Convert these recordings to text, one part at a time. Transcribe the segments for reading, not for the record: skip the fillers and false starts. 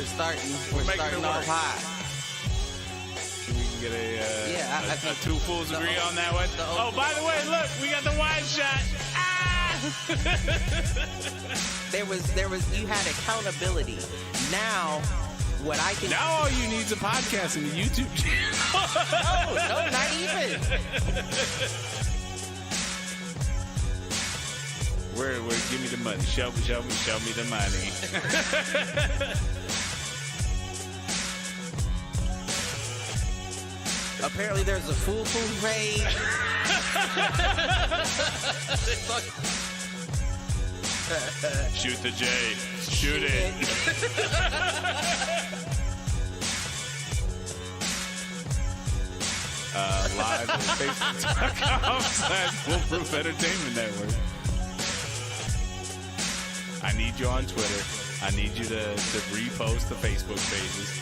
We're starting off high. We can get I think two fools agree on that one. Oh, by the way, look, we got the wide shot. Ah! There was you had accountability. Now what I can Now all you need is a podcast and a YouTube channel. no, not even. Where give me the money. Show me the money. Apparently there's a Foolproof page. Shoot the J. Shoot it. Live on Facebook.com/Foolproof Entertainment Network. I need you on Twitter. I need you to repost the Facebook pages.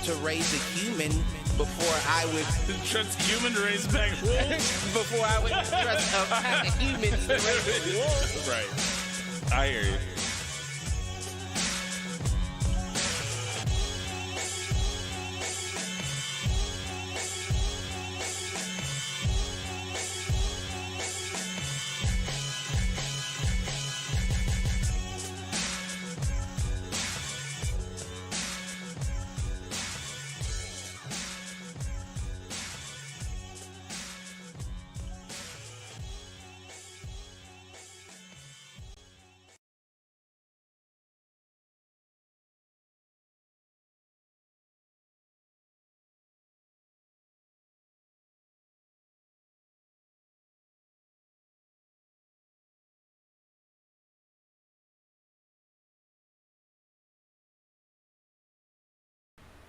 To raise a human before I would Trust a human to raise back wolves. before I would trust a pack of humans to raise a wolf. Right. I hear you.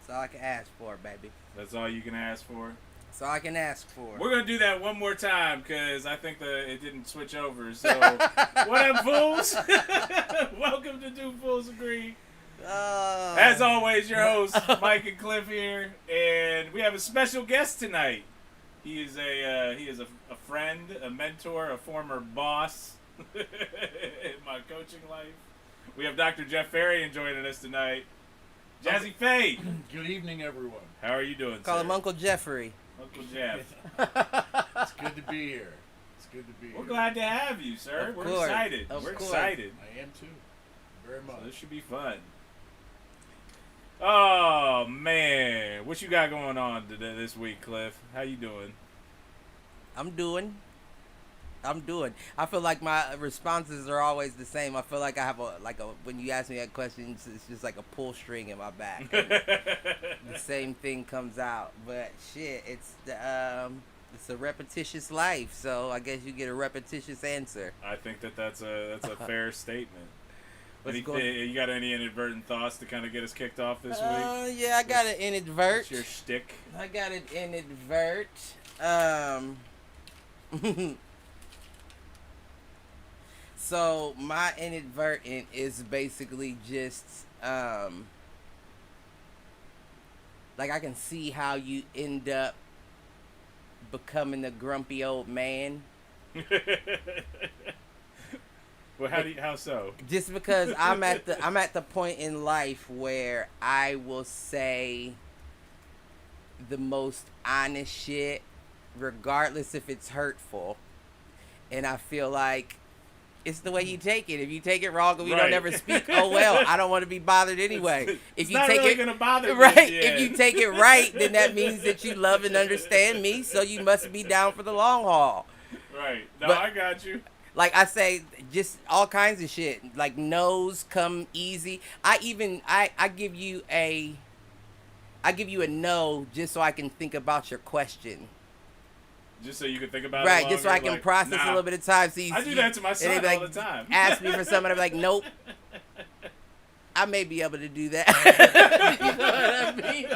That's all I can ask for, baby. That's all you can ask for. That's all I can ask for. We're going to do that one more time because I think it didn't switch over. So, what up, fools? Welcome to Two Fools Agree. As always, your hosts, Mike and Cliff here. And we have a special guest tonight. He is a friend, a mentor, a former boss in my coaching life. We have Dr. Jeff Pharion joining us tonight. Jazzy Faye. Good evening, everyone. How are you doing, Call sir? him Uncle Jeffrey. Uncle Jeff. It's good to be here. It's good to be We're here. glad to have you, sir. Of We're course. excited. Of We're course. excited. I am too. Very much. So this should be fun. Oh, man. What you got going on today, this week, Cliff? How you doing? I'm doing. I feel like my responses are always the same. I feel like I have when you ask me that question, it's just like a pull string in my back. The same thing comes out, but shit, it's a repetitious life. So I guess you get a repetitious answer. I think that's a fair statement. What's going- You got any inadvertent thoughts to kind of get us kicked off this week? Yeah, I got an inadvert. What's your shtick? I got an inadvert. So my inadvertent is basically just like I can see how you end up becoming a grumpy old man. Well, how so? Just because I'm at the point in life where I will say the most honest shit, regardless if it's hurtful, and I feel like it's the way you take it. If you take it wrong and we don't ever speak, oh well, I don't want to be bothered anyway. If you not take really gonna bother me, right, yeah. if you take it right, then that means that you love and understand me. So you must be down for the long haul. Right. No, But- I got you. Like I say, just all kinds of shit. Like no's come easy. I give you a no just so I can think about your question. Just so you can think about it Right, longer, just so I can like, process a little bit of time. So I do that to my son and they be all the time. Ask me for something, I'm like, nope. I may be able to do that. You know what I mean?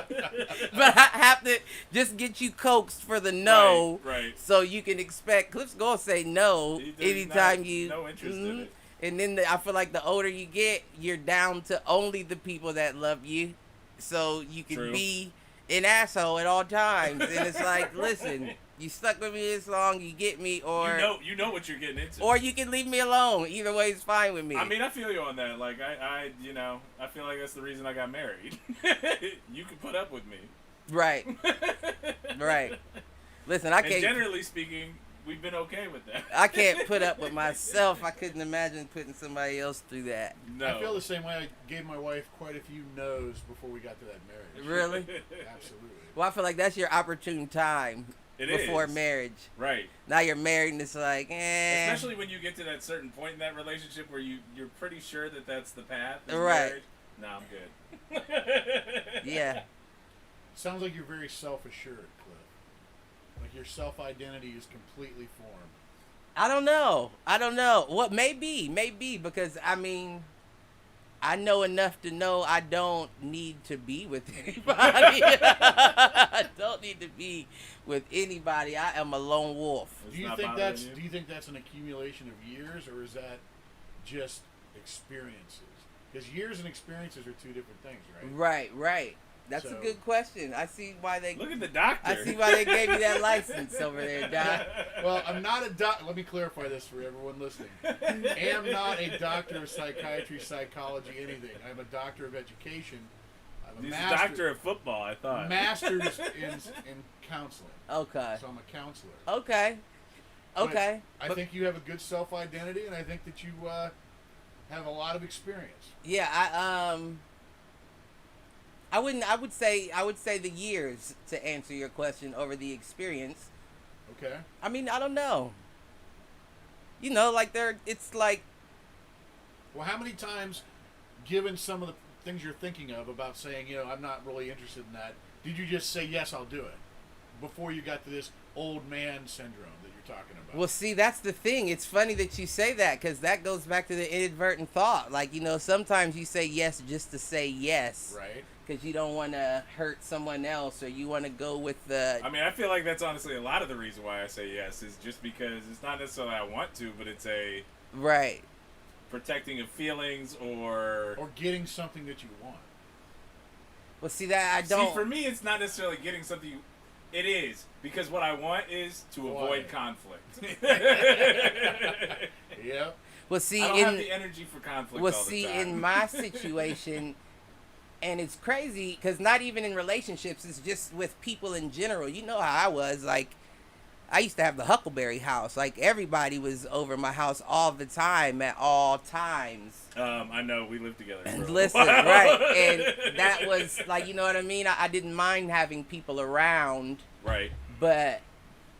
But I have to just get you coaxed for the no, Right. so you can expect. Cliff's gonna say no There's anytime you. no interest in it. And then I feel like the older you get, you're down to only the people that love you, so you can True. be an asshole at all times. And it's like, listen, You stuck with me this long, you get me, or you know what you're getting into. or you can leave me alone. Either way is fine with me. I mean, I feel you on that. Like, I feel like that's the reason I got married. You can put up with me. Right. Right. Listen, I can't. And generally speaking, we've been okay with that. I can't put up with myself. I couldn't imagine putting somebody else through that. No. I feel the same way. I gave my wife quite a few no's before we got to that marriage. Really? Absolutely. Well, I feel like that's your opportune time before is. marriage. Right. Now you're married and it's like, Especially when you get to that certain point in that relationship where you're pretty sure that that's the path. Right. Marriage. Nah, I'm good. Yeah. Sounds like you're very self-assured, Cliff. Like your self-identity is completely formed. I don't know. What maybe because I mean, I know enough to know I don't need to be with anybody. I don't need to be with anybody. I am a lone wolf. Do you think that's an accumulation of years, or is that just experiences? Because years and experiences are two different things, right? Right. That's a good question. I see why they look at the doctor. I see why they gave me that license over there, Doc. Well, I'm not a doctor. Let me clarify this for everyone listening. I am not a doctor of psychiatry, psychology, anything. I'm a doctor of education. I'm He's a doctor of football, I thought. Master's in counseling. Okay. So I'm a counselor. Okay. But I think you have a good self-identity, and I think that you have a lot of experience. Yeah, I would say the years to answer your question over the experience. Okay. I mean, I don't know. You know, like it's like. Well, how many times, given some of the things you're thinking of about saying, I'm not really interested in that, did you just say, yes, I'll do it, before you got to this old man syndrome that you're talking about? Well, see, that's the thing. It's funny that you say that, because that goes back to the inadvertent thought. Like, sometimes you say yes just to say yes. Right. Because you don't want to hurt someone else, or you want to go with the... I mean, I feel like that's honestly a lot of the reason why I say yes, is just because it's not necessarily I want to, but it's a... Right. Protecting of feelings, or getting something that you want. Well, see, that I don't... See, for me, it's not necessarily getting something you... It is, because what I want is to avoid conflict. Yep. Well, see, I don't have the energy for conflict all the time. In my situation... And it's crazy because not even in relationships, it's just with people in general. You know how I was. Like, I used to have the Huckleberry house. Like, everybody was over my house all the time at all times. I know. We lived together. And listen, right. And that was, like, you know what I mean? I didn't mind having people around. Right. But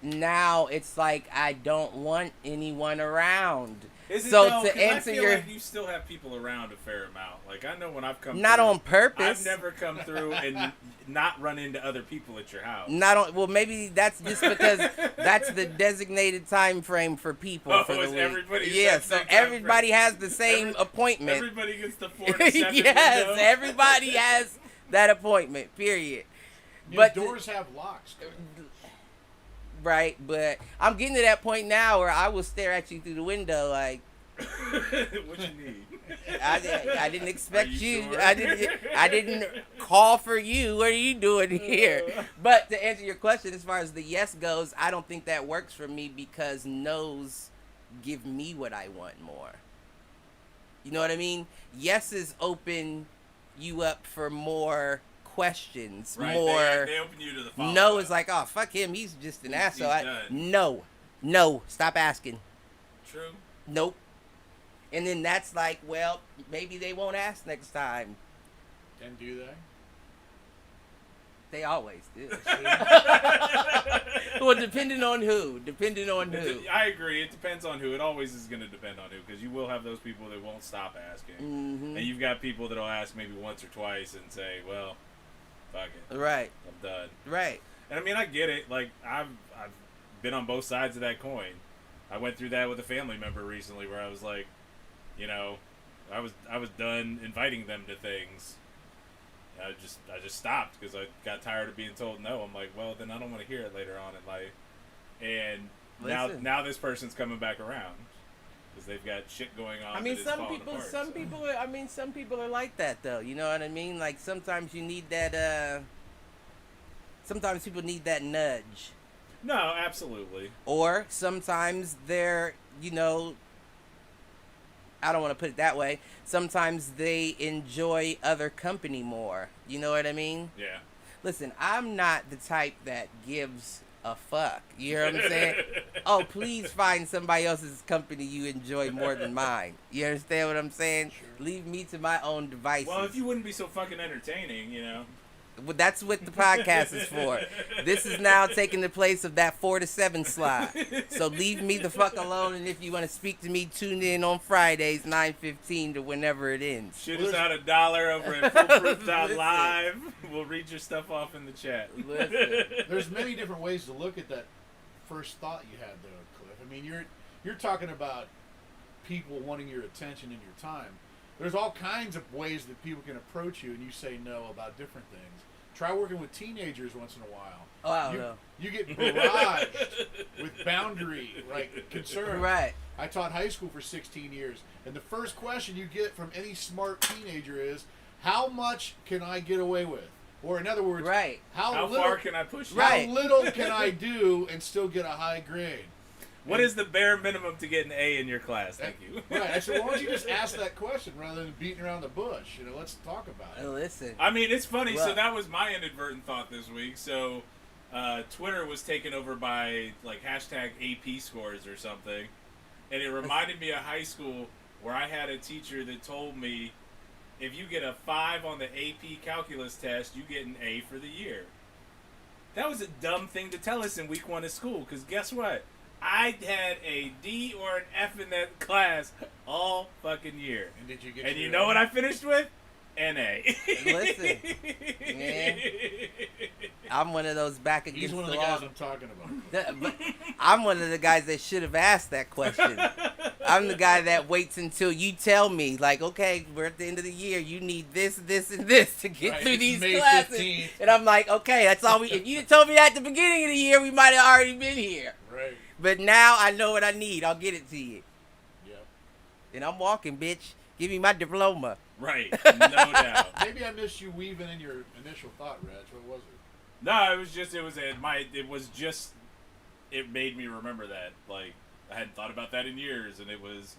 now it's like I don't want anyone around. Is it so though? to answer I feel your, like you still have people around a fair amount. Like, I know when I've come not through, on purpose. I've never come through and not run into other people at your house. Not on. Well, maybe that's just because that's the designated time frame for people for the week. Yeah, so everybody has the same appointment. Everybody gets the 4 to 7 yes, window. Everybody has that appointment. Period. But doors have locks. Right, but I'm getting to that point now where I will stare at you through the window like. What you need? I didn't expect you. Sure? I didn't call for you. What are you doing here? But to answer your question, as far as the yes goes, I don't think that works for me because no's give me what I want more. You know what I mean? Yeses open you up for more questions, right, more. They open you to the follow-up. No is like, oh, fuck him. He's just an asshole. No. Stop asking. True. Nope. And then that's like, well, maybe they won't ask next time. And do they? They always do. Well, depending on who. I agree. It depends on who. It always is going to depend on who, because you will have those people that won't stop asking. Mm-hmm. And you've got people that'll ask maybe once or twice and say, well, fuck it. Right. I'm done. Right. And I mean, I get it. Like, I've been on both sides of that coin. I went through that with a family member recently where I was like, I was done inviting them to things. I just stopped because I got tired of being told no. I'm like, well, then I don't want to hear it later on in life. And now this person's coming back around because they've got shit going on. I mean, some people are like that though. You know what I mean? Like sometimes you need that. Sometimes people need that nudge. No, absolutely. Or sometimes they're, I don't want to put it that way. Sometimes they enjoy other company more. You know what I mean? Yeah. Listen, I'm not the type that gives a fuck. You hear what I'm saying? Oh, please find somebody else's company you enjoy more than mine. You understand what I'm saying? Sure. Leave me to my own devices. Well, if you wouldn't be so fucking entertaining, Well, that's what the podcast is for. This is now taking the place of that 4 to 7 slot. So leave me the fuck alone, and if you want to speak to me, tune in on Fridays, 9:15 to whenever it ends. Shoot us out $1 over at Foolproof.live. We'll read your stuff off in the chat. Listen. There's many different ways to look at that first thought you had, though, Cliff. I mean, you're talking about people wanting your attention and your time. There's all kinds of ways that people can approach you, and you say no about different things. Try working with teenagers once in a while. Oh, I don't know. You get barraged with boundary concerns. Right. I taught high school for 16 years, and the first question you get from any smart teenager is, how much can I get away with? Or in other words, right. How far can I push you? Right. How little can I do and still get a high grade? What is the bare minimum to get an A in your class? Thank you. Right. I said, why don't you just ask that question rather than beating around the bush? Let's talk about it. Listen. I mean, it's funny. Well, so that was my inadvertent thought this week. So Twitter was taken over by hashtag AP scores or something. And it reminded me of high school where I had a teacher that told me, if you get a 5 on the AP calculus test, you get an A for the year. That was a dumb thing to tell us in week 1 of school, because guess what? I had a D or an F in that class all fucking year. And did you get? And you know what I finished with? NA. Listen, man, I'm one of those back against He's one of the the guys wall. I'm talking about. But I'm one of the guys that should have asked that question. I'm the guy that waits until you tell me, okay, we're at the end of the year. You need this, this, and this to get through It's these May classes. 15th. And I'm like, okay, that's all we. If you told me that at the beginning of the year, we might have already been here. Right. But now I know what I need. I'll get it to you. Yep. And I'm walking, bitch. Give me my diploma. Right, no doubt. Maybe I missed you weaving in your initial thought, Reg. What was it? No, it made me remember that. I hadn't thought about that in years, and it was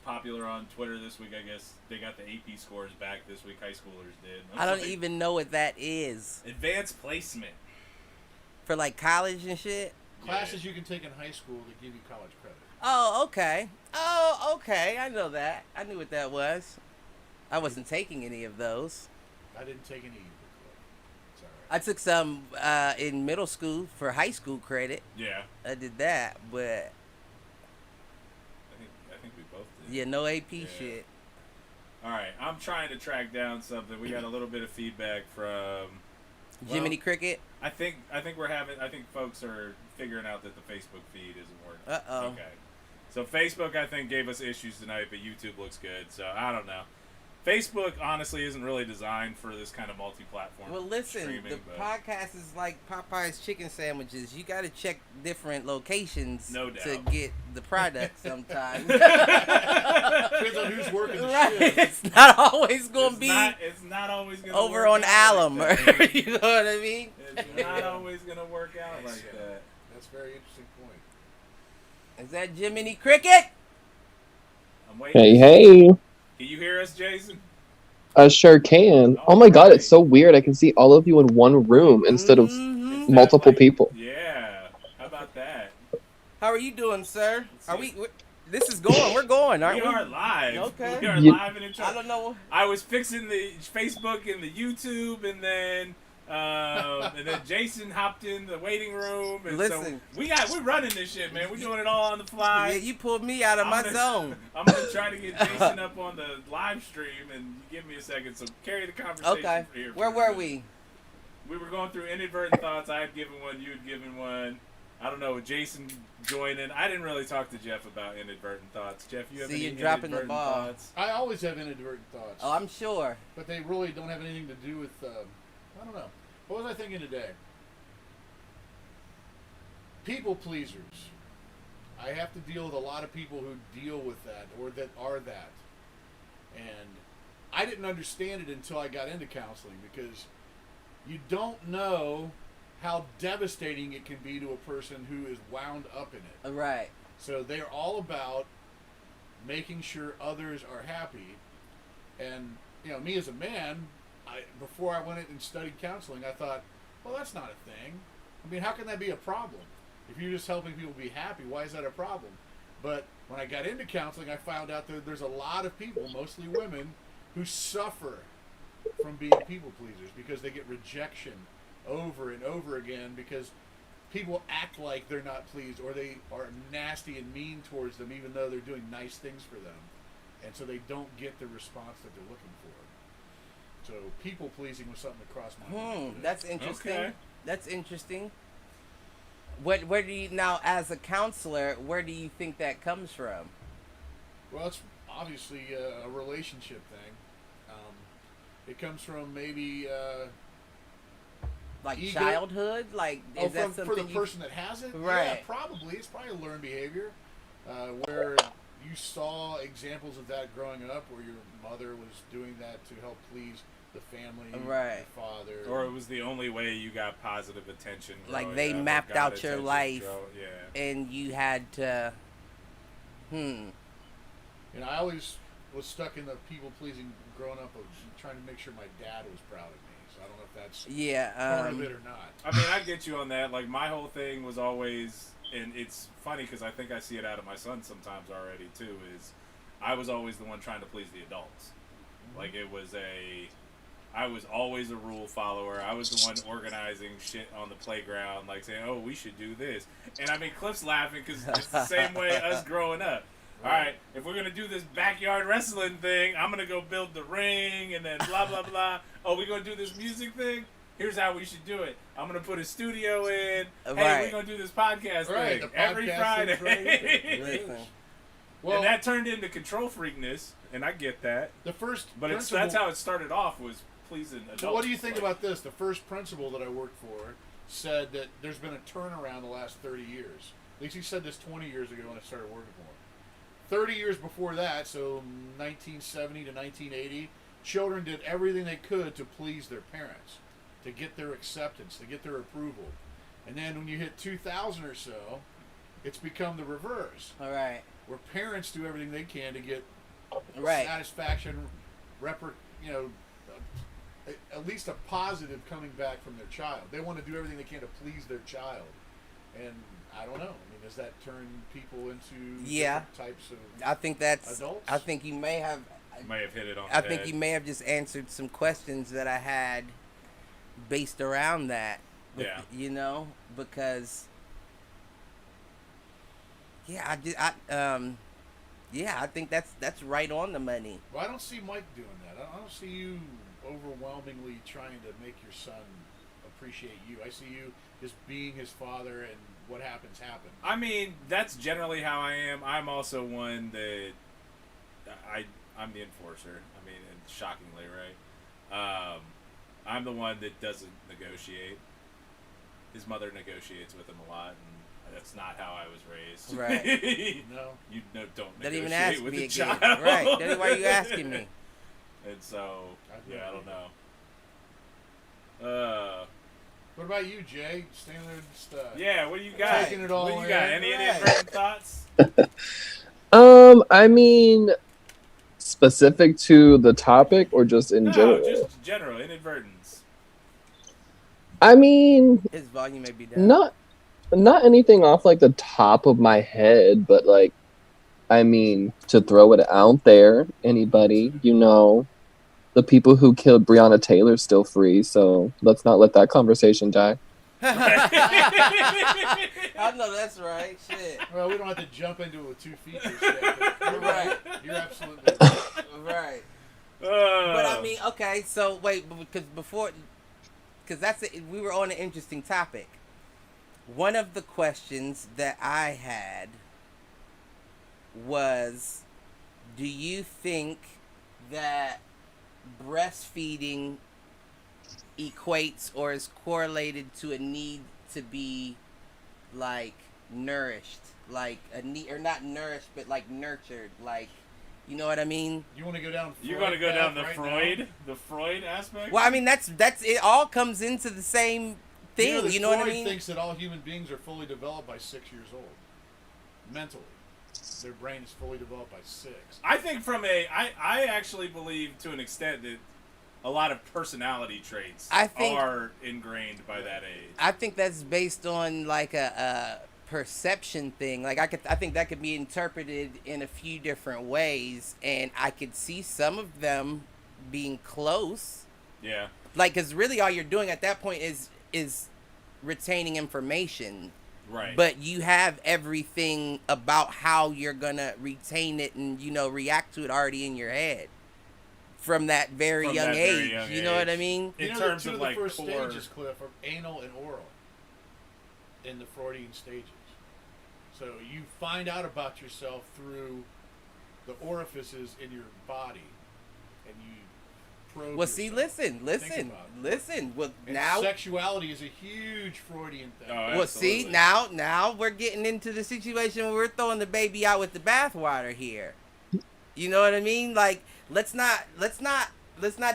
popular on Twitter this week. I guess they got the AP scores back this week. High schoolers did. I don't even know what that is. Advanced placement For college and shit? Classes you can take in high school that give you college credit. Oh, okay. I know that. I knew what that was. I wasn't taking any of those. I didn't take any either. It's all right. I took some in middle school for high school credit. Yeah, I did that, but I think we both did. yeah, no AP shit. All right, I'm trying to track down something. We got a little bit of feedback from Jiminy Cricket. I think folks are figuring out that the Facebook feed isn't working. Uh-oh. Okay. So Facebook, I think, gave us issues tonight, but YouTube looks good. So I don't know. Facebook honestly isn't really designed for this kind of multi-platform. Well, listen, streaming, the podcast is like Popeye's chicken sandwiches. You got to check different locations No to doubt. get the product sometimes. Depends on who's working the Right. shift. It's not always going to be It's not always going to over work on out alum. like that. You know what I mean? It's not always going to work out That's, like that. That's a very interesting point. Is that Jiminy Cricket? I'm waiting. Hey. Can you hear us, Jason? I sure can. Oh my god, it's so weird. I can see all of you in one room instead of Mhm. Is multiple that people. Yeah. How about that? How are you doing, sir? Let's Are see. we? This is going. We're going, aren't We we? are live. Okay. We are You- live and in I charge. don't know. I was fixing the Facebook and the YouTube, and then Jason hopped in the waiting room. And Listen. so we're running this shit, man. We're doing it all on the fly. Yeah, you pulled me out of I'm my gonna- zone. I'm gonna try to get Jason up on the live stream, and you give me a second. So carry the conversation. Okay. for here for Where a were minute. we? We were going through inadvertent thoughts. I had given one. You had given one. I don't know. With Jason joining, I didn't really talk to Jeff about inadvertent thoughts. Jeff, you have See, any you're dropping the inadvertent ball. thoughts? I always have inadvertent thoughts, Oh, I'm sure. but they really don't have anything to do with. I don't know. What was I thinking today? People pleasers. I have to deal with a lot of people who deal with that or that are that. And I didn't understand it until I got into counseling because you don't know how devastating it can be to a person who is wound up in it. Right. So they're all about making sure others are happy. And, me as a man, before I went in and studied counseling, I thought, well, that's not a thing. I mean, how can that be a problem? If you're just helping people be happy, why is that a problem? But when I got into counseling, I found out that there's a lot of people, mostly women, who suffer from being people pleasers because they get rejection over and over again because people act like they're not pleased or they are nasty and mean towards them even though they're doing nice things for them. And so they don't get the response that they're looking for. So people pleasing was something that crossed my mind. That's interesting. Okay. That's interesting. Where do you now, as a counselor, where do you think that comes from? Well, it's obviously a relationship thing. It comes from maybe like ego. Childhood, like is that something for the person that has it? Right. Yeah, probably. It's probably a learned behavior where you saw examples of that growing up, where your mother was doing that to help please the family, right, your father, or it was the only way you got positive attention. Like they mapped out your life, and you had to. I always was stuck in the people pleasing growing up of trying to make sure my dad was proud of me. So I don't know if that's part of it or not. I mean, I get you on that. Like my whole thing was always, and it's funny because I think I see it out of my son sometimes already too. Is I was always the one trying to please the adults. Like I was always a rule follower. I was the one organizing shit on the playground, like saying, "Oh, we should do this." And I mean, Cliff's laughing because it's the same way us growing up. All right, if we're gonna do this backyard wrestling thing, I'm gonna go build the ring, and then blah blah blah. Oh, we're gonna do this music thing. Here's how we should do it. I'm gonna put a studio in. Hey, we're gonna do this podcast thing every Friday. Well, and that turned into control freakness, and I get that. The first, but that's how it started off, was pleasing adults. So what do you think about this? The first principal that I worked for said that there's been a turnaround the last 30 years. At least he said this 20 years ago when I started working for him. 30 years before that, so 1970 to 1980, children did everything they could to please their parents, to get their acceptance, to get their approval. And then when you hit 2000 or so, it's become the reverse. All right. Where parents do everything they can to get satisfaction, at least a positive coming back from their child. They want to do everything they can to please their child. And I don't know. I mean, does that turn people into different types of I think that's adults? I think you may have hit it on I think you may have just answered some questions that I had based around that. Yeah. Because I think that's right on the money. Well, I don't see Mike doing that. I don't see you overwhelmingly trying to make your son appreciate you. I see you just being his father, and what happens happens. I mean, that's generally how I am. I'm also one that I'm the enforcer. I mean, and shockingly, right? I'm the one that doesn't negotiate. His mother negotiates with him a lot, and that's not how I was raised. Right. No. You don't Don't even negotiate ask with me a again. child. Right. That's why you asking me. And so, I don't know. What about you, Jay? Standing there just what do you got? taking it all What do you got? in? Any inadvertent thoughts? I mean, specific to the topic or just in general? Just general inadvertence. I mean, His volume may be down. Not anything off like the top of my head, but like, I mean, to throw it out there, anybody, the people who killed Breonna Taylor still free, so let's not let that conversation die. I know that's right. Shit. Well, we don't have to jump into it with 2 features yet. But you're Right. You're absolutely right. Right. But I mean, okay, so wait, because that's it. We were on an interesting topic. One of the questions that I had was, do you think that breastfeeding equates or is correlated to a need to be like nourished, like a need, or not nourished, but like nurtured, like, you know what I mean? You want to go down? You're going to go down the the Freud aspect? Well, I mean that's it. All comes into the same thing. You know what I mean? Freud thinks that all human beings are fully developed by 6 years old. Mentally. Their brain is fully developed by 6. I think I actually believe to an extent that a lot of personality traits are ingrained by that age. I think that's based on like a perception thing. Like I think that could be interpreted in a few different ways, and I could see some of them being close. Yeah. Like, because really all you're doing at that point is retaining information. Right. But you have everything about how you're gonna retain it and react to it already in your head from that very young age. You know what I mean? In terms two of the like first core stages, Cliff, are anal and oral in the Freudian stages. So you find out about yourself through the orifices in your body, and you probe. Well, see, listen. Well, and now sexuality is a huge Freudian thing. Oh, well, see, now we're getting into the situation where we're throwing the baby out with the bathwater here. You know what I mean? Like, let's not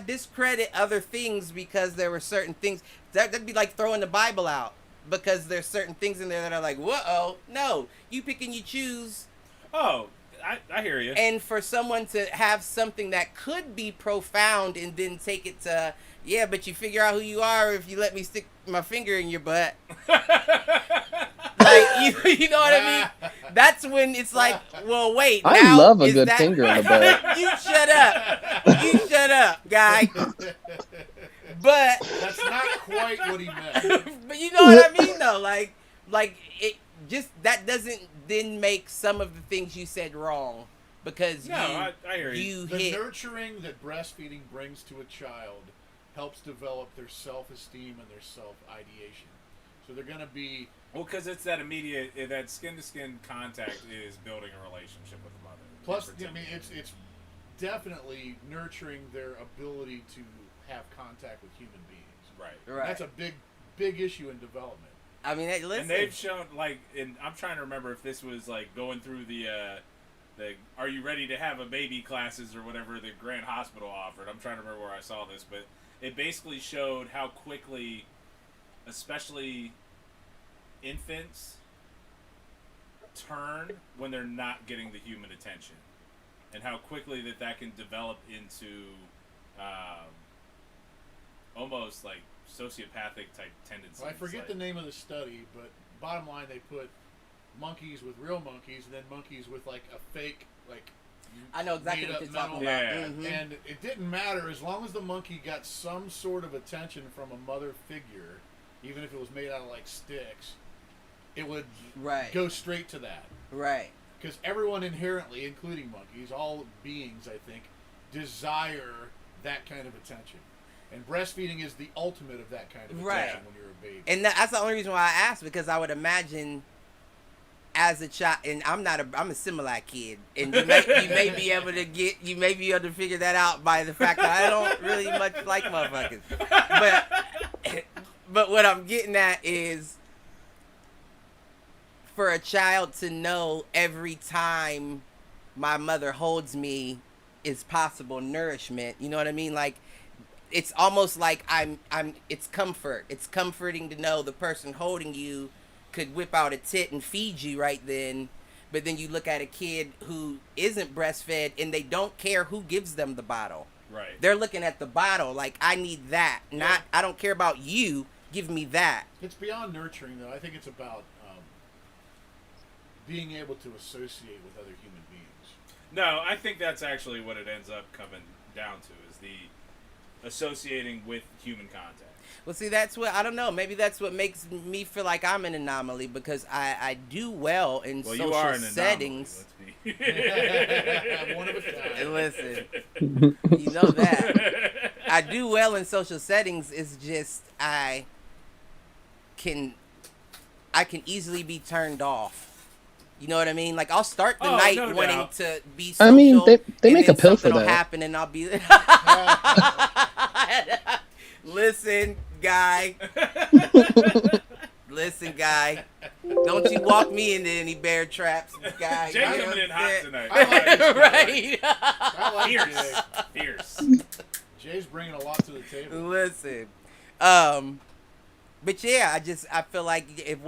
discredit other things because there were certain things. That'd be like throwing the Bible out because there's certain things in there that are like, whoa, no, you pick and you choose. Oh, I hear you. And for someone to have something that could be profound and then take it to, yeah, but you figure out who you are if you let me stick my finger in your butt. Like, you know what I mean? That's when it's like, well, wait. I now, love a good finger in the butt. You shut up, guy. But that's not quite what he meant. But you know what I mean, though. Like it just that doesn't then make some of the things you said wrong because I hear you. The nurturing that breastfeeding brings to a child helps develop their self-esteem and their self-ideation. So they're going to be... Well, because it's that immediate, that skin-to-skin contact is building a relationship with the mother. Plus, I mean, it's definitely nurturing their ability to have contact with human beings. Right. That's a big issue in development. I mean, hey, listen. And they've shown, like, I'm trying to remember if this was, like, going through the Are You Ready to Have a Baby classes or whatever the Grant Hospital offered. I'm trying to remember where I saw this, but it basically showed how quickly, especially infants, turn when they're not getting the human attention. And how quickly that can develop into almost like sociopathic type tendencies. Well, I forget the name of the study, but bottom line, they put monkeys with real monkeys and then monkeys with like a fake, like, I know exactly what you're talking about. Yeah. Mm-hmm. And it didn't matter as long as the monkey got some sort of attention from a mother figure, even if it was made out of like sticks, it would go straight to that. Right. Because everyone inherently, including monkeys, all beings, I think, desire that kind of attention. And breastfeeding is the ultimate of that kind of attention when you're a baby. And that's the only reason why I asked, because I would imagine as a child, and I'm a Similac kid, and you may be able to figure that out by the fact that I don't really much like motherfuckers. But what I'm getting at is for a child to know every time my mother holds me is possible nourishment. You know what I mean? Like, it's almost like it's comfort. It's comforting to know the person holding you could whip out a tit and feed you right then. But then you look at a kid who isn't breastfed and they don't care who gives them the bottle. Right. They're looking at the bottle like, I need that. Not, I don't care about you. Give me that. It's beyond nurturing, though. I think it's about being able to associate with other human beings. No, I think that's actually what it ends up coming down to, is the associating with human contact. Well, see, that's what, I don't know, maybe that's what makes me feel like I'm an anomaly, because I do well in social settings. I'm one of a kind. Listen, you know that. I do well in social settings, it's just I can easily be turned off. You know what I mean? Like, I'll start the night wanting to be social. I mean, they make a pill for that. Something will happen and I'll be... Listen, guy. Listen, guy. Don't you walk me into any bear traps, guy. Jay coming in hot tonight. Right. I like Fierce. Jay's bringing a lot to the table. Listen. But yeah, I feel like if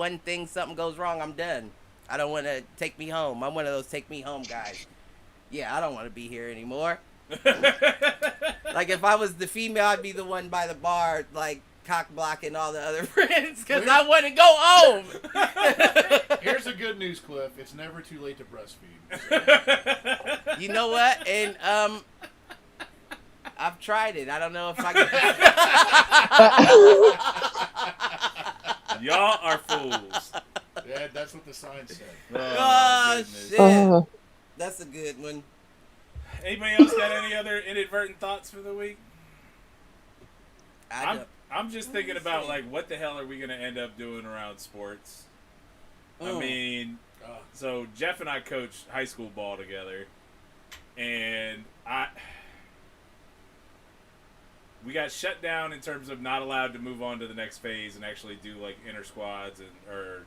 something goes wrong, I'm done. I don't want to take me home. I'm one of those take me home guys. Yeah, I don't want to be here anymore. Like if I was the female, I'd be the one by the bar, like cock blocking all the other friends because I want to go home. Here's the good news, Cliff. It's never too late to breastfeed. You know what? And I've tried it. I don't know if I can. Y'all are fools. Yeah, that's what the sign said. Oh shit. That's a good one. Anybody else got any other inadvertent thoughts for the week? I'm just thinking about like what the hell are we gonna end up doing around sports? I mean, so Jeff and I coached high school ball together, and we got shut down in terms of not allowed to move on to the next phase and actually do like inter squads or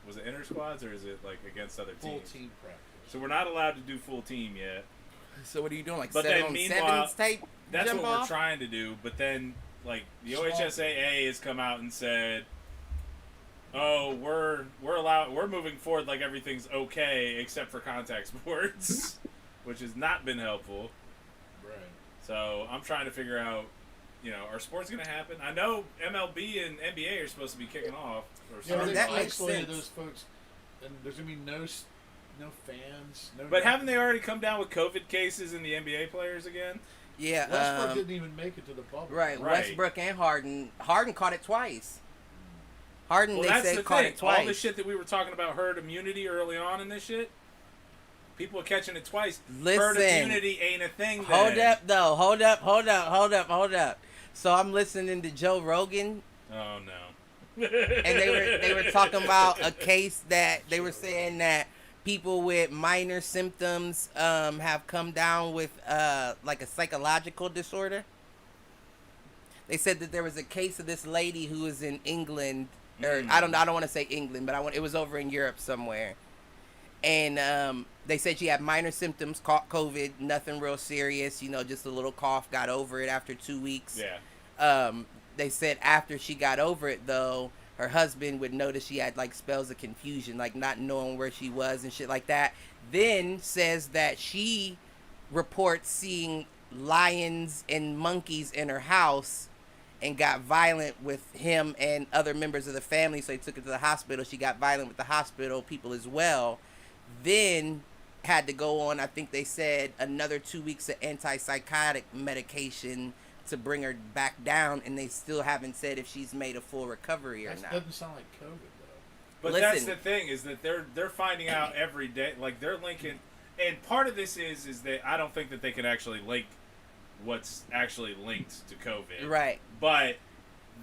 was it inter squads or is it like against other teams? Full team practice. So we're not allowed to do full team yet. So what are you doing, like but 7-on-7 type? That's jump what off? we're trying to do. But then, like the OHSAA has come out and said, "Oh, we're moving forward like everything's okay except for contact sports," which has not been helpful. Right. So I'm trying to figure out, are sports going to happen? I know MLB and NBA are supposed to be kicking off. Or Yeah, that makes isolated sense. those folks, and there's gonna be no fans. But haven't they already come down with COVID cases in the NBA players again? Yeah. Westbrook didn't even make it to the bubble. Right. Westbrook and Harden. Harden caught it twice. Harden, Well, they said, caught it twice. All the shit that we were talking about herd immunity early on in this shit, people are catching it twice. Listen, herd immunity ain't a thing. Hold up, though. Hold up. So I'm listening to Joe Rogan. Oh no. And they were talking about a case that they were saying that people with minor symptoms have come down with like a psychological disorder. They said that there was a case of this lady who was in England, or I don't want to say England, but it was over in Europe somewhere. And they said she had minor symptoms, caught COVID, nothing real serious, just a little cough, got over it after 2 weeks. Yeah. They said after she got over it, though, her husband would notice she had, like, spells of confusion, like not knowing where she was and shit like that. Then says that she reports seeing lions and monkeys in her house and got violent with him and other members of the family, so they took her to the hospital. She got violent with the hospital people as well. Then had to go on, I think they said, another 2 weeks of antipsychotic medication to bring her back down, and they still haven't said if she's made a full recovery or not. That doesn't sound like COVID, though. But Listen, that's the thing, is that they're finding out every day. Like, they're linking, and part of this is that I don't think that they can actually link what's actually linked to COVID. Right. But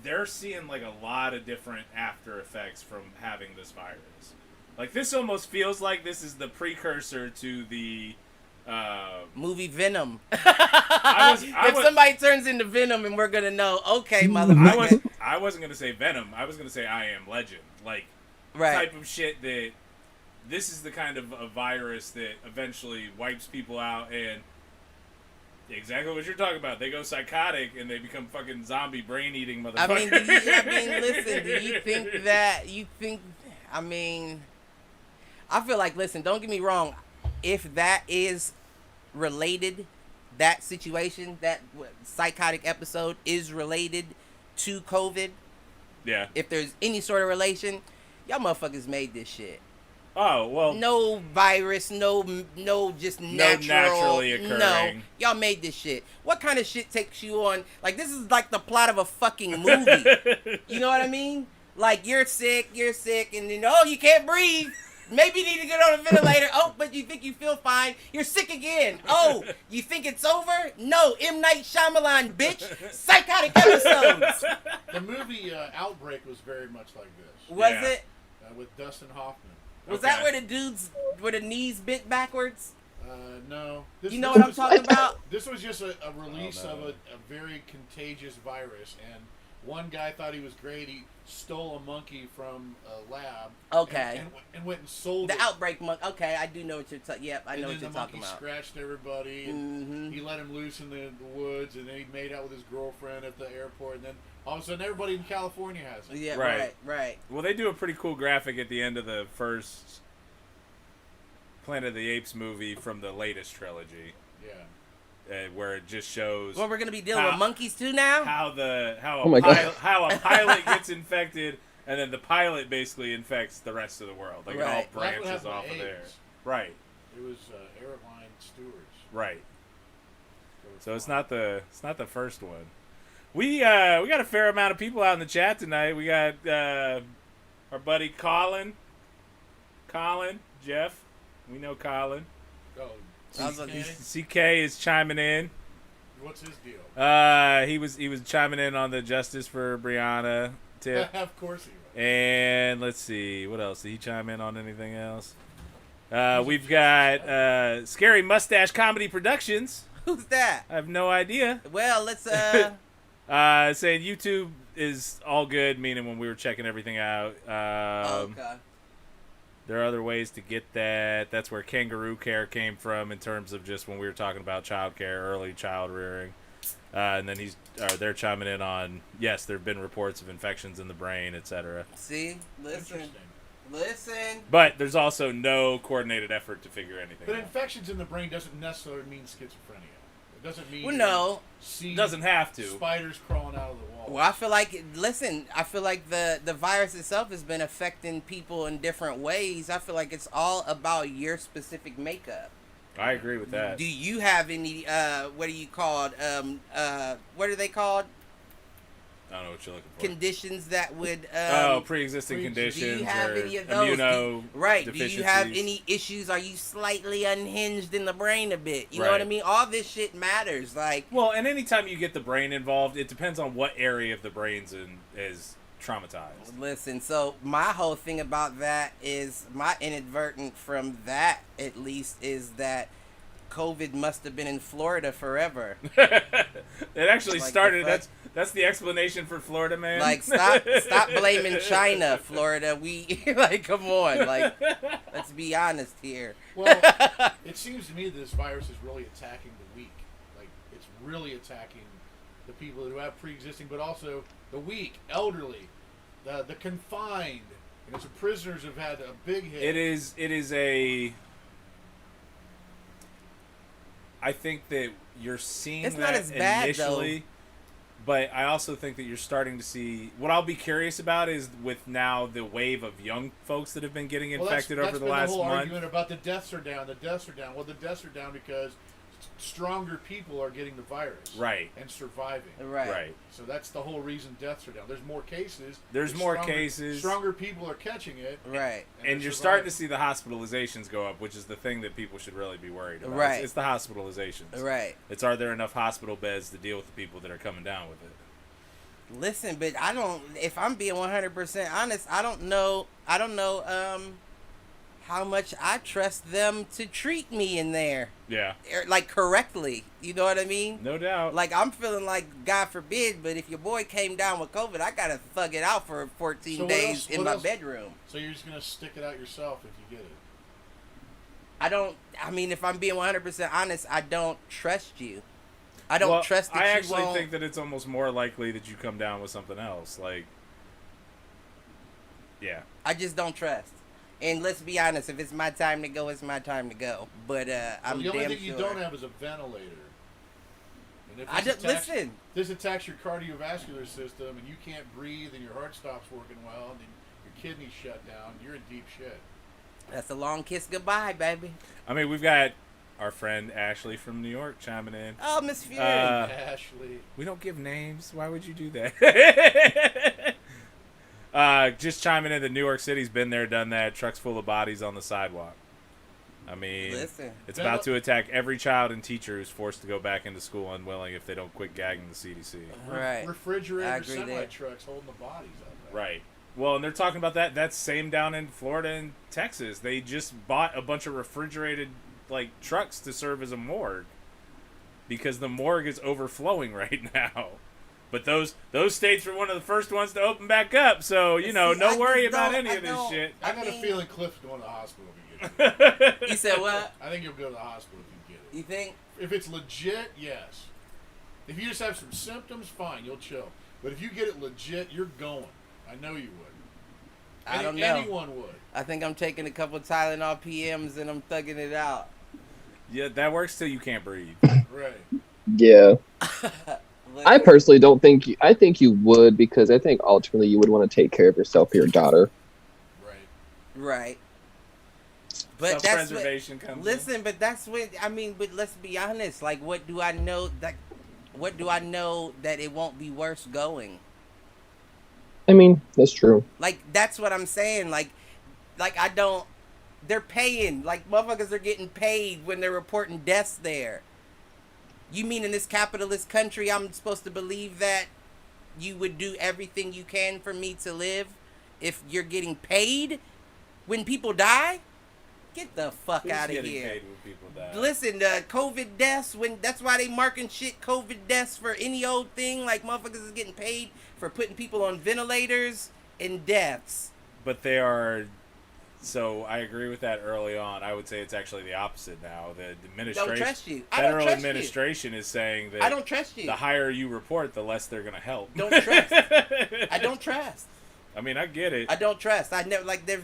they're seeing, like, a lot of different after effects from having this virus. Like, this almost feels like this is the precursor to the movie Venom. If somebody turns into Venom, and we're gonna know, okay, motherfucker. I wasn't gonna say Venom. I was gonna say I Am Legend, like right. type of shit that this is the kind of a virus that eventually wipes people out, and exactly what you're talking about. They go psychotic and they become fucking zombie brain eating motherfuckers. Listen. Do you think that? I feel like, listen, don't get me wrong. If that is related, that situation, that psychotic episode is related to COVID, yeah. If there's any sort of relation, y'all motherfuckers made this shit. Oh, well. No virus, no just natural. No naturally occurring. No, y'all made this shit. What kind of shit takes you on? Like, this is like the plot of a fucking movie. You know what I mean? Like, you're sick, and then, you can't breathe. Maybe you need to get on a ventilator. Oh, but you think you feel fine. You're sick again. Oh, you think it's over? No, M. Night Shyamalan, bitch. Psychotic episodes. The movie Outbreak was very much like this. Was it? With Dustin Hoffman. Was that where the dudes, where the knees bit backwards? No. You know what I'm talking about? This was just a release of a very contagious virus, and One guy thought he was great. He stole a monkey from a lab. Okay. And went and sold The it. outbreak monkey. Okay, I do know what you're talking. Yep, I know what you're talking And then the monkey about. scratched everybody. And he let him loose in the woods, and then he made out with his girlfriend at the airport. And then all of a sudden, everybody in California has it. Yeah, Right. right. Well, they do a pretty cool graphic at the end of the first Planet of the Apes movie from the latest trilogy. Yeah. Where it just shows Well, we're gonna be dealing with monkeys too now. how Oh my God. a pilot gets infected, and then the pilot basically infects the rest of the world. Like it all Right. Well, that's what branches happened off to of there. AIDS. Right, It was airline stewards. right. They were So it's flying. not the first one. We got a fair amount of people out in the chat tonight. We got our buddy Colin, Jeff. We know Colin. Oh, CK? CK is chiming in. What's his deal? He was chiming in on the Justice for Brianna tip. Of course he was. And let's see, what else? Did he chime in on anything else? We've got Scary Mustache Comedy Productions. Who's that? I have no idea. Well, let's Saying YouTube is all good, meaning when we were checking everything out. okay. There are other ways to get that. That's where Kangaroo Care came from in terms of just when we were talking about child care, early child rearing. And then they're chiming in on, yes, there have been reports of infections in the brain, etc. See, listen. Interesting. But there's also no coordinated effort to figure anything But out. infections in the brain doesn't necessarily mean schizophrenia. It doesn't mean Well, no. see Doesn't have to. spiders crawling out of the wall. Well, I feel like the virus itself has been affecting people in different ways. I feel like it's all about your specific makeup. I agree with that. Do you have any what are you called? What are they called? I don't know what you're looking for. Conditions that would Pre-existing conditions do you have or any of those? immuno Do you have deficiencies. any issues? Are you slightly unhinged in the brain a bit? You know Right. what I mean? All this shit matters. Like, Well, and anytime you get the brain involved, it depends on what area of the brain's is traumatized. listen, so my whole thing about that is my inadvertent from that at least is that COVID must have been in Florida forever. It actually Like started. the fact- That's the explanation for Florida, man. Like, stop blaming China, Florida. We like, come on, like, let's be honest here. Well, it seems to me that this virus is really attacking the weak. Like, it's really attacking the people who have pre-existing, but also the weak, elderly, the confined. You know, so prisoners have had a big hit. It is a. I think that you're seeing It's that not as bad, initially, but I also think that you're starting to see. What I'll be curious about is with now the wave of young folks that have been getting infected over the last the whole month. argument about the deaths are down. The deaths are down. Well, the deaths are down because stronger people are getting the virus, Right. and surviving. Right. So that's the whole reason deaths are down. There's more cases. There's but more cases. Stronger people are catching it. Right. And they're you're starting to surviving. see the hospitalizations go up, which is the thing that people should really be worried about. Right. It's the hospitalizations. Right. It's are there enough hospital beds to deal with the people that are coming down with it? Listen, but I don't. If I'm being 100% honest, I don't know. How much I trust them to treat me in there, Yeah. like, correctly. You know what I mean? No doubt. Like, I'm feeling like, God forbid, but if your boy came down with COVID, I gotta thug it out for 14 So what days else- in what my else- bedroom. So you're just gonna stick it out yourself if you get it. I mean, if I'm being 100% honest, I don't trust you. I don't Well, trust that I you actually won't. think that it's almost more likely that you come down with something else. Like, yeah. I just don't trust. And let's be honest, if it's my time to go, it's my time to go. But I'm The only damn thing sure. you don't have is a ventilator. And if I this just attacks- listen. This attacks your cardiovascular system, and you can't breathe, and your heart stops working well, and then your kidneys shut down. You're in deep shit. That's a long kiss goodbye, baby. I mean, we've got our friend Ashley from New York chiming in. Oh, Miss Fury. Ashley. We don't give names. Why would you do that? Just chiming in that New York City's been there, done that. Trucks full of bodies on the sidewalk. I mean, Listen. it's about to attack every child and teacher who's forced to go back into school unwilling if they don't quit gagging the CDC. Right. I Refrigerator agree semi there. trucks holding the bodies out there. Right. Well, and they're talking about that. That's same down in Florida and Texas. They just bought a bunch of refrigerated trucks to serve as a morgue because the morgue is overflowing right now. But those states were one of the first ones to open back up, so no worry about any of this shit. I got a feeling Cliff's going to the hospital if he gets it. You said what? I think you'll go to the hospital if you get it. You think? If it's legit, yes. If you just have some symptoms, fine, you'll chill. But if you get it legit, you're going. I know you would. I don't know. Anyone would. I think I'm taking a couple Tylenol PMs and I'm thugging it out. Yeah, that works till you can't breathe. Right. Yeah. I personally don't think I think you would, because I think ultimately you would want to take care of yourself for your daughter. Right. But that's what, comes listen, in. but that's what but let's be honest. Like, what do I know that it won't be worse going? I mean, that's true. Like, that's what I'm saying. Like I don't. They're paying. Like, motherfuckers are getting paid when they're reporting deaths there. You mean in this capitalist country, I'm supposed to believe that you would do everything you can for me to live if you're getting paid when people die? Get the fuck out of here. Paid when people die? Listen, the COVID deaths, that's why they marking shit COVID deaths for any old thing. Like, motherfuckers is getting paid for putting people on ventilators and deaths. But they are... So I agree with that early on. I would say it's actually the opposite now. The administration, don't trust you. Federal administration is saying that I don't trust you. The higher you report, the less they're going to help. Don't trust. I don't trust. I mean, I get it. I don't trust. I never the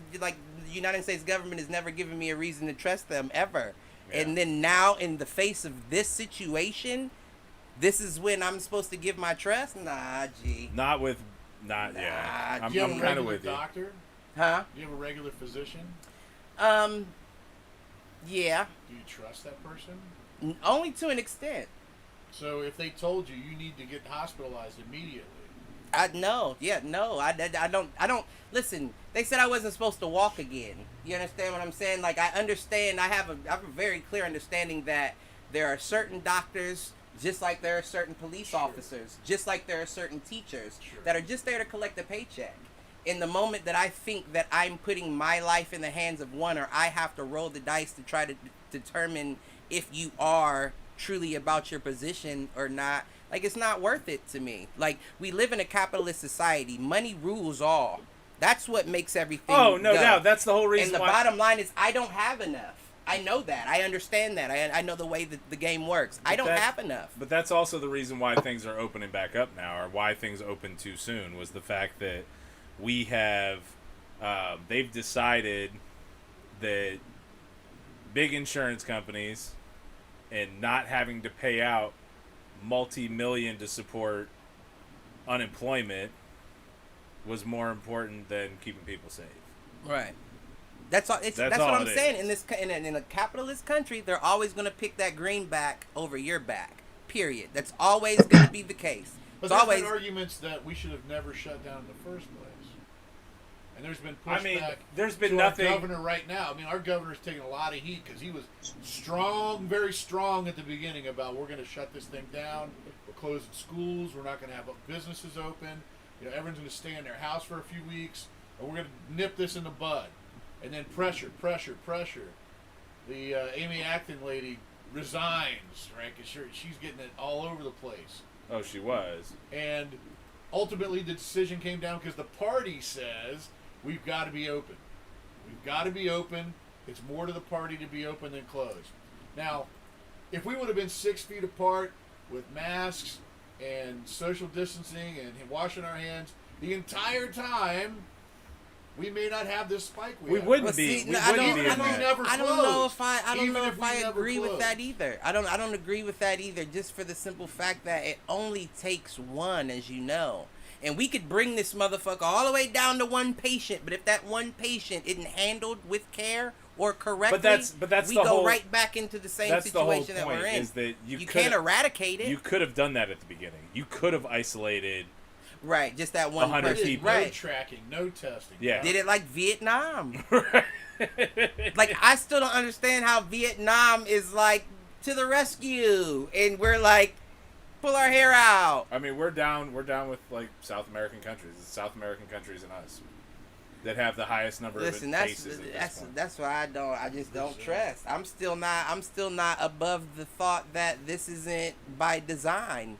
United States government has never given me a reason to trust them ever. Yeah. And then now, in the face of this situation, this is when I'm supposed to give my trust. Nah, G. Yeah. I'm kind of with you. Doctor? Huh? Do you have a regular physician? Yeah. Do you trust that person? Only to an extent. So if they told you need to get hospitalized immediately. I don't listen. They said I wasn't supposed to walk again. You understand what I'm saying? Like, I understand. I have a very clear understanding that there are certain doctors, just like there are certain police officers, just like there are certain teachers that are just there to collect a paycheck. In the moment that I think that I'm putting my life in the hands of one, or I have to roll the dice to try to determine if you are truly about your position or not, like, it's not worth it to me. Like, we live in a capitalist society. Money rules all. That's what makes everything no go. doubt. That's the whole reason why. And the bottom line is, I don't have enough. I know that. I understand that. I know the way that the game works. I don't have enough. But that's also the reason why things are opening back up now, or why things opened too soon, was the fact that we have, they've decided that big insurance companies and not having to pay out multi-million to support unemployment was more important than keeping people safe. Right. That's all. That's what I'm saying. In a capitalist country, they're always going to pick that greenback over your back. Period. That's always going to be the case. But there's been arguments that we should have never shut down in the first place. And there's been pushback our governor right now. I mean, our governor's taking a lot of heat because he was strong, very strong at the beginning about, we're going to shut this thing down. We're closing schools. We're not going to have businesses open. Everyone's going to stay in their house for a few weeks. And we're going to nip this in the bud. And then pressure. The Amy Acton lady resigns, right? Because she's getting it all over the place. Oh, she was. And ultimately the decision came down because the party says, we've got to be open. We've got to be open. It's more to the party to be open than closed. Now, if we would have been 6 feet apart with masks and social distancing and washing our hands the entire time, we may not have this spike. We wouldn't be. I don't know if I agree with that either. I don't agree with that either. Just for the simple fact that it only takes one, as you know. And we could bring this motherfucker all the way down to one patient, but if that one patient isn't handled with care or correctly, but that's we the go whole, right back into the same situation that we're in. Is that you can't eradicate it. You could have done that at the beginning. You could have isolated. Right, just that 100 people. Right. No tracking, no testing. Yeah. Did it like Vietnam. Like, I still don't understand how Vietnam is like to the rescue, and we're like, pull our hair out. I mean, we're down with like South American countries. It's South American countries and us that have the highest number of cases. That's why I just don't trust. I'm still not above the thought that this isn't by design.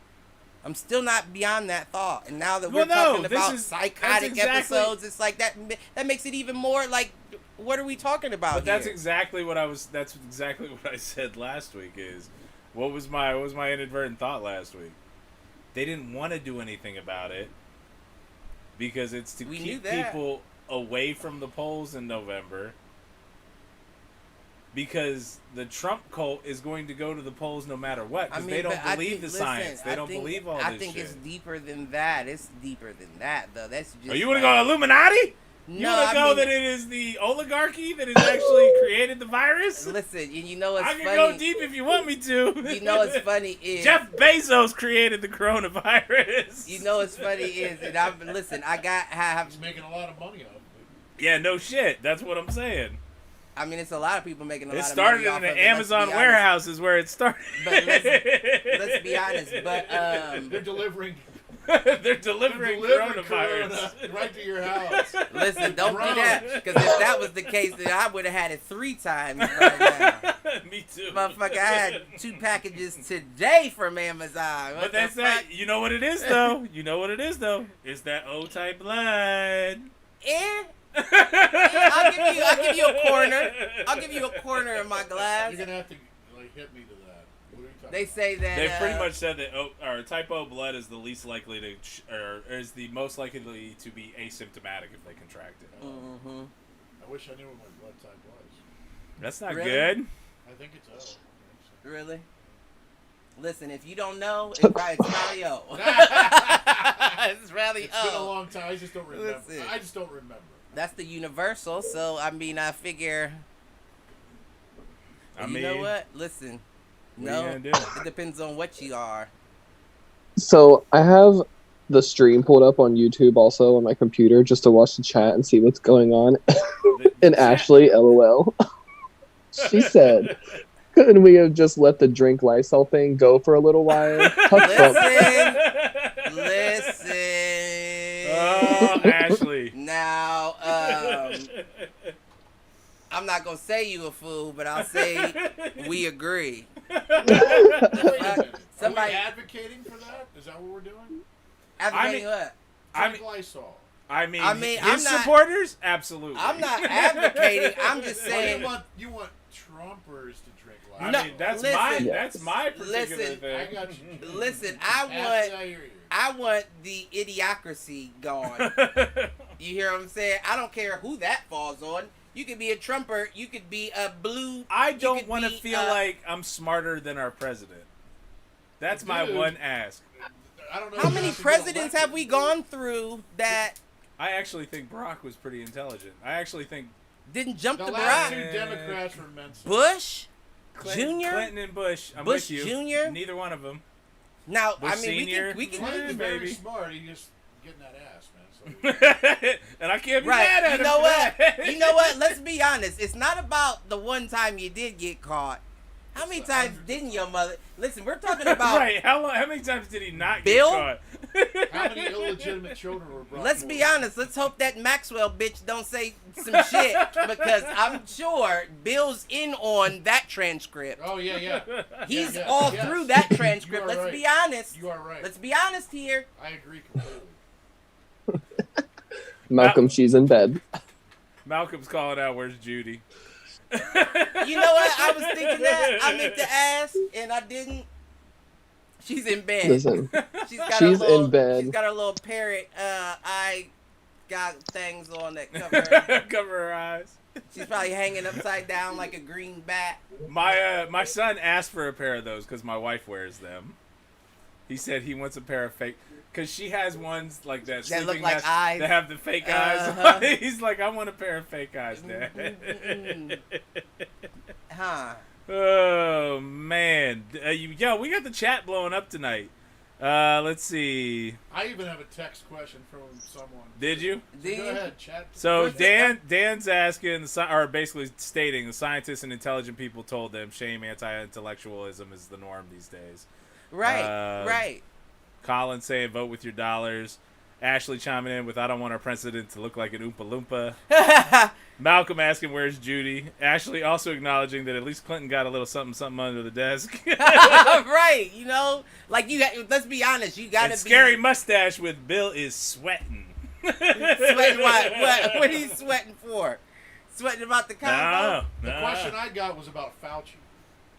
I'm still not beyond that thought. And now that Well, we're talking no, about that's psychotic exactly- episodes, it's like that makes it even more like, what are we talking about But that's here? exactly what That's exactly what I said last week. Is what was my inadvertent thought last week? They didn't want to do anything about it because it's to We knew keep that. people away from the polls in November. Because the Trump cult is going to go to the polls no matter what. Because they don't believe the science. They don't believe all this shit. I think it's deeper than that. It's deeper than that, though. That's just. Oh, you want to go Illuminati? You No, want to go that it is the oligarchy that has actually created the virus? Listen, you know what's I can funny? go deep if you want me to. You know what's funny is Jeff Bezos created the coronavirus. You know what's funny is, and He's making a lot of money off of it. Yeah, no shit. That's what I'm saying. I mean, it's a lot of people making a lot It of money started off in the of it, Amazon let's be warehouse is where it started. But let's be honest. But They're delivering they're delivering coronavirus corona right to your house. listen, don't do that, because if that was the case, then I would have had it 3 times right now. Me too. Motherfucker, I had 2 packages today from Amazon. What But the that's fuck? that. You know what it is though. It's that O-type blood. I'll give you a corner. I'll give you a corner in my glass. You're gonna have to hit me to that. What are you talking They say that They pretty much said that type O blood is the least likely to, or is the most likely to be asymptomatic if they contract it. Mm-hmm. I wish I knew what my blood type was. That's not Really? good. I think it's O. Really? Listen, if you don't know, it's probably O. It's probably It's been a O. long time. I just don't remember. Listen. I just don't remember. That's the universal. So I mean, I figure. You know what? Listen. What No, are you it gonna do? depends on what you are. So I have the stream pulled up on YouTube also on my computer just to watch the chat and see what's going on. And Ashley, LOL. She said, couldn't we have just let the drink Lysol thing go for a little while? Listen. Oh, Ashley. Now, I'm not gonna say you a fool, but I'll say we agree. Wait a minute. Somebody- Are we advocating for that? Is that what we're doing? Advocating what? Drink Lysol. I mean, his his supporters, absolutely. I'm not advocating. I'm just So saying. you want Trumpers to drink I Lysol. mean, that's listen. my particular Listen. thing. I got you. Listen, Ashley, I hear you. I want the idiocracy gone. You hear what I'm saying? I don't care who that falls on. You could be a Trumper. You could be a blue. I you don't could want to be, feel like I'm smarter than our president. That's my Dude. one ask. I don't know How if many you have to get presidents have elected. we gone through that I actually think Barack was pretty intelligent. I actually think didn't jump The the last Barack? 2 Democrats were meant to. Bush, Clinton, Jr. Clinton and Bush. I'm Bush with you. Jr.? Neither one of them. Now, Bush I mean, Senior. we can Clinton's very baby. smart. He just getting that ass, man. So And I can't be mad right. at You him know for what? that. You know what? Let's be honest. It's not about the one time you did get caught. How many times didn't your mother? Listen, we're talking about. Right. How many times did he not Bill? get caught? how many illegitimate children were brought Let's be forward? honest. Let's hope that Maxwell bitch don't say some shit, because I'm sure Bill's in on that transcript. Oh yeah. He's yeah, all yes. through that You transcript. are Let's right. be honest. You are right. Let's be honest here. I agree completely. Malcolm, she's in bed. Malcolm's calling out, "Where's Judy?" You know what? I was thinking that. I meant to ask, and I didn't. She's in bed. Listen, She's got she's her little, in bed. She's got her little parrot eye got things on that cover her. Cover her eyes. She's probably hanging upside down like a green bat. My son asked for a pair of those because my wife wears them. He said he wants a pair of fake, because she has ones like that. That look sleeping like mask eyes. that have the fake Uh-huh. eyes. He's like, I want a pair of fake eyes, Dad. Huh. Oh man, yo, we got the chat blowing up tonight. Let's see. I even have a text question from someone. Did you? So go ahead, chat. So What's it? Dan's asking, or basically stating, the scientists and intelligent people told them shame anti-intellectualism is the norm these days. Right. Right. Colin saying vote with your dollars. Ashley chiming in with, I don't want our president to look like an Oompa Loompa. Malcolm asking, where's Judy? Ashley also acknowledging that at least Clinton got a little something under the desk. Right, you know? Like, let's be honest, you gotta be... Scary mustache with Bill is sweating. Sweating what he's sweating for? Sweating about the combo? The question I got was about Fauci.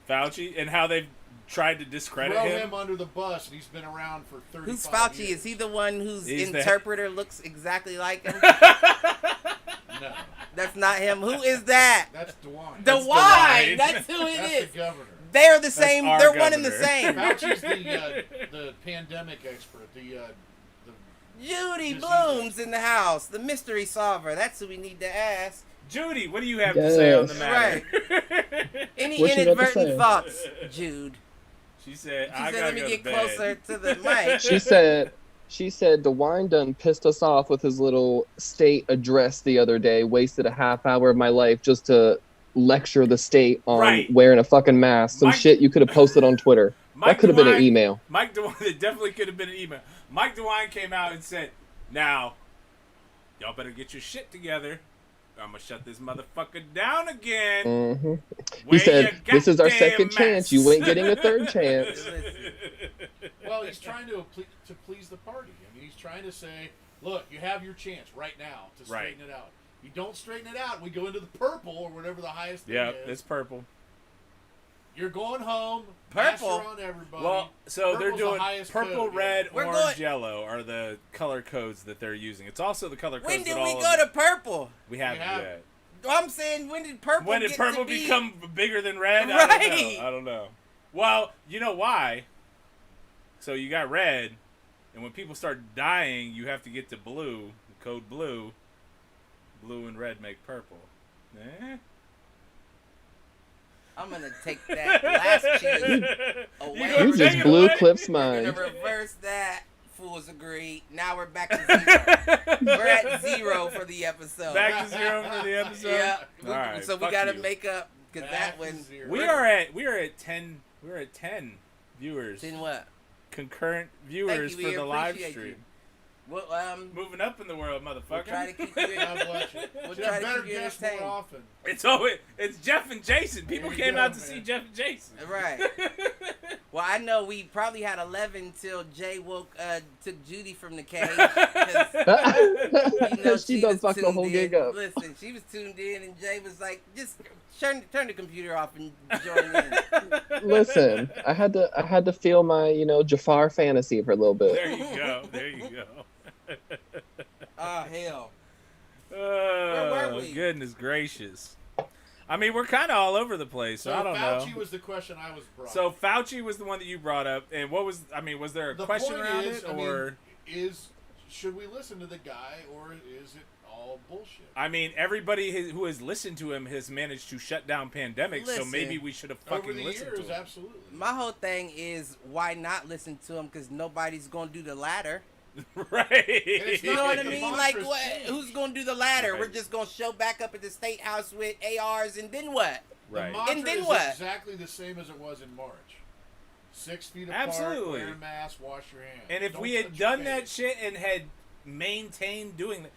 Fauci and how they've tried to discredit Throw him. him under the bus, and he's been around for 35 Who's Fauci? years. Is he the one whose He's interpreter looks exactly like him? No. That's not him. Who is that? That's DeWine. DeWine. That's who it That's is. the governor. They're the same. our They're one and the governor. same. Fauci's the pandemic expert. Judy disease Bloom's in the house. The mystery solver. That's who we need to ask. Judy, what do you have to say on the matter? Right. Any What you got to inadvertent say? thoughts, Jude? She said, She I said, gotta let me go get to bed. closer to the mic. She said DeWine done pissed us off with his little state address the other day, wasted a half hour of my life just to lecture the state on wearing a fucking mask. Some shit you could have posted on Twitter. That could have been an email. Mike DeWine, it definitely could have been an email. Mike DeWine came out and said, now, y'all better get your shit together. I'm going to shut this motherfucker down again. Mm-hmm. He said, this is our second chance. You ain't getting a third chance. Well, he's trying to please the party. I mean, he's trying to say, look, you have your chance right now to straighten it out. You don't straighten it out, we go into the purple or whatever the highest thing is. It's purple. You're going home. Purple? On everybody. Well, so Purple's they're doing the purple, code, red, We're orange, going- yellow are the color codes that they're using. It's also the color codes When did that we all go to purple? We haven't haven't. yet. I'm saying, when did purple When did get purple to be... become bigger than red? Right. I don't know. Well, you know why? So you got red, and when people start dying, you have to get to blue. Code blue. Blue and red make purple. I'm going to take that last cheese away. You just blew Cliff's We're mind. going to reverse that. Fools agree. Now we're back to 0. We're at 0 for the episode. Back to 0 for the episode. Yeah. All right, So we fuck got to you. make up, because that one... We are at 10. We're at 10 viewers. Then what? Concurrent viewers we for the live appreciate stream. you. Well, Moving up in the world, motherfucker. we'll try to keep you God bless you. We'll Should try have to better keep you guests entertained. more often. It's Jeff and Jason. People There you came go, out to man. see Jeff and Jason. Right. Well, I know we probably had 11 till Jay took Judy from the cage. 'Cause, you know, She done was fucked the tuned whole in. gig up. Listen, she was tuned in, and Jay was like, just turn the computer off and join in. Listen, I had to feel my, Jafar fantasy for a little bit. There you go. There you go. Oh, hell. Oh, were we? goodness gracious. I mean, we're kind of all over the place, so I don't Fauci know. was the question I was brought. So Fauci was the one that you brought up, and was there a the question point around is, it, or? Should we listen to the guy, or is it all bullshit? I mean, everybody who has listened to him has managed to shut down pandemics, so Listen, maybe we should have Over fucking the listened years, to him. absolutely. My whole thing is, why not listen to him? Because nobody's going to do the latter. Right. It's You know what I The mean? mantra's Like, what? changed. Who's going to do the latter? Right. We're just going to show back up at the State House with ARs, and then what? The Right. mantra And then is what? exactly the same as it was in March. 6 feet apart, Absolutely. wear a mask, wash your hands. And if Don't we had touch your done that face. shit and had maintained doing that,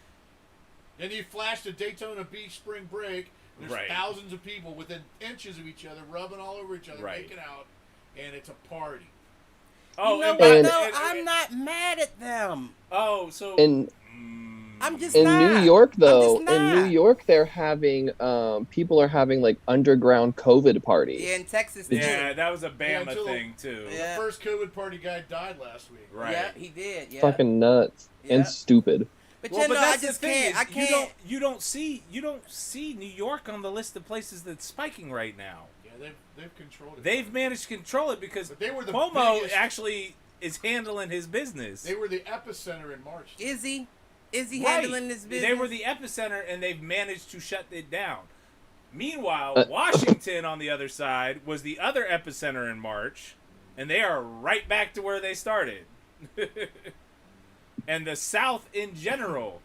Then you flash the Daytona Beach spring break. There's Right. thousands of people within inches of each other, rubbing all over each other, Right. making out, and it's a party. oh, You know and- what, and- though? I'm not mad at them. Oh, so In I'm just in not. New York, though, I'm just in New not. York, they're having people are having like underground COVID parties. Yeah, in Texas, too. yeah, that was a Bama until- thing too. Yeah. The first COVID party guy died last week. Right. Yeah, he did. Yeah. Fucking nuts Yeah. and stupid. But Well, you know, I that's the just thing can't. is I can't. You don't see New York on the list of places that's spiking right now. Yeah, they've controlled it. They've managed to control it because But they were the Cuomo biggest- actually is handling his business. They were the epicenter in March. Is he? Is he Right. handling this business? They were the epicenter, and they've managed to shut it down. Meanwhile, Washington, on the other side, was the other epicenter in March, and they are right back to where they started. And the South in general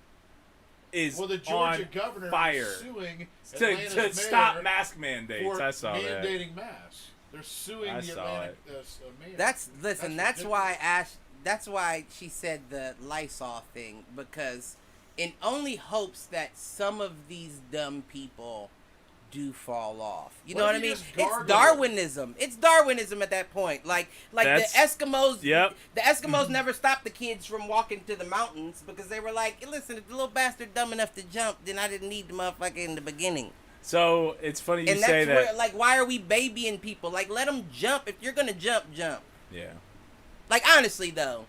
is Well, the Georgia on governor fire is suing to Atlanta's stop mayor mask mandates. for I saw that. mandating masks. They're suing I the saw Atlanta it. mayor. That's That's why ridiculous. that's why she said the Lysol thing, because in only hopes that some of these dumb people do fall off. You know what I mean? It's Darwinism. It's Darwinism at that point. Like the Eskimos. Yep. The Eskimos never stopped the kids from walking to the mountains because they were like, listen, if the little bastard dumb enough to jump, then I didn't need the motherfucker in the beginning. So it's funny you and say that's that. Where, like, why are we babying people? Like, let them jump. If you're gonna jump, jump. Yeah. Like, honestly though.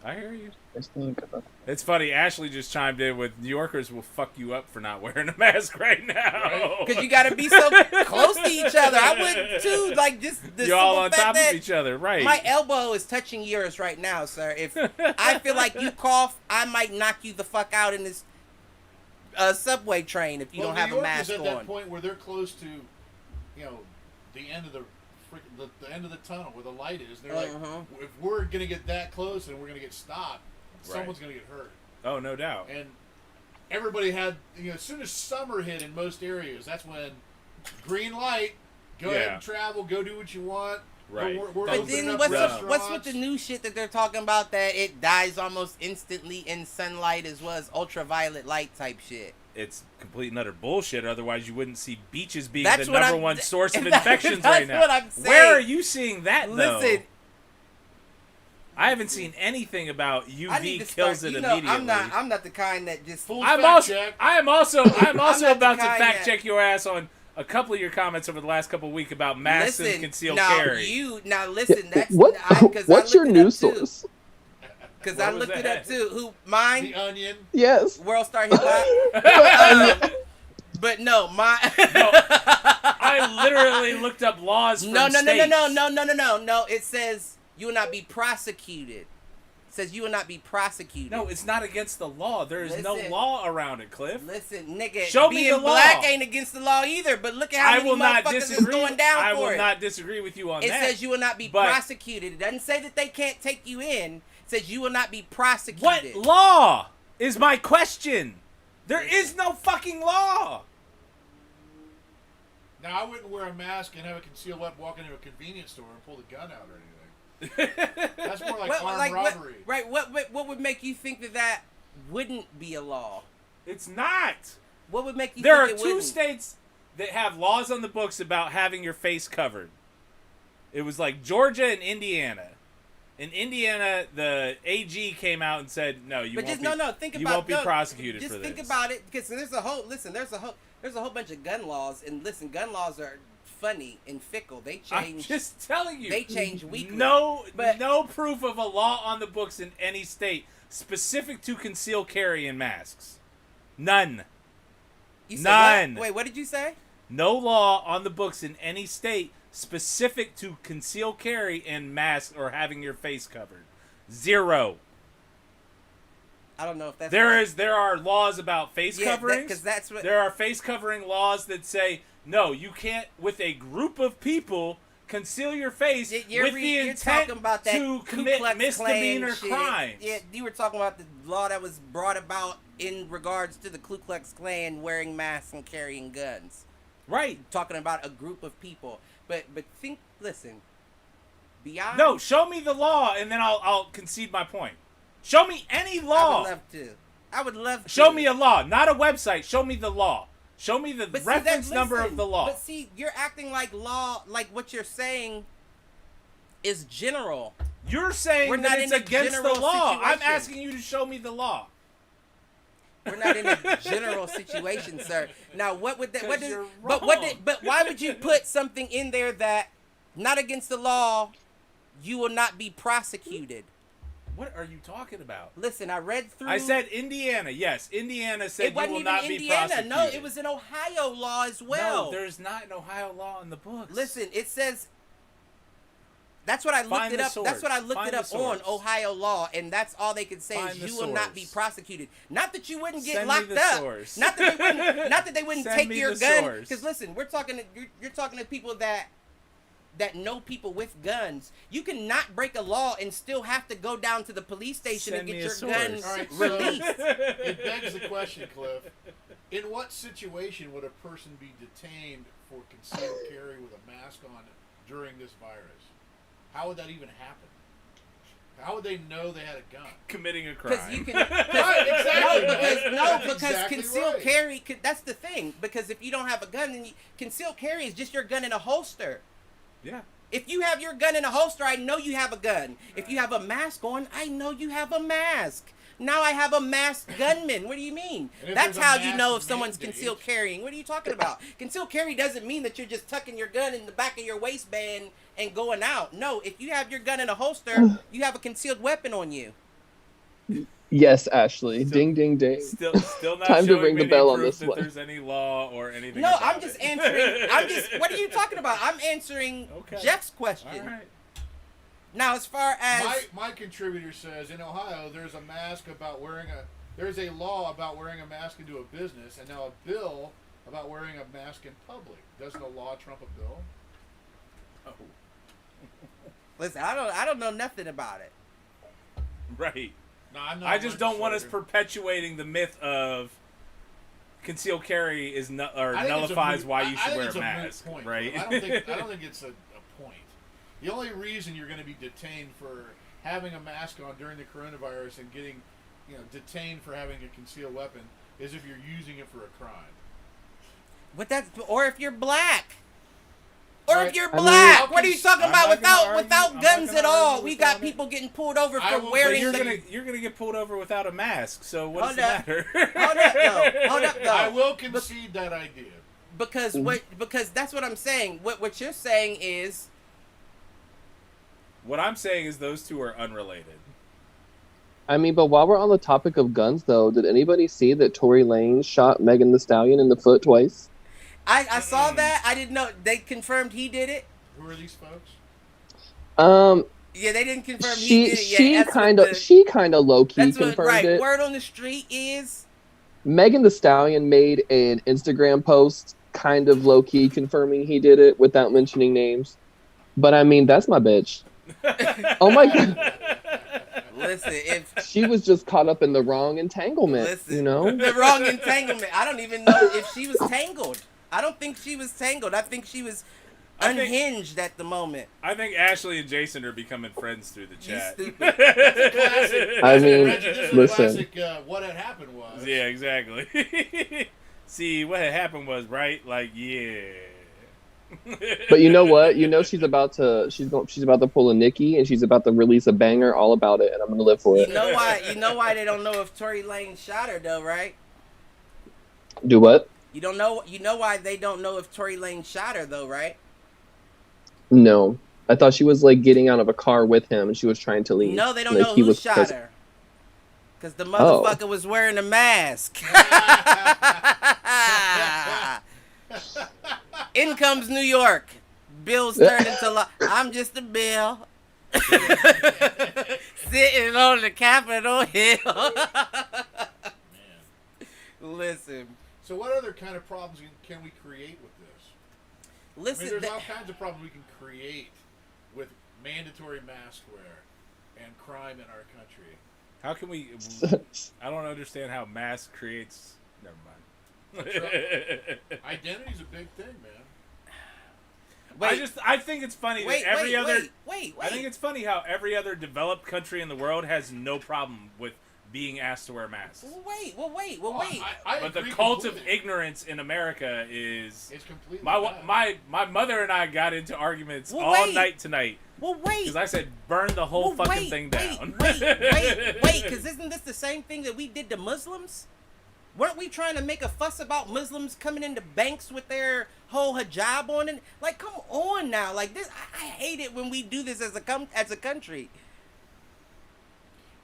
I hear you. Think about It's funny. Ashley just chimed in with New Yorkers will fuck you up for not wearing a mask right now. Because you got to be so close to each other. I would too. Like just the you're all on fact top that of each other, right? My elbow is touching yours right now, sir. If I feel like you cough, I might knock you the fuck out in this subway train if you don't have a mask on. New York is at that point where they're close to, the end of the end of the tunnel where the light is. They're like, if we're gonna get that close and we're gonna get stopped, someone's gonna get hurt. Oh, no doubt. And everybody had, as soon as summer hit in most areas, that's when green light, go ahead and travel, go do what you want. Right. We're but then what's with the new shit that they're talking about that it dies almost instantly in sunlight as well as ultraviolet light type shit? It's complete and utter bullshit. Otherwise, you wouldn't see beaches being that's the number one source of infections right now. What I'm saying. Where are you seeing that, though? Listen, I haven't seen anything about UV kills it immediately. I'm not the kind that just full I am also about to fact check your ass on a couple of your comments over the last couple of weeks about masks and concealed carry. Listen, that's what's your news source? Because I looked it up too. Mine? The Onion. Yes. World Star Hip Hop. But no, I literally looked up laws from states. No. It says you will not be prosecuted. It says you will not be prosecuted. No, it's not against the law. There is no law around it, Cliff. Listen, nigga. Show me the law. Black ain't against the law either. But look at how many motherfuckers is going down for it. I will not disagree with you on that. It says you will not be prosecuted. It doesn't say that they can't take you in. It says you will not be prosecuted. What law is my question? There is no fucking law. Now, I wouldn't wear a mask and have a concealed weapon, walk into a convenience store and pull the gun out or anything. That's more like armed robbery. What would make you think that wouldn't be a law? It's not. What would make you think it wouldn't? There are two states that have laws on the books about having your face covered. It was like Georgia and Indiana. In Indiana, the AG came out and said, "No, you won't be prosecuted for this." Just think about it, because there's a whole bunch of gun laws, and listen, gun laws are funny and fickle. They change. I'm just telling you. They change weekly. No proof of a law on the books in any state specific to concealed carry and masks. None. None. Wait, what did you say? No law on the books in any state specific to concealed carry and masks or having your face covered. Zero. I don't know if that's there are laws about face coverings. Because that's what there are face covering laws that say no, you can't with a group of people conceal your face with the intent to commit misdemeanor crimes. Yeah, you were talking about the law that was brought about in regards to the Ku Klux Klan wearing masks and carrying guns. Right. Talking about a group of people. But listen. Beyond. No, show me the law and then I'll concede my point. Show me any law. I would love to. Show me a law, not a website. Show me the law. Show me the reference number of the law. But see, you're acting like law, like what you're saying is general. You're saying that it's against the law. I'm asking you to show me the law. We're not in a general situation, sir. Now, what would that? But why would you put something in there that not against the law? You will not be prosecuted. What are you talking about? Listen, I read through. I said Indiana. Yes, Indiana said you will not be prosecuted. No, it was an Ohio law as well. No, there's not an Ohio law in the books. Listen, it says. That's what I looked it up. That's what I looked it up on Ohio law, and that's all they could say is you will not be prosecuted. Not that you wouldn't get locked up. Not that they wouldn't take your gun. Because listen, you're talking to people that know people with guns. You cannot break a law and still have to go down to the police station and get your gun released. It begs the question, Cliff. In what situation would a person be detained for concealed carry with a mask on during this virus? How would that even happen? How would they know they had a gun? Committing a crime. Because you can. Right, Because exactly concealed right. carry. That's the thing. Because if you don't have a gun, then concealed carry is just your gun in a holster. Yeah. If you have your gun in a holster, I know you have a gun. If you have a mask on, I know you have a mask. Now I have a masked gunman. What do you mean? That's how you know if someone's concealed carrying. What are you talking about? Concealed carry doesn't mean that you're just tucking your gun in the back of your waistband and going out. No, if you have your gun in a holster, you have a concealed weapon on you. Yes, Ashley. Ding, ding, ding. Still not Time to showing ring the me bell any on proof this that one. there's any law or anything. No, about I'm just it. answering. What are you talking about? I'm answering Okay. Jeff's question. All right. Now, as far as My contributor says in Ohio there's there's a law about wearing a mask into a business, and now a bill about wearing a mask in public. Doesn't a law trump a bill? Oh. listen, I don't know nothing about it. Right. No, I'm not. I just don't want us legislator. perpetuating the myth of concealed carry is I think it's nullifies a why moot- you I should think wear it's a moot mask, point, right? I don't think it's a point. The only reason you're going to be detained for having a mask on during the coronavirus and getting, detained for having a concealed weapon is if you're using it for a crime. Or if you're black. Or Right. if you're I mean, black. What are you talking I'm about not gonna argue- without I'm not guns gonna at all? argue We without got it. people getting pulled over I for will- wearing But the... you're gonna get pulled over without a mask. So what does Hold it up. matter? Hold up though. I will concede that idea. Because that's what I'm saying. What you're saying is What I'm saying is those two are unrelated. I mean, but while we're on the topic of guns, though, did anybody see that Tory Lanez shot Megan Thee Stallion in the foot twice? I saw that. I didn't know they confirmed he did it. Who are these folks? Yeah, they didn't confirm he did it yet. She kind of low key That's what confirmed it. Word on the street is Megan Thee Stallion made an Instagram post, kind of low key confirming he did it without mentioning names. But I mean, that's my bitch. Oh my god. listen, if She was just caught up in the wrong entanglement, the know? wrong entanglement. I don't even know if she was tangled. I don't think she was tangled. I think she was unhinged at the moment. I think Ashley and Jason are becoming friends through the chat. stupid. Classic. I mean, Reggie, this is a listen. classic, what had happened was. Yeah, exactly. See, what had happened was, right? Like, yeah. But you know what? You know she's about to pull a Nicki and she's about to release a banger all about it, and I'm gonna live for You it. know why they don't know if Tory Lanez shot her though, right? Do what? You know why they don't know if Tory Lanez shot her though, right? No. I thought she was like getting out of a car with him and she was trying to leave. No, they don't Like, know he who was shot pissed. her. Because the motherfucker was wearing a mask. In comes New York. Bills turned into law. I'm just a bill. Sitting on the Capitol Hill. Man. Listen. So what other kind of problems can we create with this? Listen. I mean, there's all kinds of problems we can create with mandatory mask wear and crime in our country. How can we... I don't understand how mask creates... Never mind. Identity's a big thing, man. I think it's funny that Wait. I think it's funny how every other developed country in the world has no problem with being asked to wear masks. Wait. I But the agree cult of completely. ignorance in America is... It's completely My mother and I got into arguments all night tonight. Well, wait. Because I said, burn the whole fucking thing down. Wait, because isn't this the same thing that we did to Muslims? Weren't we trying to make a fuss about Muslims coming into banks with their whole hijab on? And like, come on now. Like this, I hate it when we do this as a country.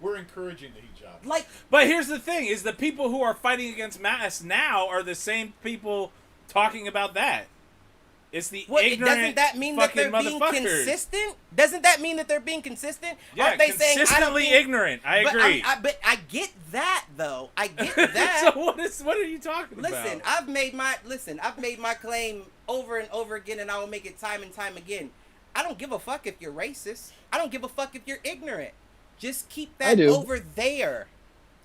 We're encouraging the hijab. Like, But here's the thing, is the people who are fighting against masks now are the same people talking about that. It's the ignorant doesn't that mean that fucking they're being motherfuckers. consistent? Doesn't that mean that they're being consistent? Yeah, Aren't they saying, consistently ignorant. I agree. But I get that though. I get that. So what are you talking about? Listen, I've made my claim over and over again, and I will make it time and time again. I don't give a fuck if you're racist. I don't give a fuck if you're ignorant. Just keep that over there.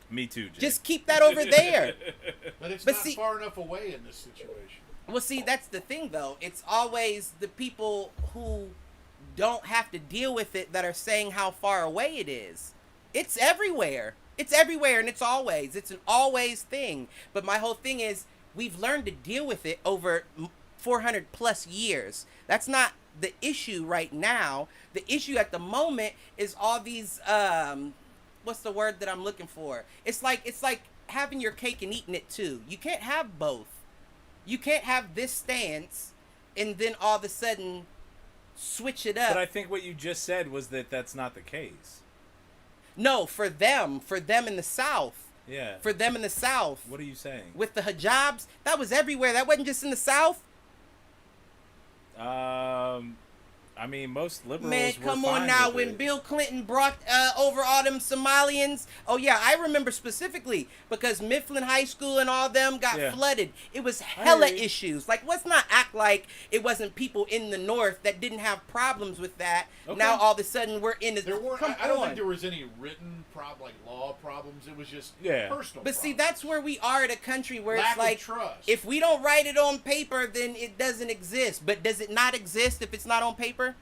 Me too, Jay. Just keep that over there. But it's But not see- far enough away in this situation. Well, see, that's the thing, though. It's always the people who don't have to deal with it that are saying how far away it is. It's everywhere. It's everywhere, and it's an always thing. But my whole thing is, we've learned to deal with it over 400 plus years. That's not the issue right now. The issue at the moment is all these, what's the word that I'm looking for? It's like having your cake and eating it too. You can't have both. You can't have this stance and then all of a sudden switch it up. But I think what you just said was that that's not the case. No, for them in the South. Yeah. For them in the South. What are you saying? With the hijabs, that was everywhere. That wasn't just in the South. I mean, most liberals Man, were come fine on now. with When it. Bill Clinton brought over all them Somalians. Oh, yeah, I remember specifically because Mifflin High School and all them got flooded. It was hella issues. Like, let's not act like it wasn't people in the North that didn't have problems with that. Okay. Now, all of a sudden, we're in the... I don't think there was any written law problems. It was just personal But see, problems. that's where we are in a country where Lack it's like, of trust. If we don't write it on paper, then it doesn't exist. But does it not exist if it's not on paper?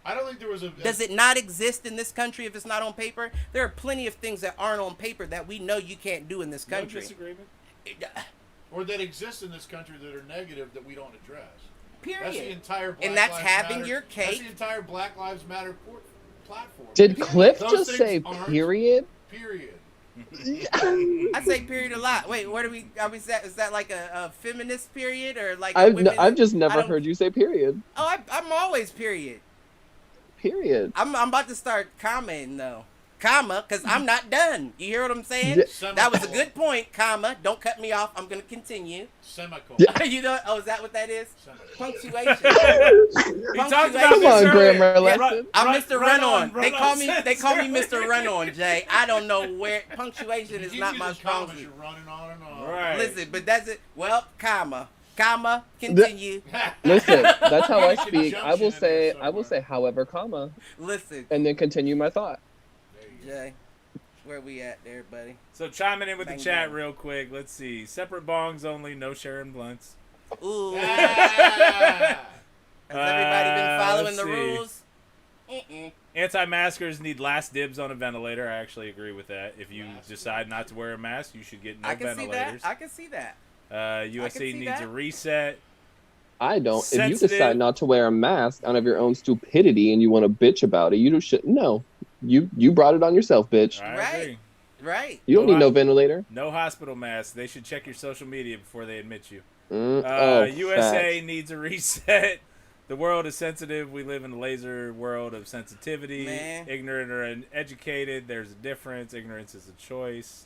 I don't think there was a... Does it not exist in this country if it's not on paper? There are plenty of things that aren't on paper that we know you can't do in this country. No disagreement. Or that exist in this country that are negative that we don't address. Period. That's the entire Black and that's Lives having Matter, your cake. That's the entire Black Lives Matter platform. Did Cliff Those just things say aren't- period? Period. I say period a lot. Wait, where do we? Is that like a feminist period or like? I've just never heard you say period. Oh, I'm always period. Period. I'm about to start commenting though. Comma, because I'm not done. You hear what I'm saying? Yeah. That was a good point, comma. Don't cut me off. I'm going to continue. Semicolon. Yeah. You know, oh, is that what that is? Punctuation. He talked about Come this on, earlier. grammar lesson. I'm Mr. Run On. Run They call me sense. Mr. Run On, Jay. I don't know where punctuation is not my strong suit. You're running on and on. Right. Listen, but that's it. Well, comma, continue. Listen, that's how I Nice speak. I will conjunction in say, there I will say, however, comma, Listen, and then continue my thought. Jay, where we at there, buddy? So chiming in with Bang, the chat bang. real quick. Let's see. Separate bongs only, no sharing blunts. Ooh. Ah! Has everybody been following let's the see. rules? Mm-mm. Anti-maskers need last dibs on a ventilator. I actually agree with that. If you Last decide not to wear a mask, you should get no I can ventilators. see that. I can see that. USA see needs that. a reset. I don't. If you Sensitive. decide not to wear a mask out of your own stupidity and you want to bitch about it, you just should. No, you brought it on yourself, bitch. I Right. agree. Right. You don't need no ventilator. No hospital masks. They should check your social media before they admit you. USA facts. needs a reset. The world is sensitive. We live in a laser world of sensitivity. Man. Ignorant or educated. There's a difference. Ignorance is a choice.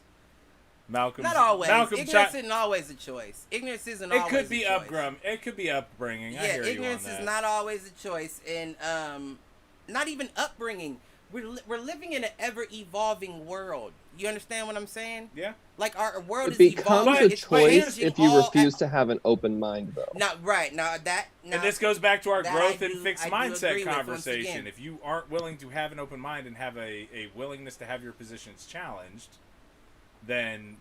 Malcolm. Not always. Malcolm Ignorance isn't always a choice. Ignorance isn't It always could be a choice. It could be upbringing. I Yeah, hear ignorance you on is that. not always a choice, and not even upbringing. We're living in an ever evolving world. You understand what I'm saying? Yeah. Like our world It is becomes evolving. a It's choice changing if you all refuse to have an open mind, though. Not right now. And this goes back to our that growth I and do- fixed I do mindset agree with once conversation. again. If you aren't willing to have an open mind and have a willingness to have your positions challenged, then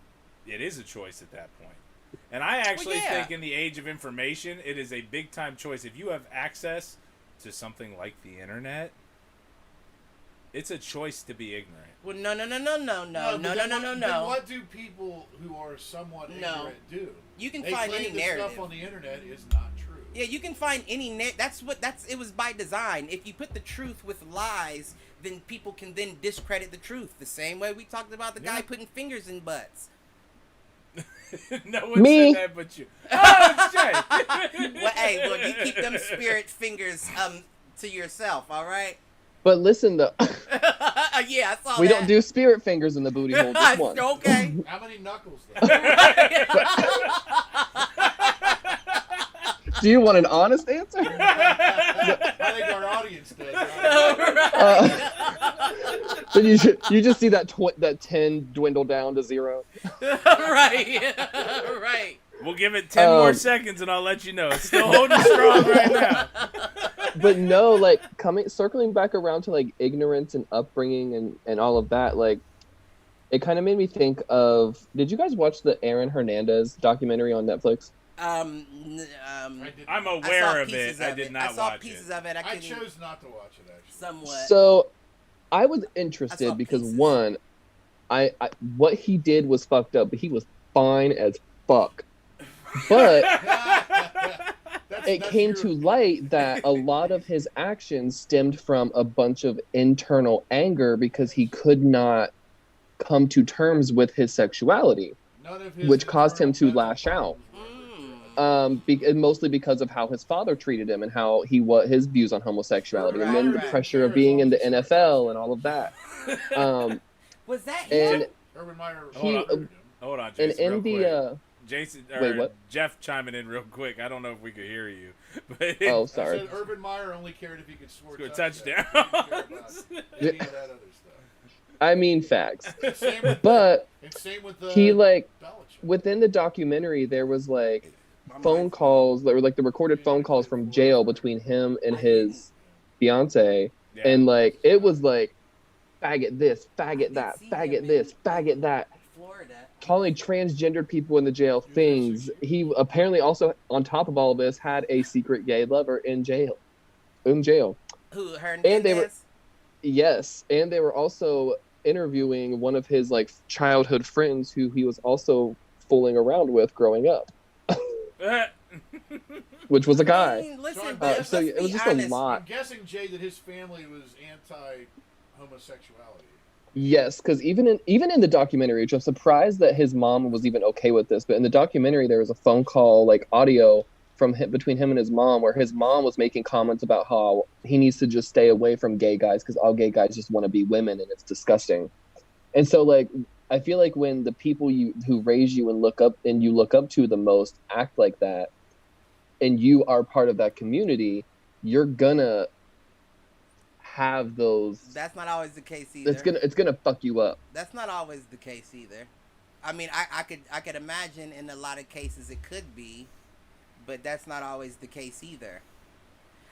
it is a choice at that point. And I actually yeah. think in the age of information, it is a big time choice. If you have access to something like the internet, it's a choice to be ignorant. Well, no. Then what do people who are somewhat ignorant do? You can They find claim any the narrative. stuff on the internet is not true. Yeah, you can find any it was by design. If you put the truth with lies, then people can then discredit the truth. The same way we talked about the guy Yeah. putting fingers in butts. No one Me? said that but you. Oh, it's Jay. Well, you keep them spirit fingers to yourself, all right? But listen, though, Yeah, I saw we that. don't do spirit fingers in the booty hole. Just one. Okay. How many knuckles, though? Do you want an honest answer? I think our audience does. So you just see that 10 dwindle down to 0. Right. Right. We'll give it 10 more seconds and I'll let you know. It's still holding strong right now. But no, like circling back around to like ignorance and upbringing and all of that, like it kind of made me think of. Did you guys watch the Aaron Hernandez documentary on Netflix? I'm aware of it. I did not watch it. I saw pieces of it. I chose not to watch it, actually. Somewhat. So, I was interested because pieces. one, I what he did was fucked up, but he was fine as fuck. But it came to light that a lot of his actions stemmed from a bunch of internal anger because he could not come to terms with his sexuality, which caused him to lash out. Mostly because of how his father treated him and how his views on homosexuality, and then the pressure of being in the NFL and all of that. Was that and him? Urban Meyer? Hold on, Jason. And in the Jason, wait, what? Jeff chiming in real quick. I don't know if we could hear you. But oh, sorry. I said Urban Meyer only cared if he could score touchdowns. He didn't care about any of that other stuff. I mean, facts. Same with he Belichick. within the documentary there was like phone calls that were like the recorded phone calls from jail between him and his fiance, and like it was like faggot this, faggot that, faggot this, faggot that. Calling transgendered people in the jail things. He apparently also, on top of all of this, had a secret gay lover in jail. Who, Hernandez? And they were also interviewing one of his like childhood friends who he was also fooling around with growing up, which was a guy. I mean, listen, so it was just honest. A lot. I'm guessing, Jay, that his family was anti-homosexuality. Yes, because even in the documentary, which I'm surprised that his mom was even okay with this, but in the documentary there was a phone call, like audio from him, between him and his mom, where his mom was making comments about how he needs to just stay away from gay guys because all gay guys just want to be women and it's disgusting. And so like I feel like when the people who raise you and look up to the most act like that, and you are part of that community, you're gonna have those. That's not always the case either. It's gonna fuck you up. That's not always the case either. I mean, I could imagine in a lot of cases it could be, but that's not always the case either.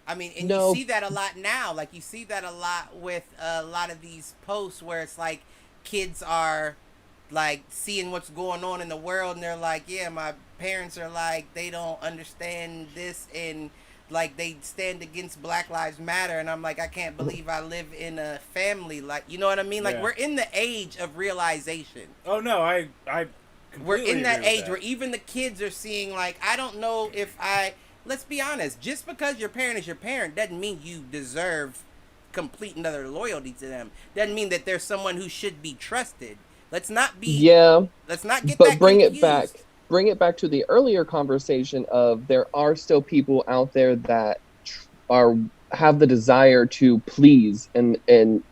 I mean, and you see that a lot now. Like you see that a lot with a lot of these posts where it's like kids are like seeing what's going on in the world and they're like, yeah, my parents are like, they don't understand this, and like they stand against Black Lives Matter, and I'm like, I can't believe I live in a family, like, you know what I mean? Like we're in the age of realization. Oh no, I we're in that age where even the kids are seeing, like, I don't know if let's be honest, just because your parent is your parent doesn't mean you deserve complete and utter loyalty to them. Doesn't mean that there's someone who should be trusted. Let's not be let's not get that confused. Bring it back to the earlier conversation of there are still people out there that have the desire to please and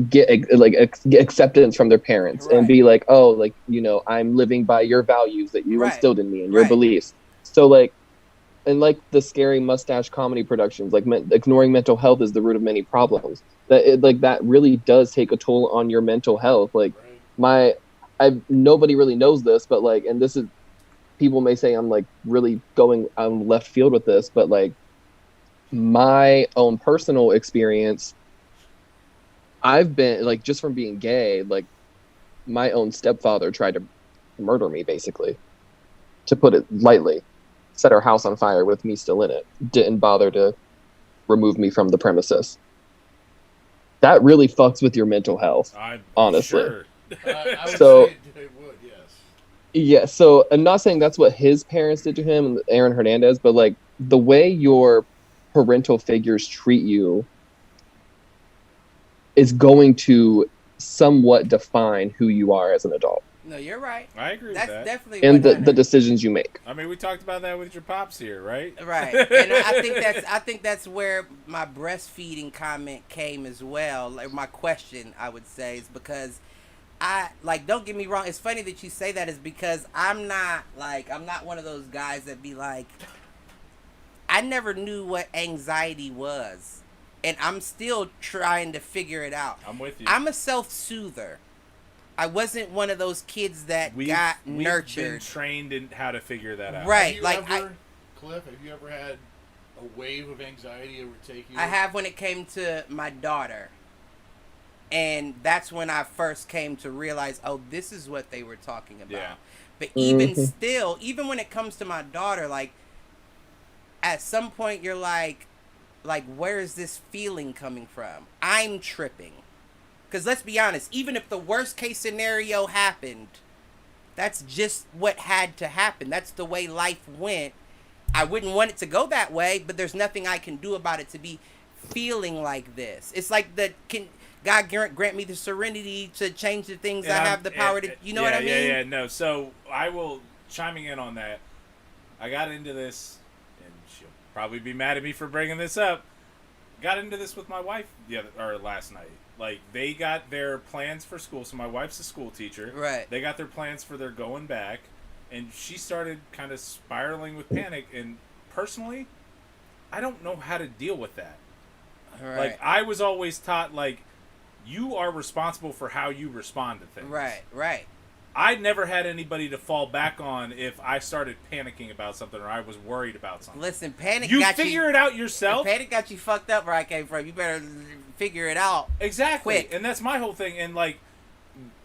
get acceptance from their parents, and be like, oh, like, you know, I'm living by your values that you instilled in me and your beliefs. So like, and like the scary mustache comedy productions, like ignoring mental health is the root of many problems. That really does take a toll on your mental health. Like nobody really knows this, but like, and this is, people may say I'm like really going on left field with this, but like my own personal experience, I've been like, just from being gay, like my own stepfather tried to murder me, basically, to put it lightly. Set our house on fire with me still in it. Didn't bother to remove me from the premises. That really fucks with your mental health, honestly. Sure. I would say it would, yes. Yeah, so I'm not saying that's what his parents did to him, Aaron Hernandez, but like the way your parental figures treat you is going to somewhat define who you are as an adult. No, you're right. I agree with that. That's definitely and the decisions you make. I mean, we talked about that with your pops here, right? Right. And I think that's where my breastfeeding comment came as well. Like my question, I would say, is because don't get me wrong, it's funny that you say that, is because I'm not one of those guys that be like, I never knew what anxiety was, and I'm still trying to figure it out. I'm with you. I'm a self-soother. I wasn't one of those kids that got nurtured. We've been trained in how to figure that out. Right. Cliff, have you ever had a wave of anxiety overtake you? I have, when it came to my daughter. And that's when I first came to realize, oh, this is what they were talking about. Yeah. But even still, even when it comes to my daughter, like, at some point you're like, where is this feeling coming from? I'm tripping. Because let's be honest, even if the worst case scenario happened, that's just what had to happen. That's the way life went. I wouldn't want it to go that way, but there's nothing I can do about it to be feeling like this. It's like can God grant me the serenity to change the things I have the power to, you know what I mean? No. So I will, chiming in on that, I got into this, and she'll probably be mad at me for bringing this up. Got into this with my wife last night. Like, they got their plans for school. So my wife's a school teacher. Right. They got their plans for their going back. And she started kind of spiraling with panic. And personally, I don't know how to deal with that. Right. Like, I was always taught, like, you are responsible for how you respond to things. Right. I never had anybody to fall back on if I started panicking about something or I was worried about something. Listen, panic you got figure it out yourself. Panic got you fucked up where I came from. You better figure it out. Exactly. Quick. And that's my whole thing. And, like,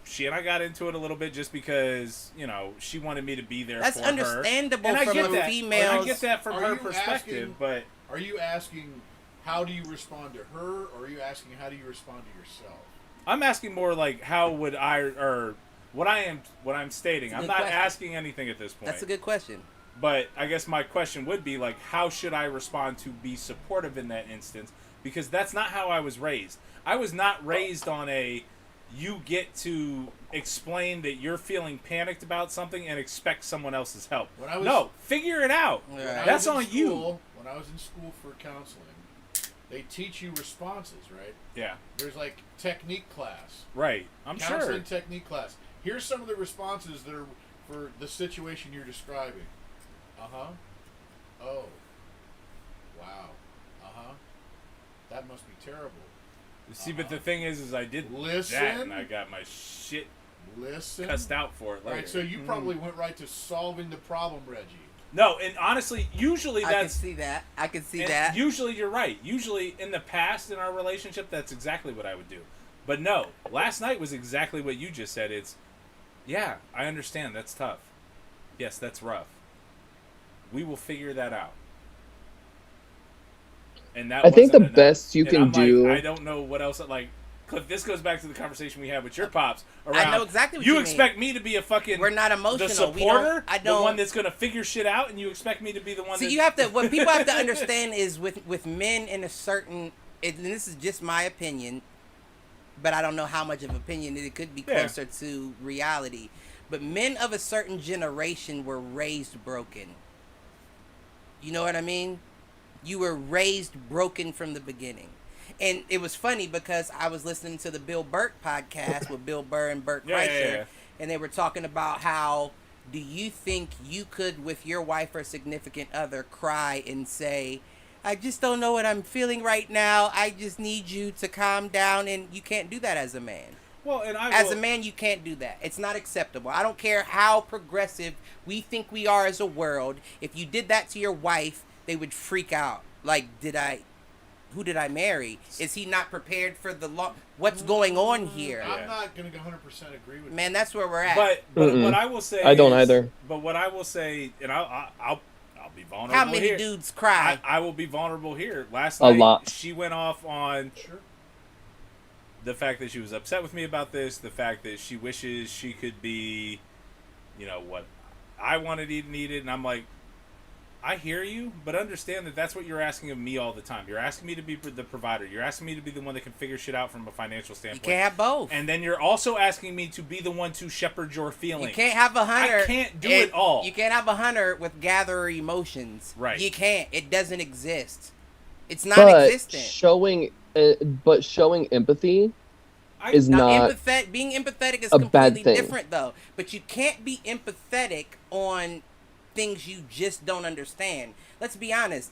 she and I got into it a little bit just because, you know, she wanted me to be there that's for her. That's understandable and from a female. I get that from her perspective, but... Are you asking how do you respond to her, or are you asking how do you respond to yourself? I'm asking more like how would I, or what I'm stating. I'm not asking anything at this point. That's a good question. But I guess my question would be like, how should I respond to be supportive in that instance? Because that's not how I was raised. I was not raised on you get to explain that you're feeling panicked about something and expect someone else's help. No, figure it out. That's on you. When I was in school for counseling, they teach you responses, right? Yeah. There's like technique class. Right. I'm sure. Counseling technique class. Here's some of the responses that are for the situation you're describing. Uh-huh. Oh. Wow. Uh-huh. That must be terrible. See, but the thing is I did listen, that and I got my shit cussed out for it later. Right, so you probably went right to solving the problem, Reggie. No, and honestly, usually that's... I can see that. Usually you're right. Usually in the past in our relationship, that's exactly what I would do. But no, last night was exactly what you just said. It's, yeah, I understand. That's tough. Yes, that's rough. We will figure that out. And that I think the enough. best you can do... I don't know what else... Like, Cliff, this goes back to the conversation we had with your pops. Around, I know exactly what you mean. You expect me to be a fucking... We're not emotional. The supporter? I don't... The one that's going to figure shit out, and you expect me to be the one you have to... What people have to understand is with men in a certain... And this is just my opinion, but I don't know how much of opinion it could be closer to reality. But men of a certain generation were raised broken. You know what I mean? You were raised broken from the beginning. And it was funny because I was listening to the Bill Burke podcast with Bill Burr and Burt Kreischer, and they were talking about how do you think you could, with your wife or significant other, cry and say, I just don't know what I'm feeling right now. I just need you to calm down. And you can't do that as a man. Well, and as a man, you can't do that. It's not acceptable. I don't care how progressive we think we are as a world. If you did that to your wife, they would freak out. Like, who did I marry? Is he not prepared for the law? What's going on here? I'm not going to 100% agree with you. Man, that's where we're at. But what I will say I don't either. But what I will say, and I'll be vulnerable here. How many here. dudes cry? I will be vulnerable here. Last night, lot. She went off on the fact that she was upset with me about this, the fact that she wishes she could be, what I wanted, needed, and I'm like, I hear you, but understand that that's what you're asking of me all the time. You're asking me to be the provider. You're asking me to be the one that can figure shit out from a financial standpoint. You can't have both. And then you're also asking me to be the one to shepherd your feelings. You can't have a hunter. I can't do it all. You can't have a hunter with gatherer emotions. Right. You can't. It doesn't exist. It's non-existent. Showing empathy is not being empathetic is a completely bad thing. different, though. But you can't be empathetic on things you just don't understand. Let's be honest.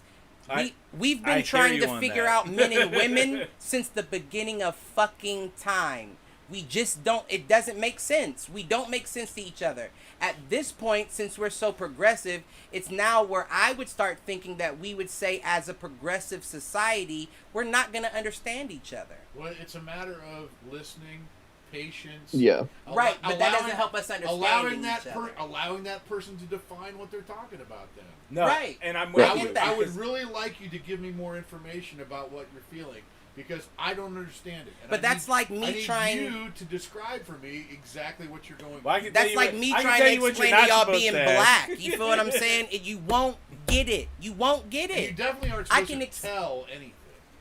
We've been trying to figure out men and women since the beginning of fucking time. We just don't. It doesn't make sense. We don't make sense to each other. At this point, since we're so progressive, it's now where I would start thinking that we would say, as a progressive society, we're not going to understand each other. Well, it's a matter of listening, patience. Yeah. Right, but that doesn't help us understand each other. Allowing that person to define what they're talking about then. No. Right. And I'm Right. with you. I would really like you to give me more information about what you're feeling because I don't understand it. And But that's like me I need trying you to describe for me exactly what you're going Well, I through. can tell That's you like what- me I can trying tell to you what explain you're to not y'all supposed being to ask. black. You feel what I'm saying? You won't get it. You won't get And you it. definitely aren't I supposed can to tell anything.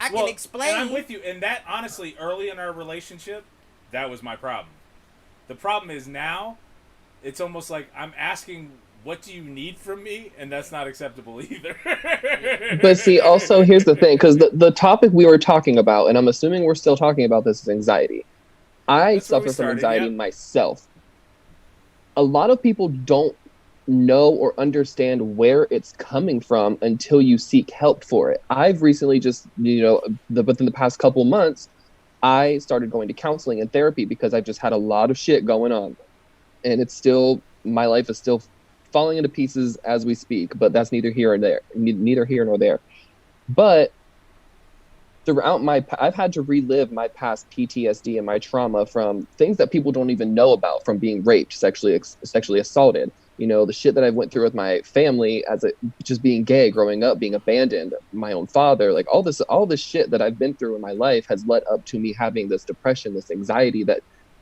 I Well, can explain. And I'm with you. And that, honestly, early in our relationship, that was my problem. The problem is now, it's almost like I'm asking, what do you need from me? And that's not acceptable either. But see, also, here's the thing, because the topic we were talking about, and I'm assuming we're still talking about this, is anxiety. I That's where we suffer from started, anxiety yeah. myself. A lot of people don't know or understand where it's coming from until you seek help for it. I've recently just, within the past couple months, I started going to counseling and therapy because I've just had a lot of shit going on. And it's still, my life is still falling into pieces as we speak, but that's neither here nor there. But throughout I've had to relive my past PTSD and my trauma from things that people don't even know about, from being raped, sexually assaulted. The shit that I went through with my family just being gay, growing up, being abandoned, my own father, like all this shit that I've been through in my life has led up to me having this depression, this anxiety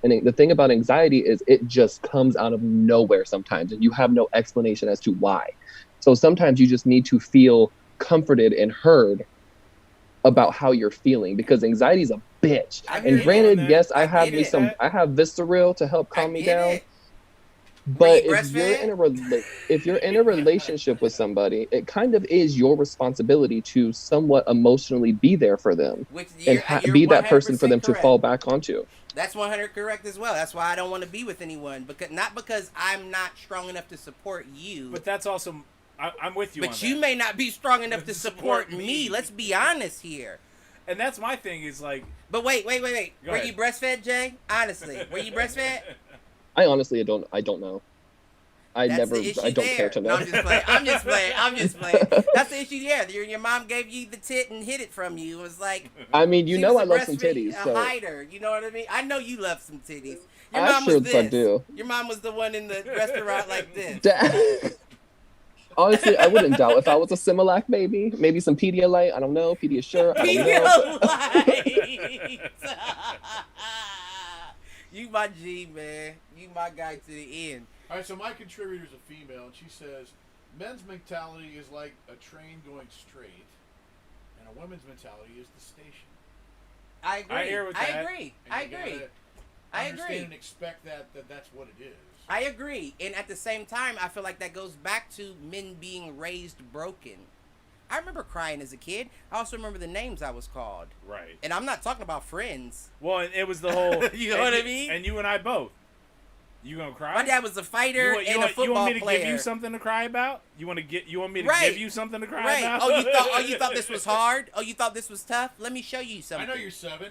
and the thing about anxiety is it just comes out of nowhere sometimes, and you have no explanation as to why. So sometimes you just need to feel comforted and heard about how you're feeling, because anxiety is a bitch. And granted, yes, I have Visceral to help calm me down. It. But if you're in a relationship with somebody, it kind of is your responsibility to somewhat emotionally be there for them and be that person for them to fall back onto. That's 100 correct as well. That's why I don't want to be with anyone, not because I'm not strong enough to support you. But that's also, I'm with you. But you may not be strong enough to support me. Let's be honest here. And that's my thing is like. But wait. Go Were ahead. you breastfed, Jay? Honestly, were you breastfed? I honestly don't know. I That's don't care to know. No, I'm just playing. That's the issue there. Your mom gave you the tit and hid it from you. It was like, I mean, I love some titties. A So. hider, you know what I mean? I know you love some titties. Your I mom sure was this. do. Your mom was the one in the restaurant like this. Honestly, I wouldn't doubt if I was a Similac baby, maybe some Pedialyte. I don't know, Pediasure. I don't know. Pedialyte. You my G, man. You my guy to the end. All right, so my contributor is a female, and she says, men's mentality is like a train going straight, and a woman's mentality is the station. I agree. I hear with that. And you gotta understand and expect that that's what it is. I agree. And at the same time, I feel like that goes back to men being raised broken. I remember crying as a kid. I also remember the names I was called. Right. And I'm not talking about friends. Well, it was the whole. You know what I mean? And you and I both. You gonna cry? My dad was a fighter and a football player. You want me to give you something to cry about? You want me to give you something to cry about? Oh, you thought this was hard? Oh, you thought this was tough? Let me show you something. I know you're seven.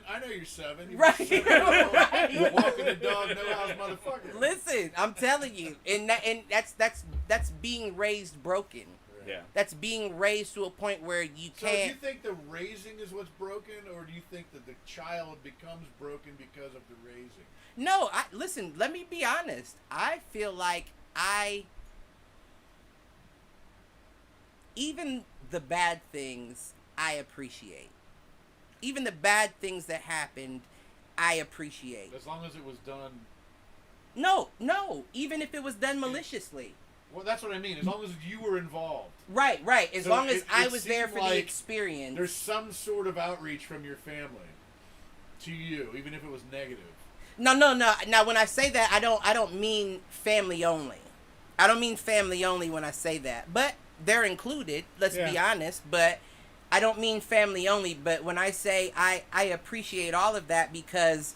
You're right. 7. Right. You're walking the dog, no house, motherfucker. Listen, I'm telling you, and that's being raised broken. Yeah. That's being raised to a point where you So can't. do you think the raising is what's broken, or do you think that the child becomes broken because of the raising? No, listen, let me be honest. I feel like even the bad things I appreciate. Even the bad things that happened, I appreciate. As long as it was done. No, even if it was done maliciously. Well, that's what I mean. As long as you were involved. Right. As So long as it I was there for like the experience. There's some sort of outreach from your family to you, even if it was negative. No. Now, when I say that, I don't mean family only. I don't mean family only when I say that. But they're included, let's be honest. But I don't mean family only. But when I say I appreciate all of that, because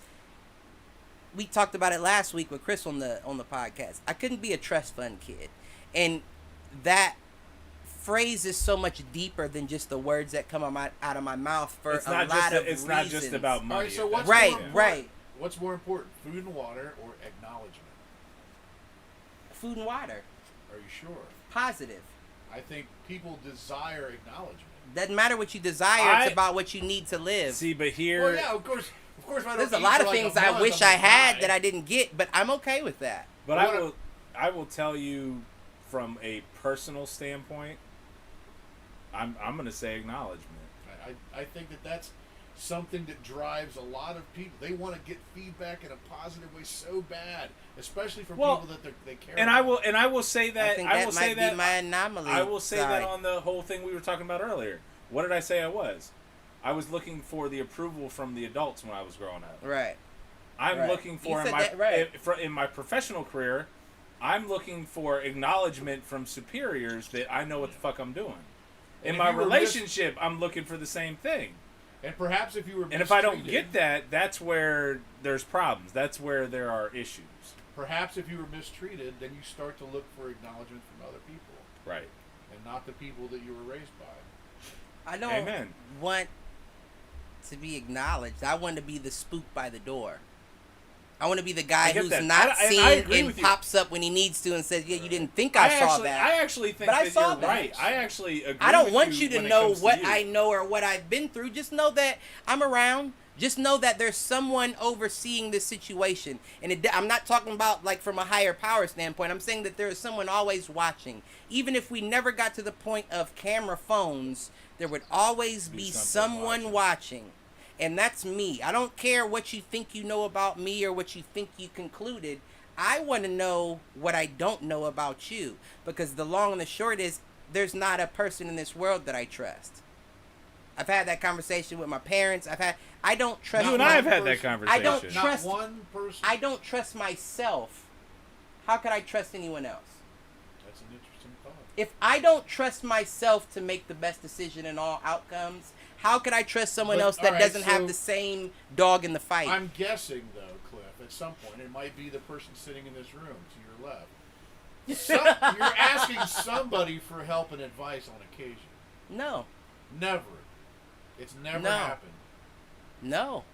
we talked about it last week with Chris on the podcast. I couldn't be a trust fund kid. And that phrase is so much deeper than just the words that come out of my mouth for a lot of reasons. It's not just about money. All right, so what's right, more important? right. What's more important, food and water or acknowledgement? Food and water. Are you sure? Positive. I think people desire acknowledgement. Doesn't matter what you desire. It's about what you need to live. See, but here... Well, yeah, of course. Of course, if I don't There's a eat lot for of like a things I month, wish I'm I gonna had die. that I didn't get, but I'm okay with that. But What I will tell you from a personal standpoint, I'm going to say acknowledgement. I think that's something that drives a lot of people. They want to get feedback in a positive way so bad, especially from people that they care. And about. I will say that I think I that will might say that be my anomaly. I will say that side. on the whole thing we were talking about earlier. What did I say I was? I was looking for the approval from the adults when I was growing up. Right. I'm Right. looking for You in said my that, right. in my professional career, I'm looking for acknowledgement from superiors that I know what the fuck I'm doing. And In if my you were relationship, I'm looking for the same thing. And perhaps if you were And if I don't mistreated- get that, that's where there's problems. That's where there are issues. perhaps if you were mistreated, then you start to look for acknowledgement from other people, Right. and not the people that you were raised by. I don't Amen. want to be acknowledged. I want to be the spook by the door. I want to be the guy I get who's that. not I seen agree and with you. pops up when he needs to and says, "Yeah, you didn't think I saw that." I actually think But I that saw you're that. right. I actually agree. I don't with want you to when it know comes what you. I know or what I've been through. Just know that I'm around. Just know that there's someone overseeing this situation. And I'm not talking about like from a higher power standpoint. I'm saying that there is someone always watching. Even if we never got to the point of camera phones, there would always be someone watching. And that's me. I don't care what you think you know about me or what you think you concluded. I want to know what I don't know about you. Because the long and the short is, there's not a person in this world that I trust. I've had that conversation with my parents. I don't trust. You and I have had that conversation. I don't Not trust one person. I don't trust myself. How could I trust anyone else? That's an interesting thought. If I don't trust myself to make the best decision in all outcomes, how could I trust someone But, else that all right, doesn't have so the same dog in the fight? I'm guessing, though, Cliff, at some point, it might be the person sitting in this room to your left. You're asking somebody for help and advice on occasion. No. Never. It's never No. happened. No.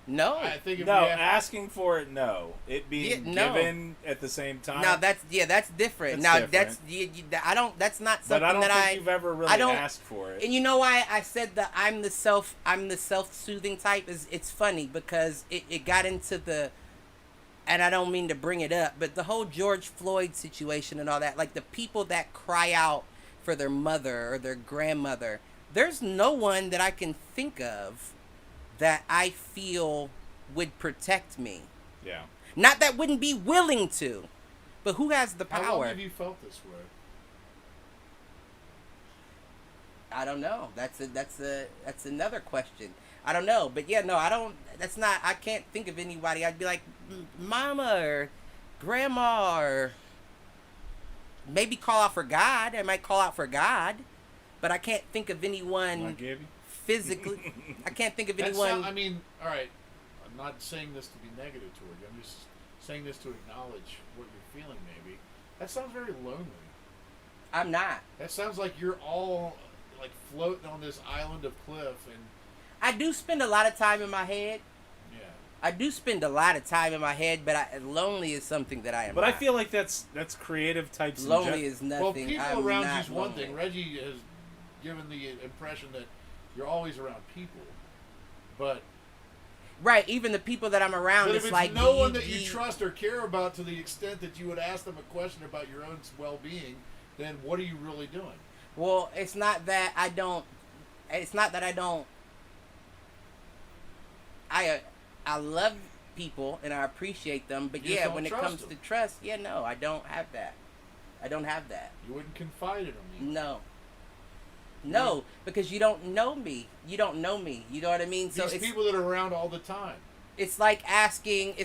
I think if No, we have, asking for it, no. It being Yeah, no. given at the same time. Now that's different. That's Now different. I don't. That's not something but I don't that think you've ever really I don't- asked for it. And you know why I said that I'm the self-soothing type is it's funny because it got into the, and I don't mean to bring it up, but the whole George Floyd situation and all that, like the people that cry out for their mother or their grandmother, there's no one that I can think of that I feel would protect me. Yeah. Not that wouldn't be willing to, but who has the how long power? have you felt this way? I don't know. That's another question. I don't know, but yeah, no, I don't. That's not. I can't think of anybody. I'd be like, Mama or Grandma or maybe call out for God. I might call out for God, but I can't think of anyone Not Gabby? physically. I can't think of That anyone. I mean, all right. I'm not saying this to be negative toward you. I'm just saying this to acknowledge what you're feeling. Maybe that sounds very lonely. I'm not. That sounds like you're all like floating on this island of cliff, and I do spend a lot of time in my head. yeah. I do spend a lot of time in my head, but lonely is something that I am. But not. I feel like that's creative types in lonely gen- is nothing. Well, people I'm around not you's one lonely. thing. Reggie has given the impression that you're always around people, but Right, even the people that I'm around, if it's it's like no one that you trust or care about to the extent that you would ask them a question about your own well-being, then what are you really doing? Well, it's not that I don't. It's not that I don't. I love people and I appreciate them, but You just yeah, don't when it trust comes them. to trust, yeah, no, I don't have that. I don't have that. You wouldn't confide in them. Either. No. No, because you don't know me. You don't know me. You know what I mean? So These it's people that are around all the time. it's like asking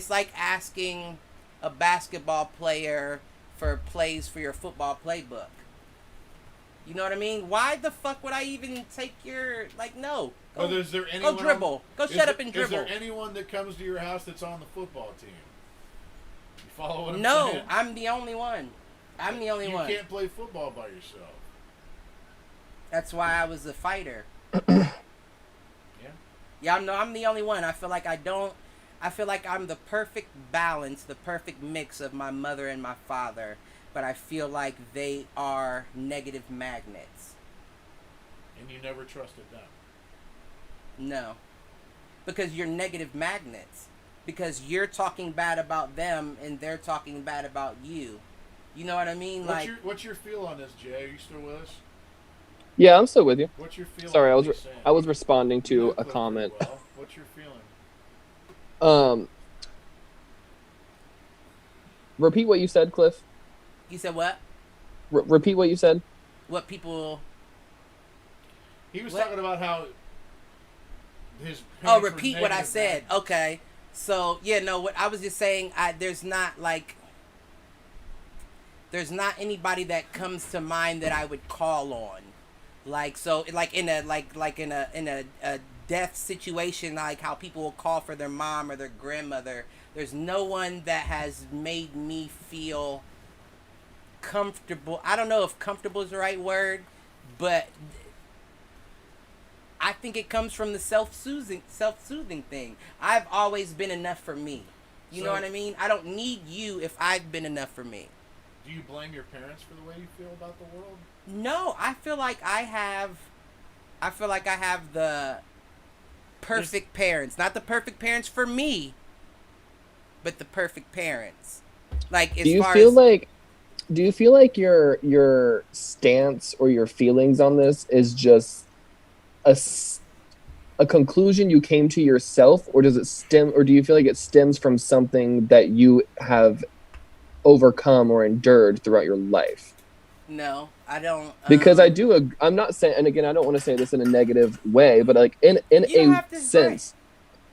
a basketball player for plays for your football playbook. You know what I mean? Why the fuck would I even take your no? Go, Is there anyone go dribble. Go shut up and dribble. Is there anyone that comes to your house that's on the football team? You follow what I'm No, saying? I'm the only one. I'm the only one. You can't play football by yourself. That's why I was a fighter. Yeah. Yeah, I'm the only one. I feel like I'm the perfect balance, the perfect mix of my mother and my father, but I feel like they are negative magnets. And you never trusted them. No. because you're negative magnets. Because you're talking bad about them and they're talking bad about you. You know what I mean? What's your feel on this, Jay? Are you still with us? Yeah, I'm still with you. What's your feeling? Sorry, on I was responding to a Cliff comment. very well. What's your feeling? Repeat what you said, Cliff. You said what? Repeat what you said. What people? He was What? talking about how his Oh, parents were repeat what I negative said. back- Okay. So yeah, no. What I was just saying, there's not anybody that comes to mind that I would call on. In a death situation, like how people will call for their mom or their grandmother. There's no one that has made me feel comfortable. I don't know if comfortable is the right word, but I think it comes from the self-soothing thing. I've always been enough for me. You know what I mean? I don't need you if I've been enough for me. Do you blame your parents for the way you feel about the world? No, I feel like I have the perfect parents. Not the perfect parents for me, but the perfect parents. Like, as Do you far feel as, like your stance or your feelings on this is just a conclusion you came to yourself, or do you feel like it stems from something that you have overcome or endured throughout your life? No, I don't. Because I'm not saying, and again, I don't want to say this in a negative way, but like in a sense,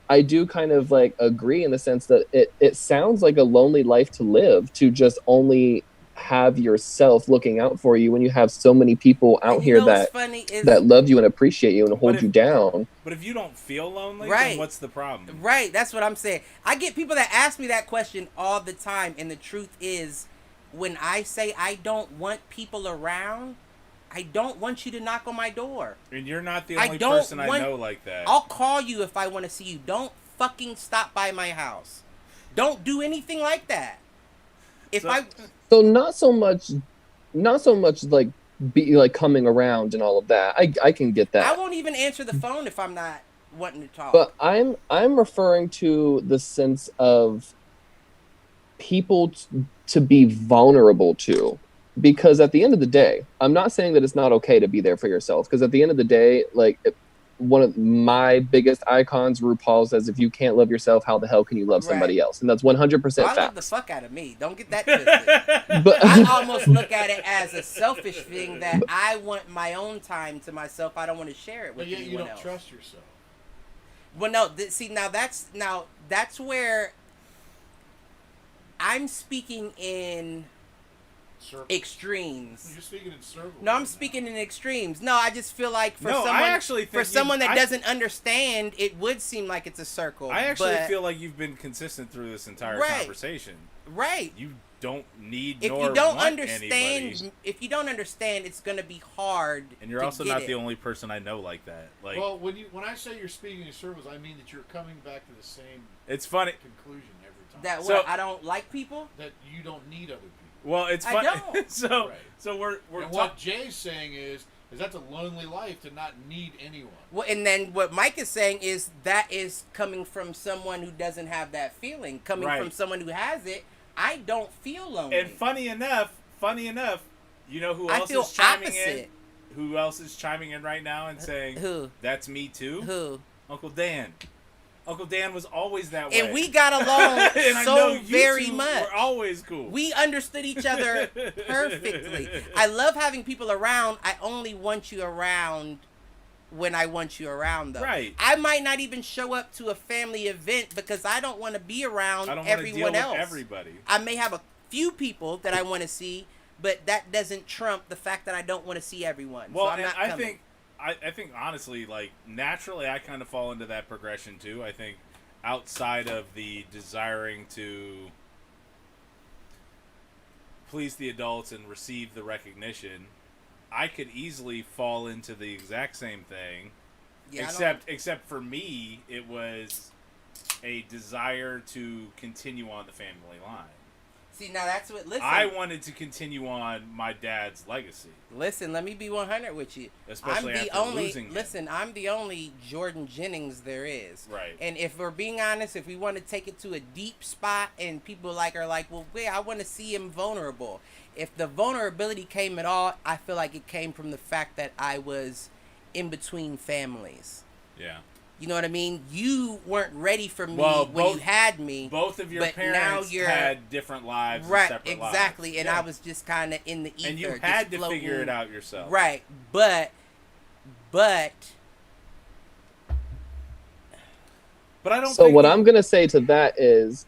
I do kind of like agree in the sense that it sounds like a lonely life to live, to just only have yourself looking out for you when you have so many people out here that love you and appreciate you and hold you down. But if you don't feel lonely, Right. then what's the problem? Right, that's what I'm saying. I get people that ask me that question all the time, and the truth is, when I say I don't want people around, I don't want you to knock on my door. And you're not the only person I know like that. I'll call you if I want to see you. Don't fucking stop by my house. Don't do anything like that. So not so much like be like coming around and all of that. I can get that. I won't even answer the phone if I'm not wanting to talk. But I'm referring to the sense of people to be vulnerable to, because at the end of the day, I'm not saying that it's not okay to be there for yourself, because at the end of the day, like, one of my biggest icons, RuPaul, says, if you can't love yourself, how the hell can you love somebody else? And that's 100% fact. I love the fuck out of me. Don't get that twisted. But I almost look at it as a selfish thing that I want my own time to myself. I don't want to share it with anyone else. But yet you don't trust yourself. Well, no. That's where I'm speaking in extremes. You're speaking in circles. No, I'm speaking in extremes. No, I just feel like for someone that doesn't understand, it would seem like it's a circle. I actually feel like you've been consistent through this entire conversation. Right. You don't need if nor you don't want understand, anybody. If you don't understand, it's going to be hard. And you're also not the only person I know like that. Like, well, when I say you're speaking in circles, I mean that you're coming back to the same. It's funny conclusion every time. That I don't like people. That you don't need other people. Well, it's funny. I don't. So we're and what Jay's saying is that's a lonely life to not need anyone. Well, and then what Mike is saying is that is coming from someone who doesn't have that feeling. Coming from someone who has it, I don't feel lonely. And funny enough, you know who else is chiming in? Who else is chiming in right now and saying, "Who? That's me too." Who? Uncle Dan. Uncle Dan was always that way. And we got along so very much. We're always cool. We understood each other perfectly. I love having people around. I only want you around when I want you around, though. Right. I might not even show up to a family event because I don't want to be around everyone else. With everybody. I may have a few people that I want to see, but that doesn't trump the fact that I don't want to see everyone. Well, so I'm not coming. I think honestly, like, naturally I kind of fall into that progression too. I think outside of the desiring to please the adults and receive the recognition, I could easily fall into the exact same thing. Yeah, except for me, it was a desire to continue on the family line. See, now that's what. Listen, I wanted to continue on my dad's legacy. Listen, let me be 100 with you. Especially I'm the after only. losing him. Listen, I'm the only Jordan Jennings there is. Right. And if we're being honest, if we want to take it to a deep spot, and people are like, well, wait, I want to see him vulnerable. If the vulnerability came at all, I feel like it came from the fact that I was in between families. Yeah. You know what I mean? You weren't ready for me when you had me. Both of your parents had different lives, right? And separate Exactly, lives. and I was just kind of in the ether, and you had to figure it out yourself, right? But I don't. So what I'm gonna say to that is,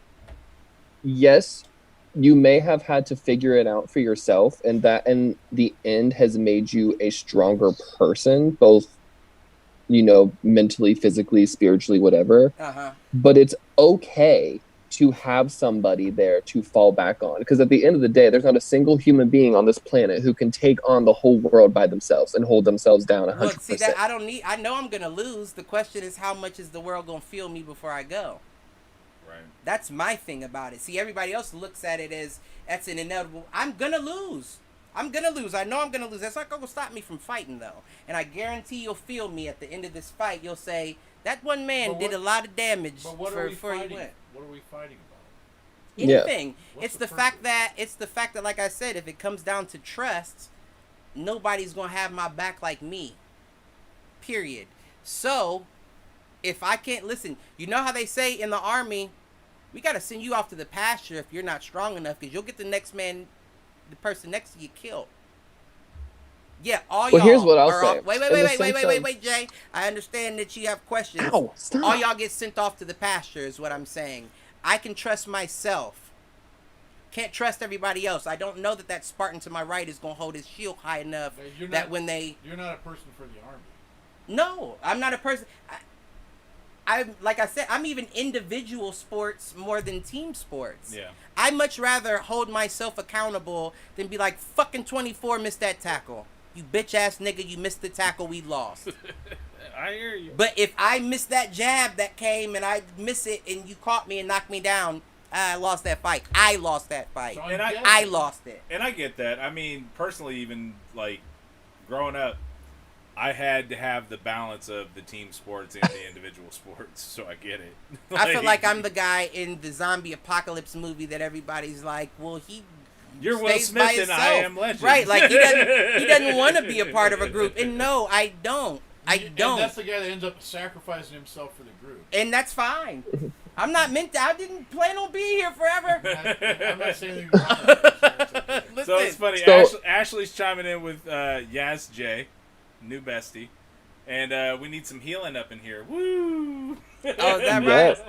yes, you may have had to figure it out for yourself, and that in the end has made you a stronger person, both, you know, mentally, physically, spiritually, whatever. But it's okay to have somebody there to fall back on, because at the end of the day, there's not a single human being on this planet who can take on the whole world by themselves and hold themselves down 100%. Look, see that I know I'm gonna lose. The question is, how much is the world gonna feel me before I go? Right. That's my thing about it. See, everybody else looks at it as that's an inevitable. I'm gonna lose. I know I'm gonna lose. That's not gonna stop me from fighting, though. And I guarantee you'll feel me at the end of this fight. You'll say that one man did a lot of damage before he went. What are we fighting about? Anything. Yeah. It's the fact that, like I said, if it comes down to trust, nobody's gonna have my back like me. Period. So, if I can't listen, you know how they say in the army, we gotta send you off to the pasture if you're not strong enough, because you'll get the person next to you killed. Yeah, all y'all. Here's what I'll say. Wait, Jay. I understand that you have questions. Ow, stop. All y'all get sent off to the pasture is what I'm saying. I can trust myself. Can't trust everybody else. I don't know that Spartan to my right is gonna hold his shield high enough that when they. You're not a person for the army. No, I'm not a person. I'm like I said, I'm even individual sports more than team sports. Yeah. I much rather hold myself accountable than be like, fucking 24 missed that tackle. You bitch ass nigga, you missed the tackle, we lost. I hear you. But if I miss that jab that came and I miss it and you caught me and knocked me down, I lost that fight. I lost that fight. So I lost it. And I get that. I mean, personally, even like growing up, I had to have the balance of the team sports and the individual sports, so I get it. I feel like I'm the guy in the zombie apocalypse movie that everybody's like, well, you're Will Smith and I Am Legend. Right, like he doesn't want to be a part of a group. And no, I don't. And that's the guy that ends up sacrificing himself for the group. And that's fine. I'm not meant to. I didn't plan on being here forever. I'm not saying anything wrong. Listen, so it's funny. Ashley's chiming in with Yaz J, new bestie. And we need some healing up in here. Woo! Oh, is that right? Yes.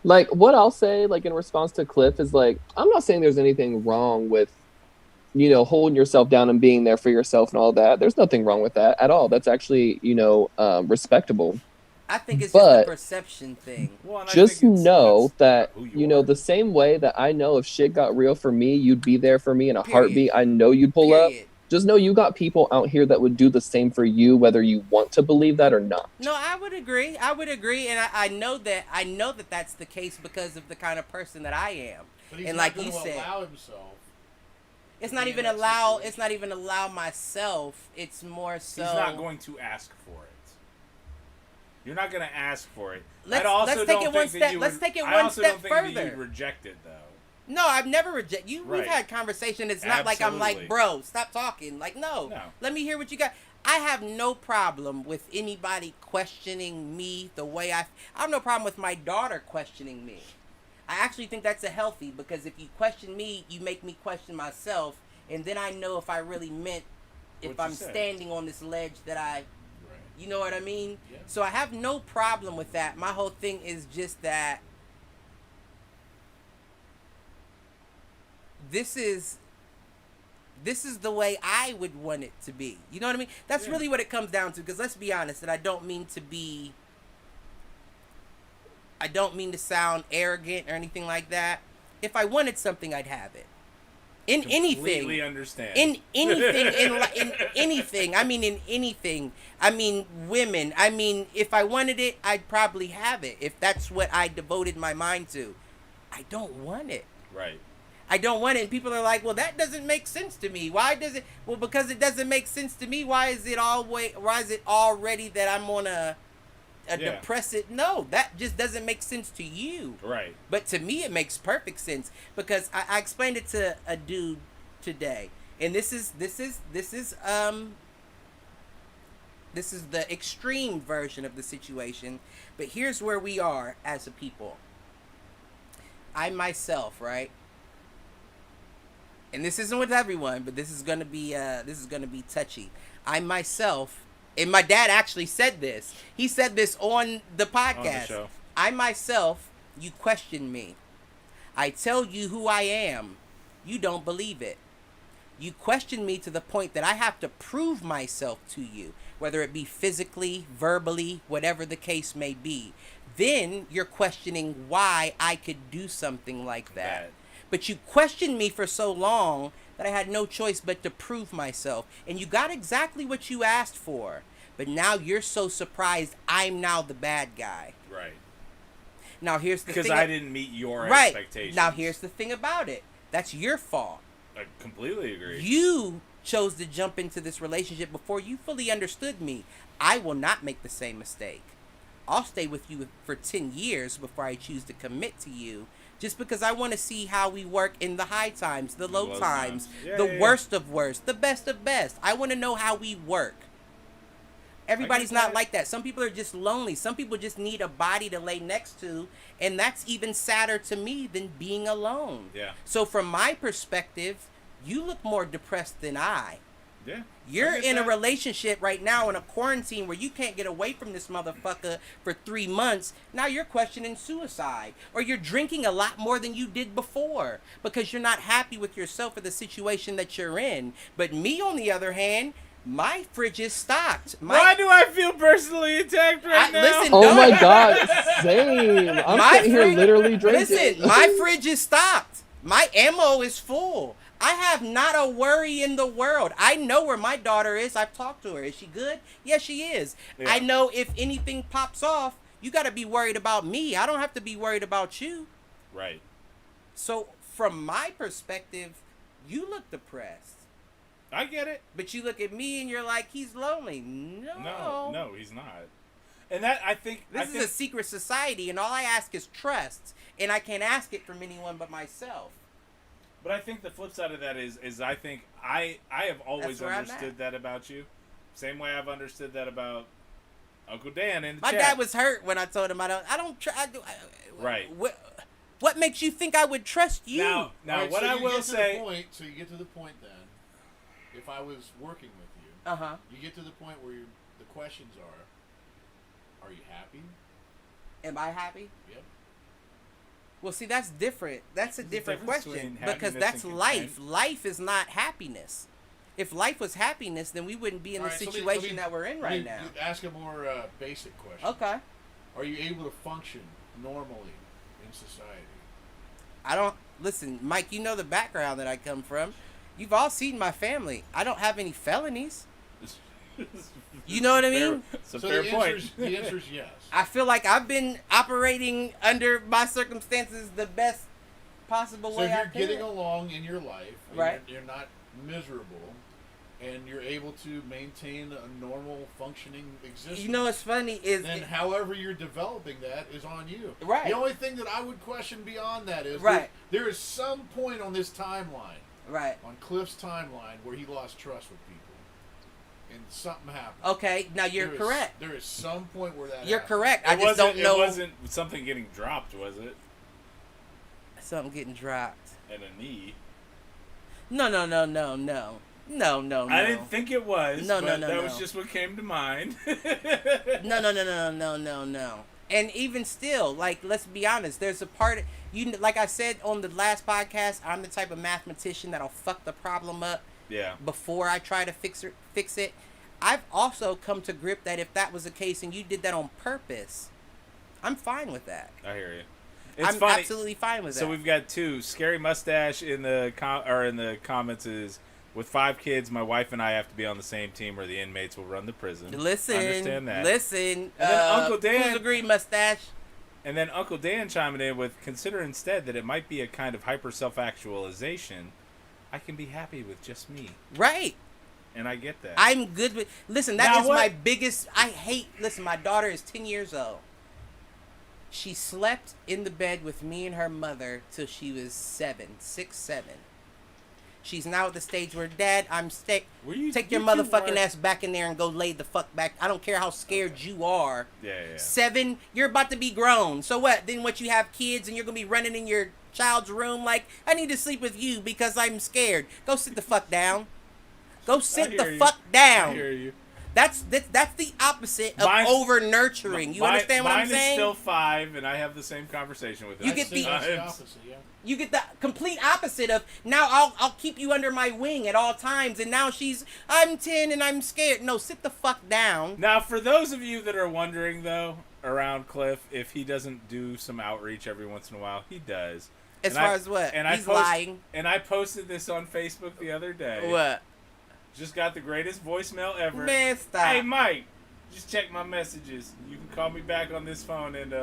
Like, what I'll say, like, in response to Cliff is, like, I'm not saying there's anything wrong with, you know, holding yourself down and being there for yourself and all that. There's nothing wrong with that at all. That's actually, you know, respectable. I think it's just a perception thing. Well, just know that, you know, the same way that I know if shit got real for me, you'd be there for me in a heartbeat. I know you'd pull up. Just know you got people out here that would do the same for you, whether you want to believe that or not. No, I would agree, and I know that that's the case because of the kind of person that I am. But he's and not like you said, allow himself. It's not even allow myself. It's more so. He's not going to ask for it. You're not going to ask for it. Let's take it one step further. That you'd reject it though. No, I've never rejected you. Right. We've had conversation. It's not like I'm like, bro, stop talking. Like, no. Let me hear what you got. I have no problem with anybody questioning me the way I have no problem with my daughter questioning me. I actually think that's a healthy, because if you question me, you make me question myself, and then I know if I really meant, if I'm standing on this ledge that you know what I mean? Yeah. So I have no problem with that. My whole thing is just that this is the way I would want it to be. You know what I mean? That's really what it comes down to. Because let's be honest, and I don't mean to sound arrogant or anything like that. If I wanted something, I'd have it. In Completely understand. In anything, in anything. I mean, in anything. I mean, women. I mean, if I wanted it, I'd probably have it. If that's what I devoted my mind to. I don't want it. Right. I don't want it. And people are like, well, that doesn't make sense to me. Why does it? Well, because it doesn't make sense to me. Why is it already that I'm on a depressive? No, that just doesn't make sense to you. Right. But to me, it makes perfect sense because I explained it to a dude today, and this is the extreme version of the situation. But here's where we are as a people. I myself, right? And this isn't with everyone, but this is gonna be touchy. I myself, and my dad actually said this. He said this on the podcast. On the show. I myself, you question me. I tell you who I am. You don't believe it. You question me to the point that I have to prove myself to you, whether it be physically, verbally, whatever the case may be. Then you're questioning why I could do something like that. But you questioned me for so long that I had no choice but to prove myself. And you got exactly what you asked for. But now you're so surprised I'm now the bad guy. Right. Now here's the thing. Because I didn't meet your expectations. Now here's the thing about it. That's your fault. I completely agree. You chose to jump into this relationship before you fully understood me. I will not make the same mistake. I'll stay with you for 10 years before I choose to commit to you. Just because I want to see how we work in the high times, the low times, the worst of worst, the best of best. I want to know how we work. Everybody's not like that. Some people are just lonely. Some people just need a body to lay next to. And that's even sadder to me than being alone. Yeah. So from my perspective, you look more depressed than I. Yeah. You're in a relationship right now in a quarantine where you can't get away from this motherfucker for 3 months. Now you're questioning suicide. Or you're drinking a lot more than you did before because you're not happy with yourself or the situation that you're in. But me, on the other hand, my fridge is stocked. Why do I feel personally attacked right now? Listen, oh my God, same. I'm sitting here literally drinking. Listen, my fridge is stocked. My ammo is full. I have not a worry in the world. I know where my daughter is. I've talked to her. Is she good? Yes, she is. Yeah. I know if anything pops off, you got to be worried about me. I don't have to be worried about you. Right. So, from my perspective, you look depressed. I get it. But you look at me and you're like, he's lonely. No, he's not. And that, I think... This is a secret society, and all I ask is trust. And I can't ask it from anyone but myself. But I think the flip side of that is I think I have always understood that about you. Same way I've understood that about Uncle Dan in the My chat. dad was hurt when I told him I don't trust. Right. What makes you think I would trust you? Now right, what so I will say... So you get to the point then, if I was working with you, you get to the point where the questions are you happy? Am I happy? Yep. Well, see, that's different. That's a different question because that's life. Life is not happiness. If life was happiness, then we wouldn't be in the situation that we're in right now. Ask a more basic question. Okay. Are you able to function normally in society? Listen, Mike, you know the background that I come from. You've all seen my family. I don't have any felonies. You know what I mean? It's a fair point. The answer is yes. I feel like I've been operating under my circumstances the best possible way I could. So if you're getting along in your life, right? You're not miserable, and you're able to maintain a normal functioning existence. You know what's funny is... Then however you're developing that is on you. Right. The only thing that I would question beyond that is there is some point on this timeline, right, on Cliff's timeline, where he lost trust with people. And something happened. Okay, now you're correct. There is some point where that You're happened. correct. I just don't know. It wasn't something getting dropped, was it? Something getting dropped. And a knee. No. I didn't think it was. No. That was just what came to mind. No. And even still, like, let's be honest. There's a part like I said on the last podcast, I'm the type of mathematician that'll fuck the problem up. Yeah. Before I try to fix it. I've also come to grip that if that was the case and you did that on purpose, I'm fine with that. I hear you. I'm absolutely fine with that. So we've got two. Scary Mustache in the comments is, with 5 kids, my wife and I have to be on the same team or the inmates will run the prison. Listen. I understand that. Listen. And then Uncle Dan. Who's agreed, Mustache? And then Uncle Dan chiming in with, consider instead that it might be a kind of hyper self-actualization. I can be happy with just me. Right. And I get that. I'm good with... Listen, that Now is what? my biggest... I hate... Listen, my daughter is 10 years old. She slept in the bed with me and her mother till she was 7. She's now at the stage where, Dad, I'm sick. Take your motherfucking ass back in there and go lay the fuck back. I don't care how scared you are. Yeah. 7, you're about to be grown. So what? Then what, you have kids and you're going to be running in your child's room like, I need to sleep with you because I'm scared. Go sit the fuck down. Go sit the fuck down. I hear you. That's the opposite of over nurturing. You understand what I'm saying? Mine is still 5, and I have the same conversation with it. You get the opposite, yeah. You get the complete opposite of, now I'll keep you under my wing at all times, and now I'm 10 and I'm scared. No, sit the fuck down. Now, for those of you that are wondering, though, around Cliff, if he doesn't do some outreach every once in a while, he does. As far as what? He's lying. And I posted this on Facebook the other day. What? Just got the greatest voicemail ever. Man, stop. Hey, Mike, just check my messages. You can call me back on this phone, and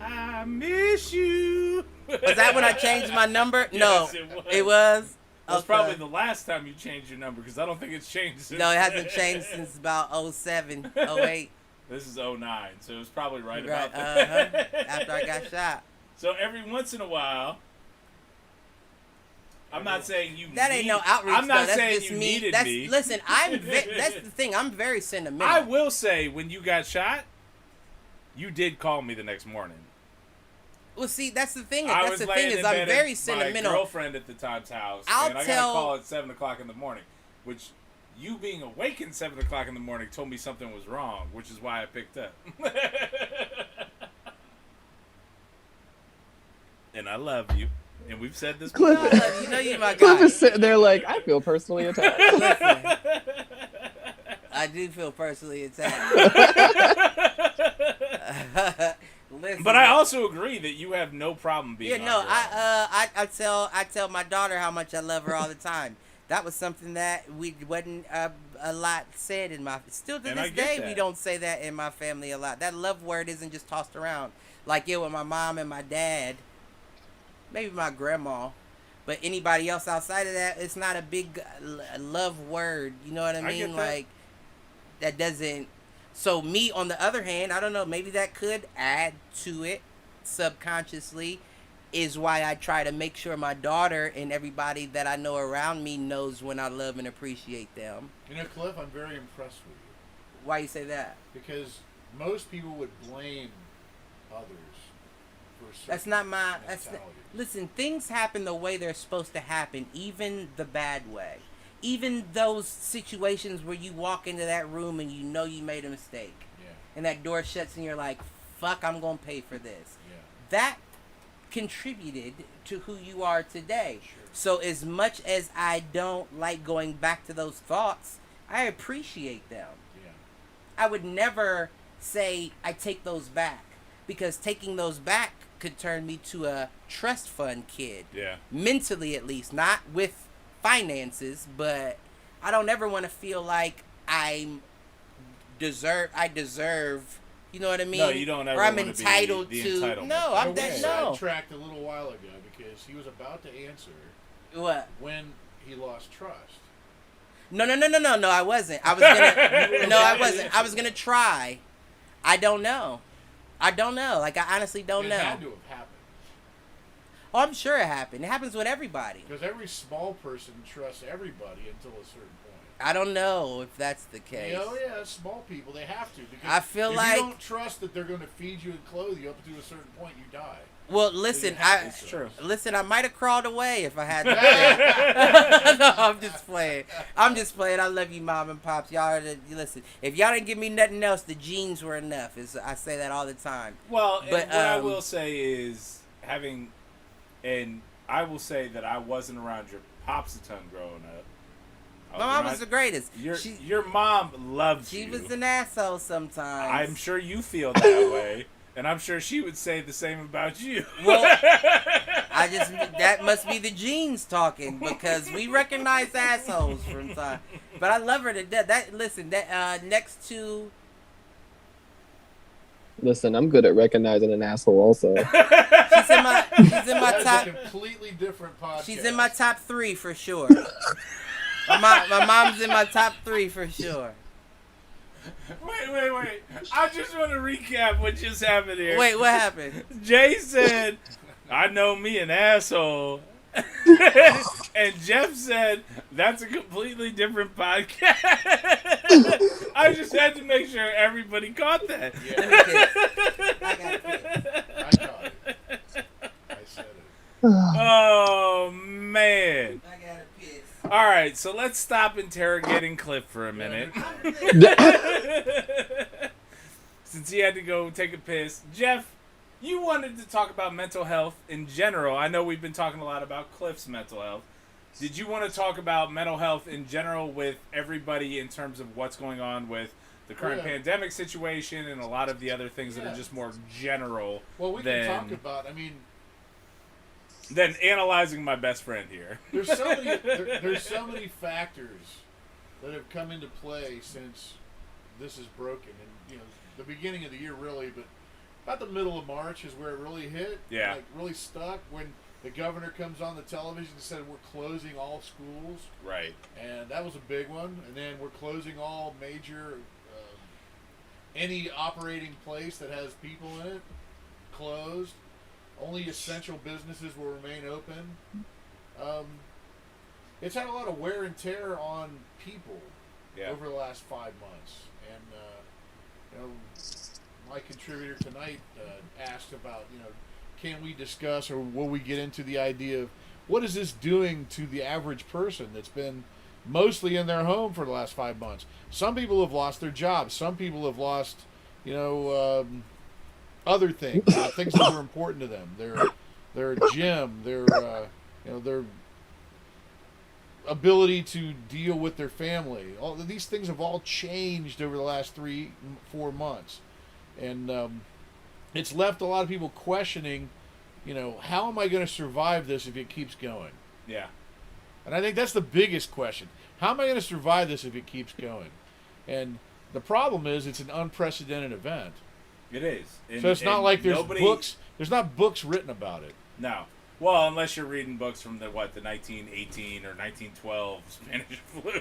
I miss you. Was that when I changed my number? Yes, no, it was. It was. It was probably the last time you changed your number, because I don't think it's changed since. No, it hasn't changed since about 07, 08. This is 09, so it was probably right about that. After I got shot. So every once in a while, I'm not saying you. That ain't no outreach. I'm not though. That's saying just you me. needed That's, me. Listen, that's the thing. I'm very sentimental. I will say, when you got shot, you did call me the next morning. Well, see, that's the thing. I That's was the laying thing in is bed I'm very at sentimental. my girlfriend at the time's house, and I got a call at 7 o'clock in the morning, which you being awake at 7 o'clock in the morning told me something was wrong, which is why I picked up. And I love you. And we've said this before. You know you're my guy. Cliff is sitting there like, I feel personally attacked. Listen, I do feel personally attacked. Listen, But I also agree that you have no problem being. Yeah, no, on your own. I tell my daughter how much I love her all the time. That was something that wasn't a lot said in my. Still to And I this get day, that. we don't say that in my family a lot. That love word isn't just tossed around like with my mom and my dad, maybe my grandma, but anybody else outside of that, it's not a big love word. You know what I mean? get that. Like that doesn't. So me, on the other hand, I don't know. Maybe that could add to it subconsciously. Is why I try to make sure my daughter and everybody that I know around me knows when I love and appreciate them. You know, Cliff, I'm very impressed with you. Why you say that? Because most people would blame others for certain That's not my. mentalities. Listen, things happen the way they're supposed to happen, even the bad way. Even those situations where you walk into that room and you know you made a mistake. Yeah. And that door shuts and you're like, fuck, I'm going to pay for this. Yeah. That contributed to who you are today. Sure. So as much as I don't like going back to those thoughts, I appreciate them. Yeah. I would never say I take those back, because taking those back could turn me to a trust fund kid. Yeah. Mentally, at least, not with finances, but I don't ever want to feel like I deserve, you know what I mean? No, you don't ever or I'm want to be entitled the to. entitlement. No, I'm We that. No. sidetracked a little while ago because he was about to answer What? when he lost trust. No. I wasn't. I was gonna. No, I wasn't. I was gonna try. I don't know. Like, I honestly don't It know. had to have happened. Oh, I'm sure it happened. It happens with everybody. Because every small person trusts everybody until a certain point. I don't know if that's the case. Yeah, small people, they have to. Because I feel if like- you don't trust that they're going to feed you and clothe you up to a certain point, you die. Well, listen, you have to trust. Listen, I might have crawled away if I had to. No, I'm just playing. I love you, mom and pops. Y'all are listen. If y'all didn't give me nothing else, the genes were enough. I say that all the time. Well, But, and what I will say is and I will say that I wasn't around your pops a ton growing up. My mom was the greatest. Your mom loved you. She was an asshole sometimes. I'm sure you feel that way. And I'm sure she would say the same about you. Well, that must be the genes talking, because we recognize assholes from time. But I love her to death. Next to Listen, I'm good at recognizing an asshole also. She's in my That is top. a completely different podcast. She's in my top 3 for sure. my mom's in my top 3 for sure. Wait. I just want to recap what just happened here. Wait, what happened? Jay said, I know me an asshole. And Jeff said, that's a completely different podcast. I just had to make sure everybody caught that. Yeah. I got it. I got it. I said it. Oh, man. I got it pissed. All right, so let's stop interrogating Cliff for a minute. Since he had to go take a piss. Jeff, you wanted to talk about mental health in general. I know we've been talking a lot about Cliff's mental health. Did you want to talk about mental health in general with everybody in terms of what's going on with the current pandemic situation and a lot of the other things that are just more general Well, we can talk about, than analyzing my best friend here? There's so many factors that have come into play since this is broken. And, the beginning of the year really, but about the middle of March is where it really hit. Yeah. Like, really stuck when the governor comes on the television and said we're closing all schools. Right. And that was a big one. And then we're closing all major, any operating place that has people in it, closed. Only essential businesses will remain open. It's had a lot of wear and tear on people over the last 5 months. And, my contributor tonight asked about, can we discuss or will we get into the idea of what is this doing to the average person that's been mostly in their home for the last 5 months? Some people have lost their jobs. Some people have lost, other things, things that were important to them. Their gym, their ability to deal with their family. All these things have all changed over the last 3-4 months, and it's left a lot of people questioning, how am I going to survive this if it keeps going? Yeah. And I think that's the biggest question. How am I going to survive this if it keeps going? And the problem is it's an unprecedented event. It is. So it's not like there's books. There's not books written about it. No. Well, unless you're reading books from the 1918 or 1912 Spanish flu.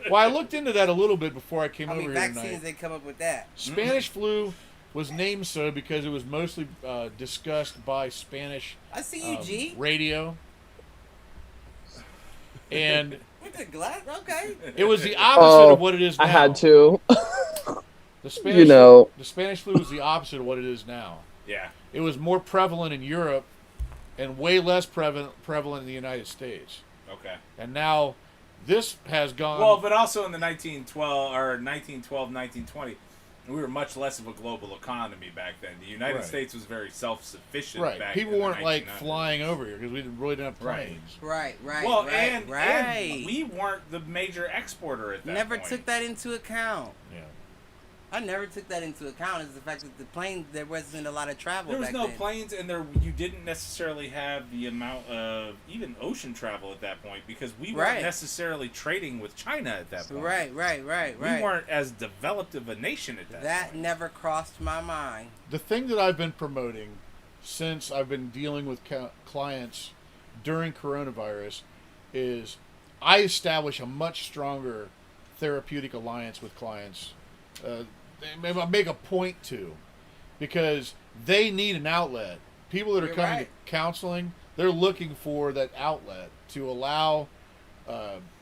Well, I looked into that a little bit before I came over here tonight. How many vaccines they come up with that? Spanish flu was named so because it was mostly discussed by Spanish I see you, G. radio. And with the glass, okay. It was the opposite of what it is now. I had to. The Spanish the Spanish flu was the opposite of what it is now. Yeah. It was more prevalent in Europe and way less prevalent in the United States. Okay. And now this has gone... Well, but also in the 1920, we were much less of a global economy back then. The United States was very self-sufficient back then. People weren't like flying over here because we really didn't have planes. Right. Well, and we weren't the major exporter at that point. Never took that into account. Yeah. I never took that into account, is the fact that the plane, there wasn't a lot of travel There was back no then. planes, and you didn't necessarily have the amount of even ocean travel at that point because we weren't necessarily trading with China at that point. Right. We weren't as developed of a nation at that point. That never crossed my mind. The thing that I've been promoting since I've been dealing with clients during coronavirus is I establish a much stronger therapeutic alliance with clients. I make a point to, because they need an outlet. People that are coming to counseling, they're looking for that outlet to allow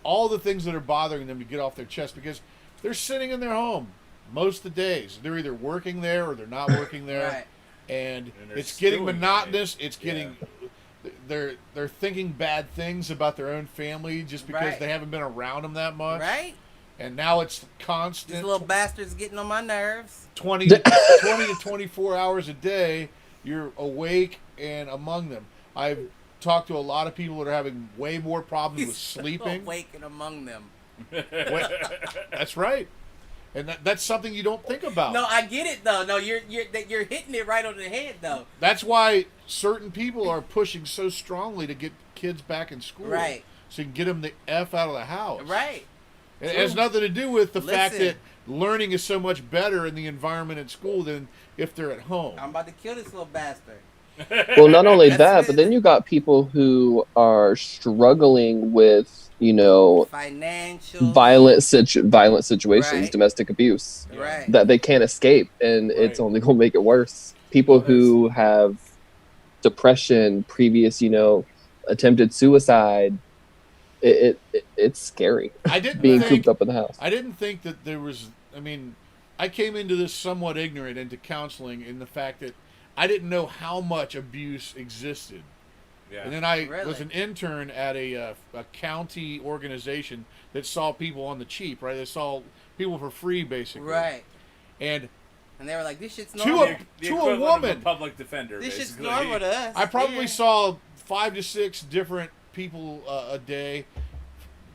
all the things that are bothering them to get off their chest, because they're sitting in their home most of the days. They're either working there or they're not working there, and it's getting monotonous. It's getting they're thinking bad things about their own family just because they haven't been around them that much. Right. And now it's constant. These little bastards getting on my nerves. 20 to 24 hours a day, you're awake and among them. I've talked to a lot of people that are having way more problems with sleeping. Awake and among them. That's right. And that's something you don't think about. No, I get it though. No, you're hitting it right on the head though. That's why certain people are pushing so strongly to get kids back in school. Right. So you can get them the F out of the house. Right. It has nothing to do with the fact that learning is so much better in the environment at school than if they're at home. I'm about to kill this little bastard. Well, not only That's that, it. but then you got people who are struggling with, you know, Financial. violent situations, Right. domestic abuse Right. that they can't escape, and it's only going to make it worse. People who have depression, previous, you know, attempted suicide. It's scary. I didn't being think, cooped up in the house. I didn't think that there was. I mean, I came into this somewhat ignorant into counseling in the fact that I didn't know how much abuse existed. Yeah. And then I Really? was an intern at a county organization that saw people on the cheap, right? They saw people for free, basically. Right. And And they were like, this shit's To normal. The To a equivalent woman. of a public defender. This shit's basically. normal to us. I probably Yeah. saw 5 to 6 different people a day,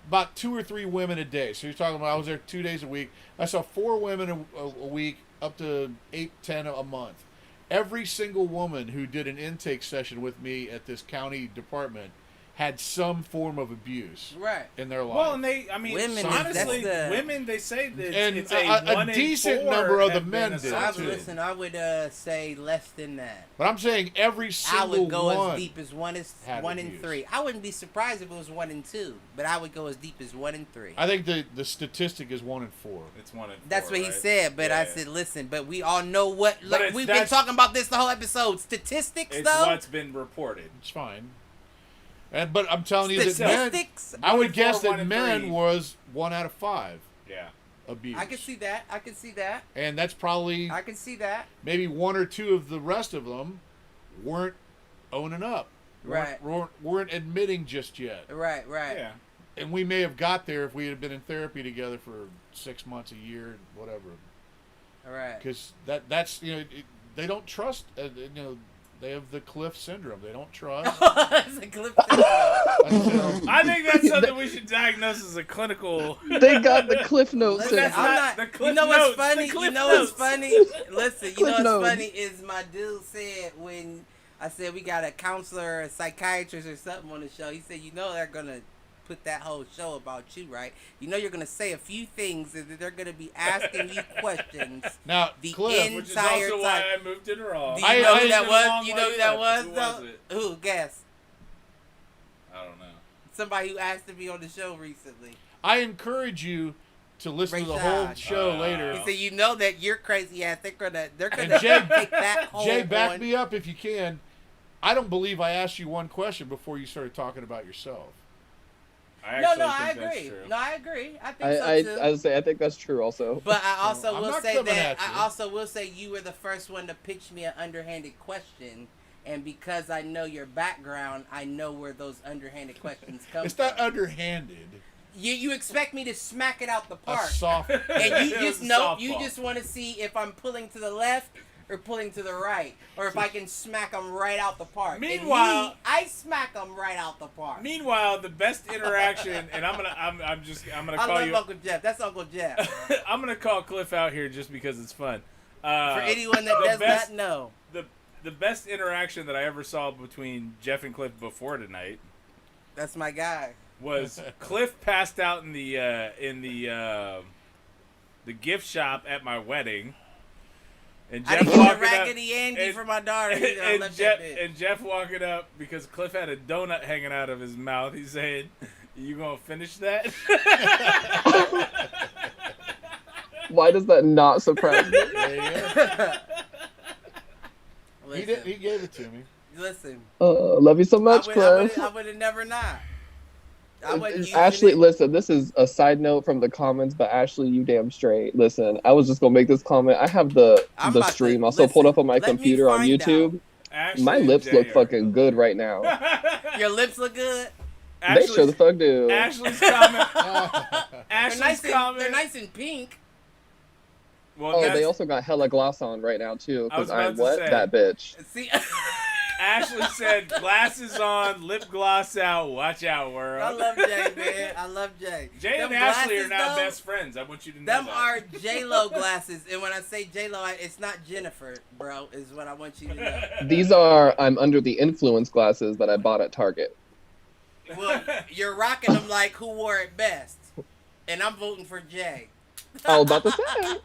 about 2 or 3 women a day. So you're talking about I was there 2 days a week. I saw 4 women a week, up to 8, 10 a month. Every single woman who did an intake session with me at this county department had some form of abuse Right. in their life. Well, and they, I mean, Women, honestly, that's the- women, they say that And it's a one in decent 4 number of the have men been did, assaulted. too. Listen, I would say less than that. But I'm saying every I single would go one. as deep as one had in abuse. 3. I wouldn't be surprised if it was 1 in 2, but I would go as deep as 1 in 3. I think the statistic is 1 in 4. It's 1 in 4. That's what he right? said, but I Yeah. said, listen, but we all know what. Like, it's- we've been that's- talking about this the whole episode. Statistics, It's though. what's been reported. It's fine. But I'm telling you that men, Statistics. I 1 would in guess 4, 1 that in men 3. was 1 out of 5 Yeah. abuse. I can see that. I can see that. And that's probably I can see that. maybe 1 or 2 of the rest of them weren't owning up. Right. Weren't admitting just yet. Right. Right. Yeah. And we may have got there if we had been in therapy together for 6 months, a year, whatever. All right. Because that's, you know, they don't trust, you know, they have the Cliff syndrome. They don't trust. That's a clip. I think that's something we should diagnose as a clinical. They got the cliff notes. Listen, in that's it. I'm not not. the You Cliff know what's Notes, funny? the You Cliff know what's Notes. funny? Listen, you Cliff know what's Notes. funny is my dude said when I said we got a counselor, or a psychiatrist, or something on the show. He said, you know, they're gonna put that whole show about you, right? You know, you're gonna say a few things, and they're gonna be asking you questions. Now, The Cliff, Which is entire also why time. I moved it wrong. Do you I- know I- who that It's been a was? long You know way who that up. was, Who though? it? Who? Guess. I don't know. Somebody who asked to be on the show recently. I encourage you to listen to the whole Rashad. show later. He said, you know that you're crazy ass. They're gonna And Jay- take that whole Jay, back on. me up if you can. I don't believe I asked you one question before you started talking about yourself. I No, actually I think that's agree. true. No, I agree. I think I so too. would say I think that's true also. But I also I'm will not say coming that at you. I also will say you were the first one to pitch me an underhanded question, and because I know your background, I know where those underhanded questions come It's from. not underhanded. You expect me to smack it out the A park, soft. and you It just was a know you softball. just want to see if I'm pulling to the left or pulling to the right, or if I can smack them right out the park. And Meanwhile- me, I smack them right out the park. Meanwhile, the best interaction, and I'm gonna I call love you. Uncle Jeff. That's Uncle Jeff. I'm gonna call Cliff out here just because it's fun. For anyone that the does best- not know. The best interaction that I ever saw between Jeff and Cliff before tonight That's my guy. was Cliff passed out in the gift shop at my wedding, and I Jeff didn't get a walking up, Raggedy Andy and- for my daughter either. I left that bitch. and Jeff walking up because Cliff had a donut hanging out of his mouth. He's saying, "You gonna finish that?" Why does that not surprise me? There you go. He Listen, gave it to me. listen. Love you so much, Cliff. I would have never not. I wouldn't use Ashley, it. listen, this is a side note from the comments, but Ashley, you damn straight. Listen, I was just gonna make this comment. I have the I'm about to- stream also pulled up on my listen, let me computer on find YouTube. Ashley My and lips Jay look are- fucking good right now. Your lips look good. They sure the fuck do. Ashley's comment. They're Ashley's nice, comment. they're nice and pink. Well, Oh, that's, they also got hella gloss on right now too. I was Because about I'm to what? say. That bitch. See, Ashley said, "Glasses on, lip gloss out. Watch out, world." I love Jay, man. I love Jay. Jay Them and Ashley are glasses, now though, best friends. I want you to know Them that. are J-Lo glasses, and when I say J-Lo, it's not Jennifer, bro. Is what I want you to know. These are I'm under the influence glasses that I bought at Target. Well, you're rocking them like who wore it best, and I'm voting for Jay. I was about to say.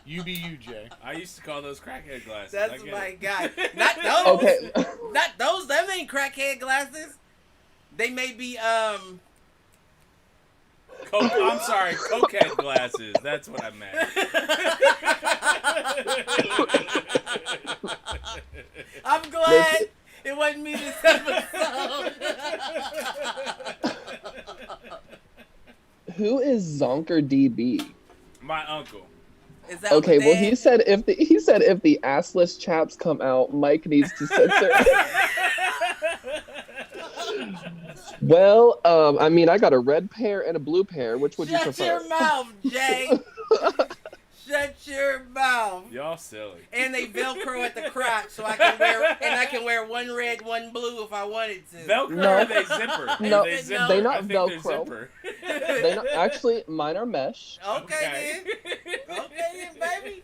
You be you, Jay. I used to call those crackhead glasses. That's I get my it. guy. Not those. Okay. Not those. Them ain't crackhead glasses. They may be I'm sorry, cokehead glasses. That's what I meant. I'm glad it wasn't me this episode. Who is Zonker DB? My uncle. Is that Okay, what well they- he said if the assless chaps come out, Mike needs to censor. Well, I mean, I got a red pair and a blue pair. Which would you Shut prefer? your mouth, Jay. Shut your mouth. Y'all silly. And they Velcro at the crotch, so I can wear one red, one blue if I wanted to. Velcro No. or they zipper? No, They zipper? they not I think they're Velcro. zipper. They not, actually, mine are mesh. Okay then, baby.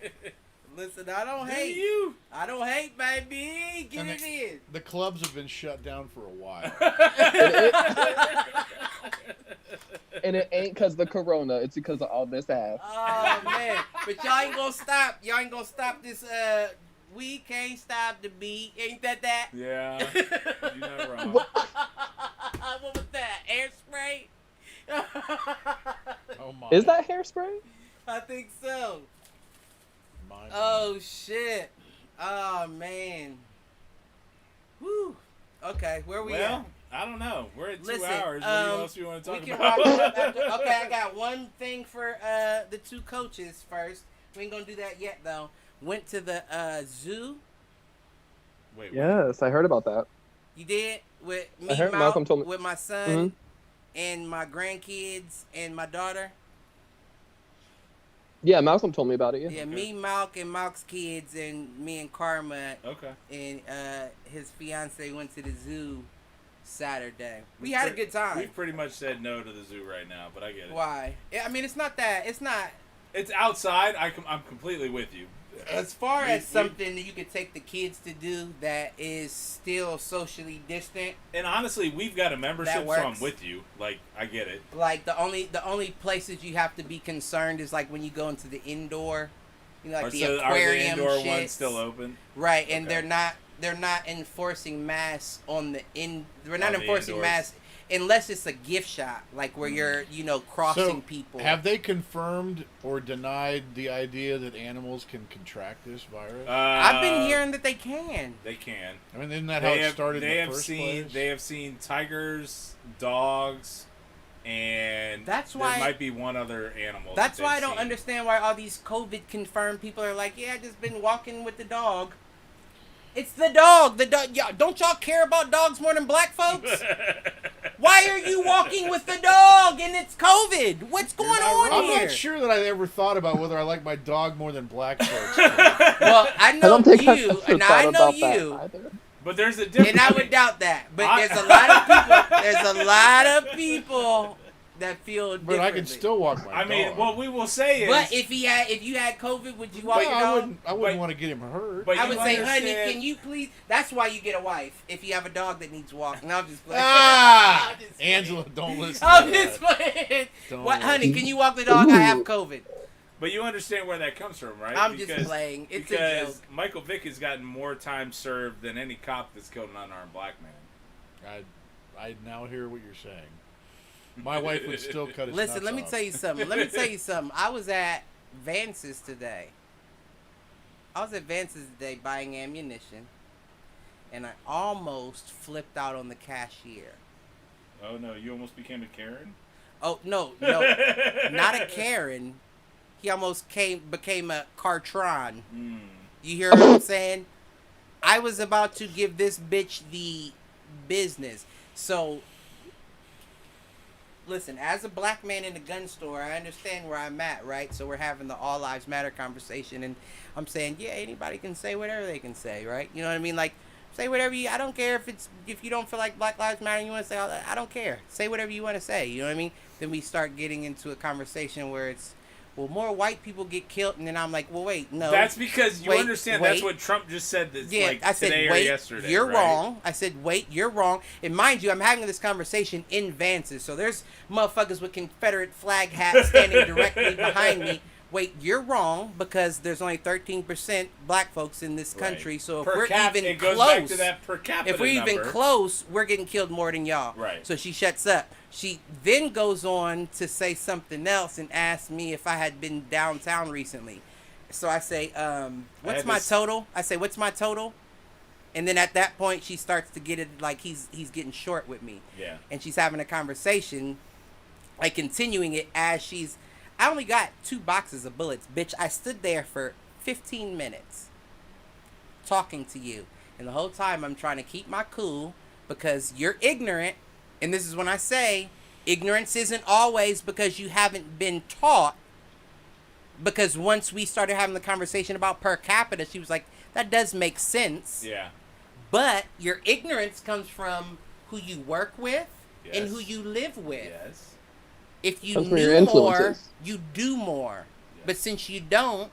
Listen, I don't hate you. I don't hate, baby. Get And it in. The clubs have been shut down for a while. And it ain't because the corona. It's because of all this ass. Oh man, but y'all ain't gonna stop. Y'all ain't gonna stop this. We can't stop the beat. Ain't that? Yeah, you're not wrong. What was that? Airspray? Oh my. Is that hairspray? I think so. My Oh shit. Oh man. Whew. Okay, where we Well, I don't know. We're at 2 Listen, hours. What else do you want to we talk can about? wrap it up after. Okay, I got one thing for the two coaches first. We ain't gonna do that yet though. Went to the zoo. Wait, Yes, I heard about that. You did with I me, heard Malcolm told me. with my son Mhm. and my grandkids and my daughter. Yeah, Malcolm told me about it. Yeah. Yeah, me, Malk, and Malk's kids, and me and Karma Okay. and his fiance went to the zoo Saturday. We had a good time. We've pretty much said no to the zoo right now, but I get it. Why? Yeah, I mean, it's not that. It's not. It's outside. I'm completely with you. As far as something that you could take the kids to do that is still socially distant, And honestly, we've got a membership, so works. I'm with you. Like, I get it. like the only places you have to be concerned is like when you go into the indoor, you know, like the Are the aquarium indoor shits. ones still open? Right, and Okay. they're not enforcing masks on the in. We're not On the enforcing indoors. masks unless it's a gift shop, like where you're crossing people. Have they confirmed or denied the idea that animals can contract this virus? I've been hearing that they can. They can. I mean, isn't that how it started in the first place? They have seen tigers, dogs, and That's there why- might be one other animal. That's that why I they've don't seen. understand why all these COVID confirmed people are like, yeah, I just been walking with the dog. It's the dog. The dog. Don't y'all care about dogs more than black folks? Why are you walking with the dog and it's COVID? What's going on I'm here? not sure that I ever thought about whether I like my dog more than black folks. Well, I I know don't think you, I and thought I know about you, that either. But there's a difference. and I would doubt that. But I- there's a lot of people. There's a lot of people that feel differently. But I can still walk my I mean, dog. what we will say is. But if you had COVID, would you walk Well, your I dog? wouldn't But- want to get him hurt. but I you would say, honey, understand- can you please? That's why you get a wife if you have a dog that needs walked. No, I'm just playing. Ah! I'm just playing. Angela, don't listen I'm to just that. playing. Don't What, honey? listen. Can you walk the dog? I have Ooh. COVID. But you understand where that comes from, right? I'm just playing. It's a because joke. Michael Vick has gotten more time served than any cop that's killed an unarmed black man. I now hear what you're saying. My wife would still cut his Listen, nuts let me off. tell you something. I was at Vance's today. I was at Vance's today buying ammunition, and I almost flipped out on the cashier. Oh no, you almost became a Karen? Oh no, not a Karen. He almost became a Cartron. You hear what I'm saying? I was about to give this bitch the business. So, listen, as a black man in a gun store, I understand where I'm at, right? So we're having the All Lives Matter conversation, and I'm saying, yeah, anybody can say whatever they can say, right? You know what I mean? Like, say whatever you. I don't care if you don't feel like Black Lives Matter, and you want to say I don't care. Say whatever you want to say. You know what I mean? Then we start getting into a conversation where well, more white people get killed, and then I'm like, well, wait, no. That's because you understand that's what Trump just said like I said, today wait, or yesterday. You're right? wrong. I said, wait, you're wrong. And mind you, I'm having this conversation in Vance's, so there's motherfuckers with Confederate flag hats standing directly behind me. Wait, you're wrong because there's only 13% black folks in this country. Right. So if we're even close, back to that per capita if we're number. even close, we're getting killed more than y'all. Right. So she shuts up. She then goes on to say something else and asks me if I had been downtown recently. So I say, what's my total? I say, what's my total? And then at that point, she starts to get it like he's getting short with me. Yeah. And she's having a conversation, like continuing it as she's. I only got 2 boxes of bullets, bitch. I stood there for 15 minutes talking to you. And the whole time I'm trying to keep my cool because you're ignorant. And this is when I say ignorance isn't always because you haven't been taught. Because once we started having the conversation about per capita, she was like, that does make sense. Yeah. But your ignorance comes from who you work with and who you live with. Yes. If you knew more, you do more. Yes. But since you don't,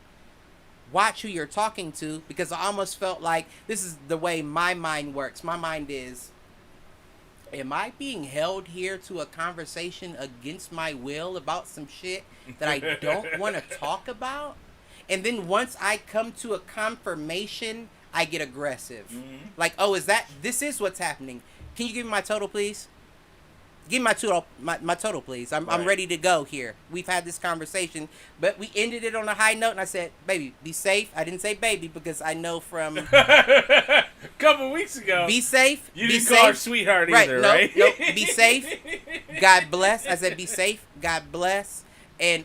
watch who you're talking to, because I almost felt like this is the way my mind works. My mind is, am I being held here to a conversation against my will about some shit that I don't want to talk about? And then once I come to a confirmation, I get aggressive. Mm-hmm. Like, oh, this is what's happening. Can you give me my total, please? Give me my total, please. I'm ready to go here. We've had this conversation, but we ended it on a high note, and I said, baby, be safe. I didn't say baby because I know from... a couple weeks ago. Be safe. You didn't call her sweetheart either, right? No, be safe. God bless. I said, be safe. God bless. And,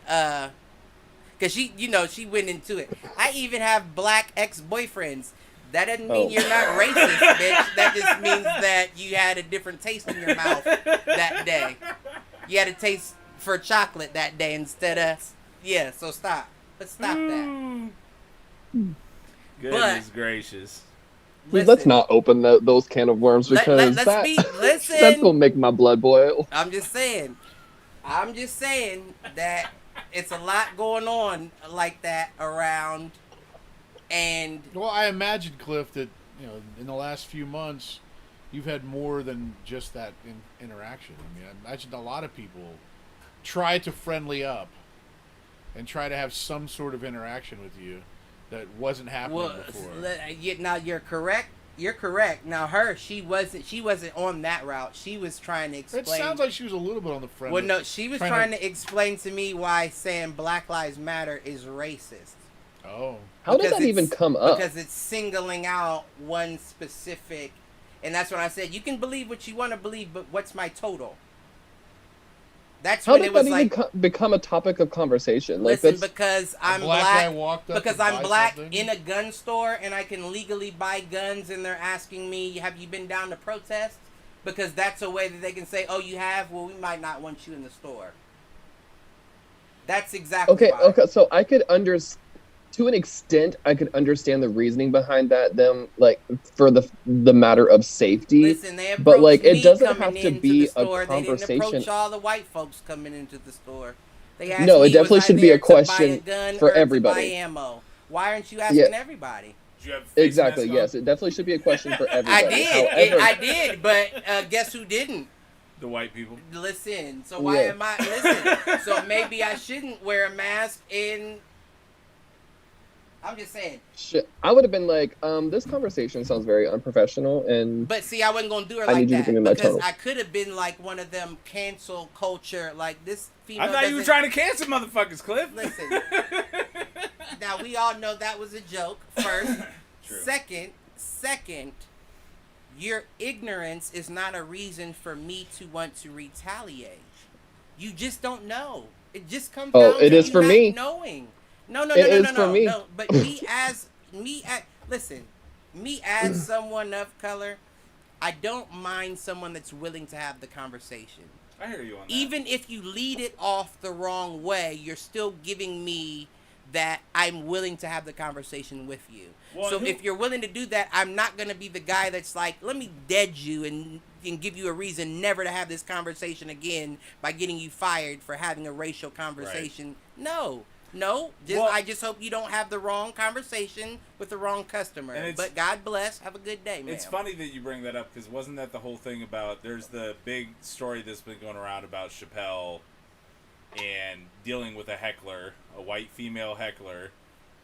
because she went into it. I even have black ex-boyfriends. That doesn't mean you're not racist, bitch. That just means that you had a different taste in your mouth that day. You had a taste for chocolate that day instead of... Yeah, so stop. Let's stop that. Goodness gracious. Listen, let's not open those can of worms because that's going to make my blood boil. I'm just saying that it's a lot going on like that around... And well, I imagine, Cliff, that in the last few months, you've had more than just that interaction. I mean, I imagine a lot of people try to friendly up and try to have some sort of interaction with you that wasn't happening before. Now you're correct. You're correct. Now she wasn't on that route. She was trying to explain. It sounds like she was a little bit on the friendly. Well, no, she was trying to explain to me why saying Black Lives Matter is racist. Oh. How did that even come up? Because it's singling out one specific, and that's when I said, you can believe what you want to believe, but what's my total? That's when it was like... How did that even become a topic of conversation? Listen, because I'm black something? in a gun store, and I can legally buy guns, and they're asking me, have you been down to protest? Because that's a way that they can say, oh, you have? Well, we might not want you in the store. That's exactly why. Okay, so I could understand. To an extent, I could understand the reasoning behind that. Them for the matter of safety. Listen, they but it doesn't have to be a conversation. They didn't approach all the white folks coming into the store. They asked no, me, it definitely should be a question for To everybody. buy ammo. Why aren't you asking everybody? Exactly. Yes, it definitely should be a question for everybody. I did, but guess who didn't? The white people. Listen. So why am I? Listen. So maybe I shouldn't wear a mask in. I'm just saying. Shit, I would have been like, this conversation sounds very unprofessional, and. But see, I wasn't gonna do her like that because I could have been like one of them cancel culture, like this female. I thought you were trying to cancel motherfuckers, Cliff. Listen. Now we all know that was a joke. First, second, your ignorance is not a reason for me to want to retaliate. You just don't know. It just comes down to it is for me knowing. No. But me as someone of color, I don't mind someone that's willing to have the conversation. I hear you on that. Even if you lead it off the wrong way, you're still giving me that I'm willing to have the conversation with you. Well, so if you're willing to do that, I'm not going to be the guy that's like, let me dead you and give you a reason never to have this conversation again by getting you fired for having a racial conversation. Right. No. No, Well- I just hope you don't have the wrong conversation with the wrong customer. And But God bless. Have a good day, man. It's funny that you bring that up because wasn't that the whole thing about? There's the big story that's been going around about Chappelle and dealing with a heckler, a white female heckler,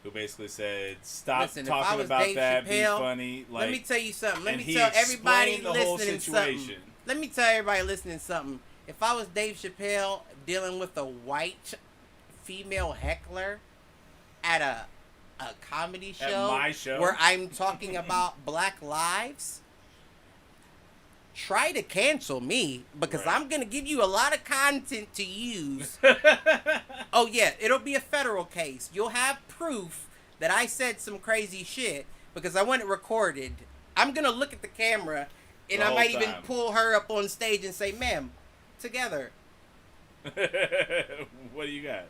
who basically said, "Stop Listen, if I talking was about Dave that. Chappelle, be funny." Like, let me tell you something. Let and me he tell everybody explained the whole listening situation. something. Let me tell everybody listening something. If I was Dave Chappelle dealing with a white female heckler at a comedy show, At my show? where I'm talking about Black lives, try to cancel me because Right. I'm going to give you a lot of content to use. Oh, yeah, it'll be a federal case. You'll have proof that I said some crazy shit because I want it recorded. I'm going to look at the camera and The I whole might even time. pull her up on stage and say, ma'am, together. What do you got?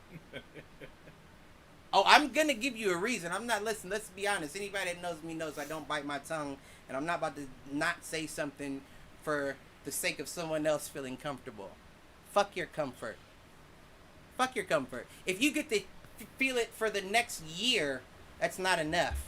Oh, I'm going to give you a reason. I'm not, listen, let's be honest. Anybody that knows me knows I don't bite my tongue and I'm not about to not say something for the sake of someone else feeling comfortable. Fuck your comfort. Fuck your comfort. If you get to feel it for the next year, that's not enough.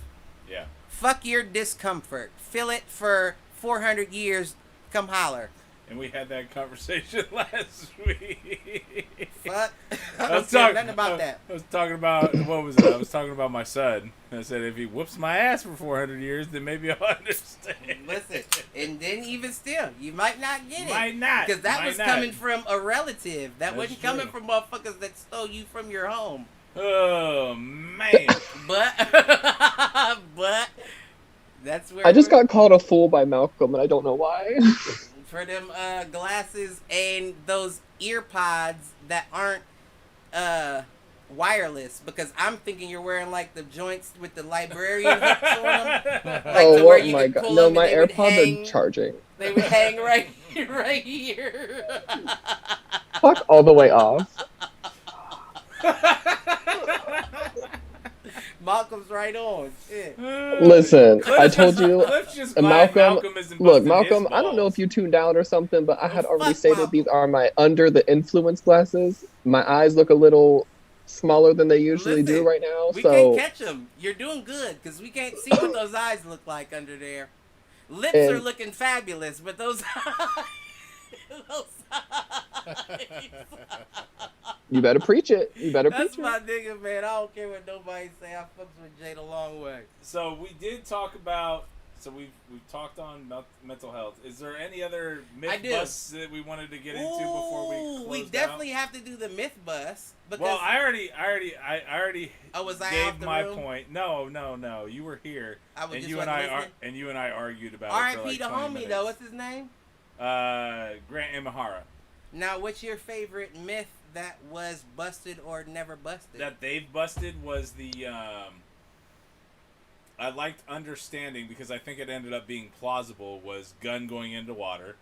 Yeah. Fuck your discomfort. Feel it for 400 years. Come holler. And we had that conversation last week. Fuck. I I don't was care talking nothing about that. I was talking about what was it? I was talking about my son. I said if he whoops my ass for 400 years, then maybe I'll understand. Listen, and then even still, you might not get it. Might not. Because that Might was not. coming from a relative. That That's wasn't coming true. from motherfuckers that stole you from your home. Oh man. But, that's where I just we're- got called a fool by Malcolm, and I don't know why. for them glasses and those ear pods that aren't wireless, because I'm thinking you're wearing like the joints with the librarian hooks on them. Like to Oh where you my could god! pull No, them my and they would AirPods hang- are charging. They would hang right here. Fuck all the way off. Malcolm's right on. Shit. Listen, I told you. Cliff's just And glad Malcolm, isn't look, busting his Malcolm, I don't know balls. if you tuned out or something, but I had Oh, already fuck stated Malcolm. these are my under the influence glasses. My eyes look a little smaller than they usually do Listen, right now, We so can't catch them. You're doing good because we can't see what those eyes look like under there. Lips are And- looking fabulous, but those those eyes. you better preach it. You better That's preach my it. nigga, man. I don't care what nobody say. I fucks with Jay the long way. So we did talk about. So we've talked on mental health. Is there any other I myth do. busts that we wanted to get into before we Ooh, closed we out? definitely have to do the myth bus because Well, I already Oh, was I gave off the my room? point. No, you were here, I was and just you and wasn't I listening. argued about it R.I.P. for like the 20 homie minutes. though. What's his name? Grant Imahara. Now, what's your favorite myth that was busted or never busted? That they've busted was the I liked understanding because I think it ended up being plausible was gun going into water,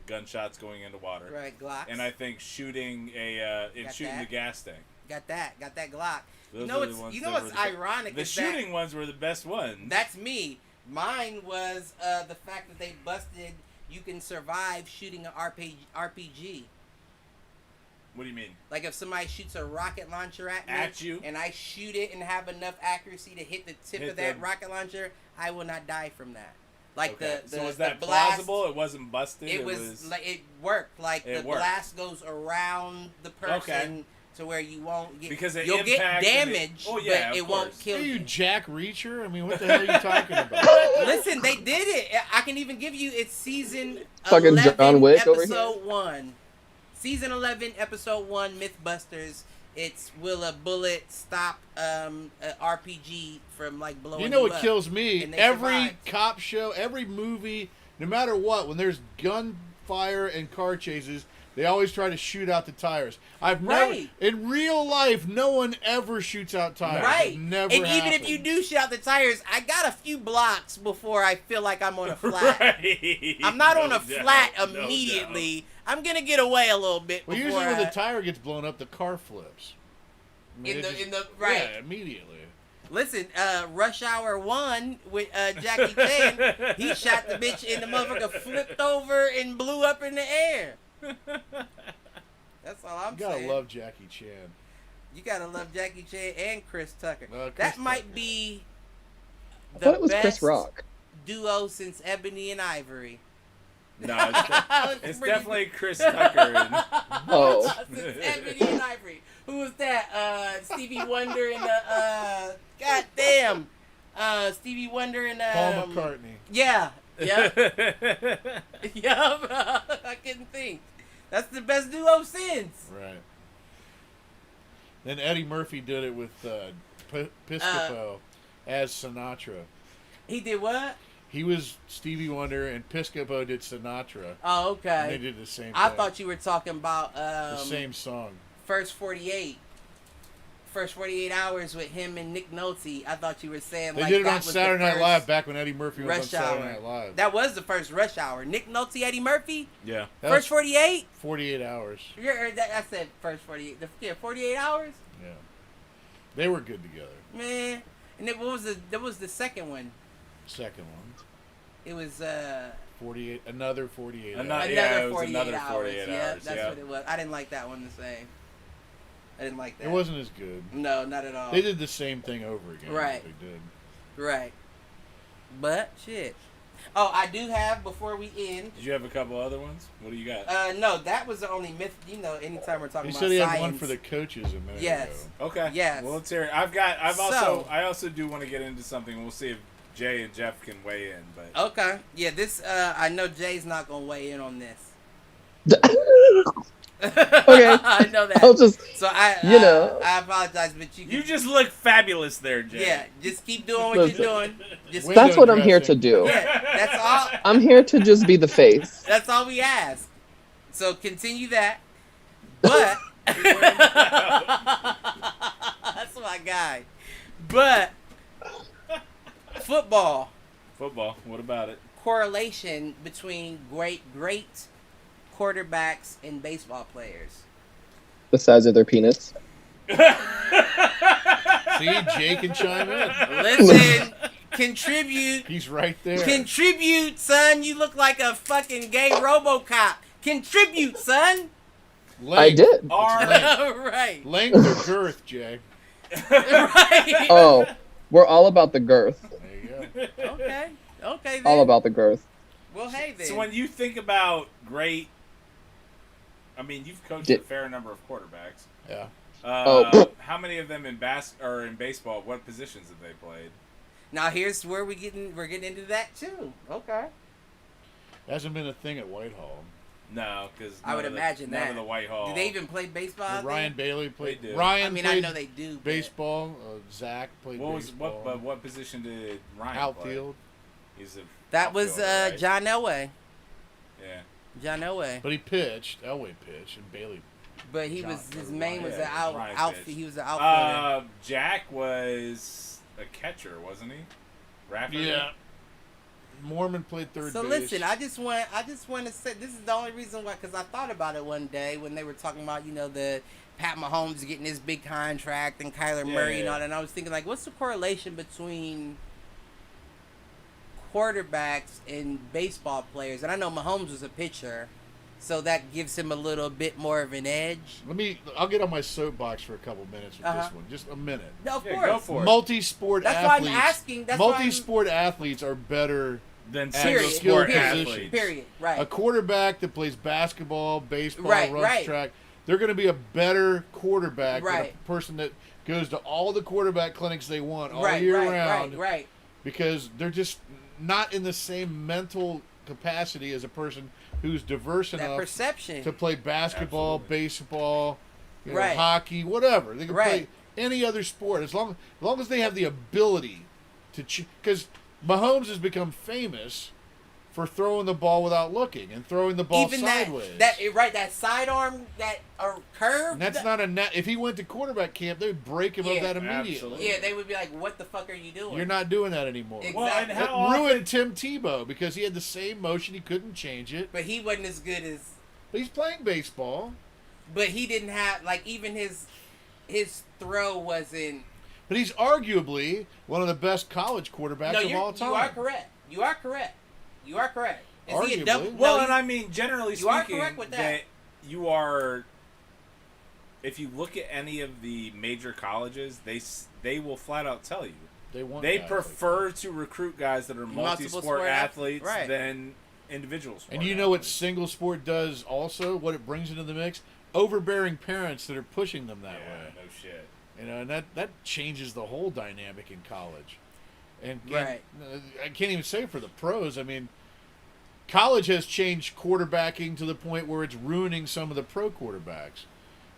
gunshots going into water, Right, Glocks. and I think shooting Got shooting that. the gas tank. got that Glock. Those you know are the what's ones you know that what's were the- ironic The is shooting ones were the best ones. that's me. Mine was the fact that they busted. You can survive shooting an RPG. What do you mean? Like if somebody shoots a rocket launcher at me, At you? and I shoot it and have enough accuracy to hit the tip Hit of that the- rocket launcher, I will not die from that. Like Okay. the so was the that blast, plausible? It wasn't busted. It was like it worked. Like It the worked. blast goes around the person Okay. to where you won't get Because it you'll get impacts and it- damage, Oh, yeah, but it of won't course. kill Are you. you Jack Reacher? I mean, what the hell are you talking about? Listen, they did it. I can even give you it's season Fucking 11, John Wick over episode 1. Season 11, episode 1, Mythbusters. It's will a bullet stop a RPG from like blowing You know what up? kills me? And they Every survived. cop show, every movie, no matter what, when there's gunfire and car chases, they always try to shoot out the tires. I've never, Right. in real life, no one ever shoots out tires. Right. It never And even if happened. you do shoot out the tires, I got a few blocks before I feel like I'm on a flat. Right. I'm not on No a doubt, flat no immediately. I'm gonna get away a little bit Well, before usually when I, the tire gets blown up, the car flips. I mean, in it the just- in the right. Yeah, immediately. Listen, Rush Hour 1 with Jackie Chan, he shot the bitch and the motherfucker flipped over and blew up in the air. That's all I'm You gotta saying. love Jackie Chan. You gotta love Jackie Chan and Chris Tucker. Chris That might Tucker. be I the thought it was best Chris Rock. duo since Ebony and Ivory. No, it's pretty definitely Chris Tucker. And, Oh. Since Ebony and Ivory. Who was that? Stevie Wonder and the goddamn Stevie Wonder and Paul McCartney. Yeah. Yep. Yup. I couldn't think. That's the best duo since. Right. Then Eddie Murphy did it with Piscopo as Sinatra. He did what? He was Stevie Wonder and Piscopo did Sinatra. Oh, okay. And they did the same thing. I thought you were talking about the same song. First 48 Hours with him and Nick Nolte. I thought you were saying They like did it that on was Saturday the Night first Live back when Eddie Murphy was on Rush Saturday Hour. Night Live. That was the first Rush Hour. Nick Nolte, Eddie Murphy. yeah. That First was 48. 48 hours. I said first 48. Yeah, 48 hours. Yeah. They were good together. Man, and then what was the second one? Second one. It was 48. Another 48 hours. Yeah, it was 48 another hours. 48 Yeah, hours, that's yeah. what it was. I didn't like that one the same. I didn't like that. It wasn't as good. No, not at all. They did the same thing over again. Right. They did. Right. But shit. Oh, I do have before we end. Did you have a couple other ones? What do you got? No, that was the only myth. You know, anytime we're talking He about said he science. had one for the coaches a minute Yes. ago. Okay. Yes. Well, let's hear it. I also do want to get into something. We'll see if Jay and Jeff can weigh in. But Okay. Yeah, this. I know Jay's not gonna weigh in on this. Okay. I know that. I'll just, So I apologize, but you just look fabulous there, Jay. Yeah, just keep doing what Listen. you're doing. Just Window that's what I'm here to dressing. do. yeah, that's all. I'm here to just be the face. That's all we ask. So continue that. But that's my guy. But football Football. What about it? correlation between great quarterbacks and baseball players. The size of their penis. See, Jay can chime in. Listen, contribute. He's right there. Contribute, son. You look like a fucking gay RoboCop. Contribute, son. Length. I did. Right. Length or girth, Jay? Right. Oh, we're all about the girth. There you go. Okay. Okay. Then. All about the girth. Well, hey then. So when you think about great, I mean, you've coached a fair number of quarterbacks. Yeah. How many of them in baseball? What positions have they played? Now here's where we're getting into that too. Okay. Hasn't been a thing at Whitehall. No, because I would imagine none that. of the Whitehall. Do they even play baseball? out there? Ryan Bailey played. They do. Ryan I mean, played I know they do. but- baseball. Zach played baseball. What position did Ryan Outfield. play? He's a That was outfielder, right? John Elway. Yeah. John Elway. But he pitched. Elway pitched, and Bailey. But he John- was his main was yeah, an Ryan outfield. pitched. He was an outfielder. Jack was a catcher, wasn't he? Rafferty? Yeah. Mormon played third So base. listen, I just want to say this is the only reason why, because I thought about it one day when they were talking about the Pat Mahomes getting this big contract and Kyler Murray and all that. And I was thinking, like, what's the correlation between quarterbacks and baseball players? And I know Mahomes was a pitcher, so that gives him a little bit more of an edge. I'll get on my soapbox for a couple minutes with Uh-huh. this one. Just a minute. No, of Yeah, course. go for it. Multi-sport That's athletes. why I'm asking. That's why I'm- multi-sport athletes are better. Then Period. sport Period. athletes. Period. Right. A quarterback that plays basketball, baseball, Right, runs right. track, they're going to be a better quarterback than Right. a person that goes to all the quarterback clinics they want all right. year Right. round Right. because they're just not in the same mental capacity as a person who's diverse That enough perception. to play basketball, Absolutely. baseball, Right. hockey, whatever. They can Right. play any other sport as long as they have the ability to. Because Mahomes has become famous for throwing the ball without looking and throwing the ball Even sideways. that sidearm, that curve. And that's not a net. If he went to quarterback camp, they'd break him Yeah. of that immediately. Absolutely. Yeah, they would be like, "What the fuck are you doing?" You're not doing that anymore. Exactly. Well, and That how often, ruined Tim Tebow because he had the same motion. He couldn't change it. But he wasn't as good as. But he's playing baseball. But he didn't have even his throw wasn't. But he's arguably one of the best college quarterbacks No, of all time. you are correct. You are correct. You are correct. Is he a Arguably. double? well, no, and I mean, generally you are speaking, correct with that. you are if you look at any of the major colleges, they will flat out tell you They prefer to recruit guys that are multi-sport athletes right. than individual sport. And you know what single sport does also? What it brings into the mix? Overbearing parents that are pushing them that way. No shit. You know, and that changes the whole dynamic in college. And Right. I can't even say for the pros. I mean, college has changed quarterbacking to the point where it's ruining some of the pro quarterbacks.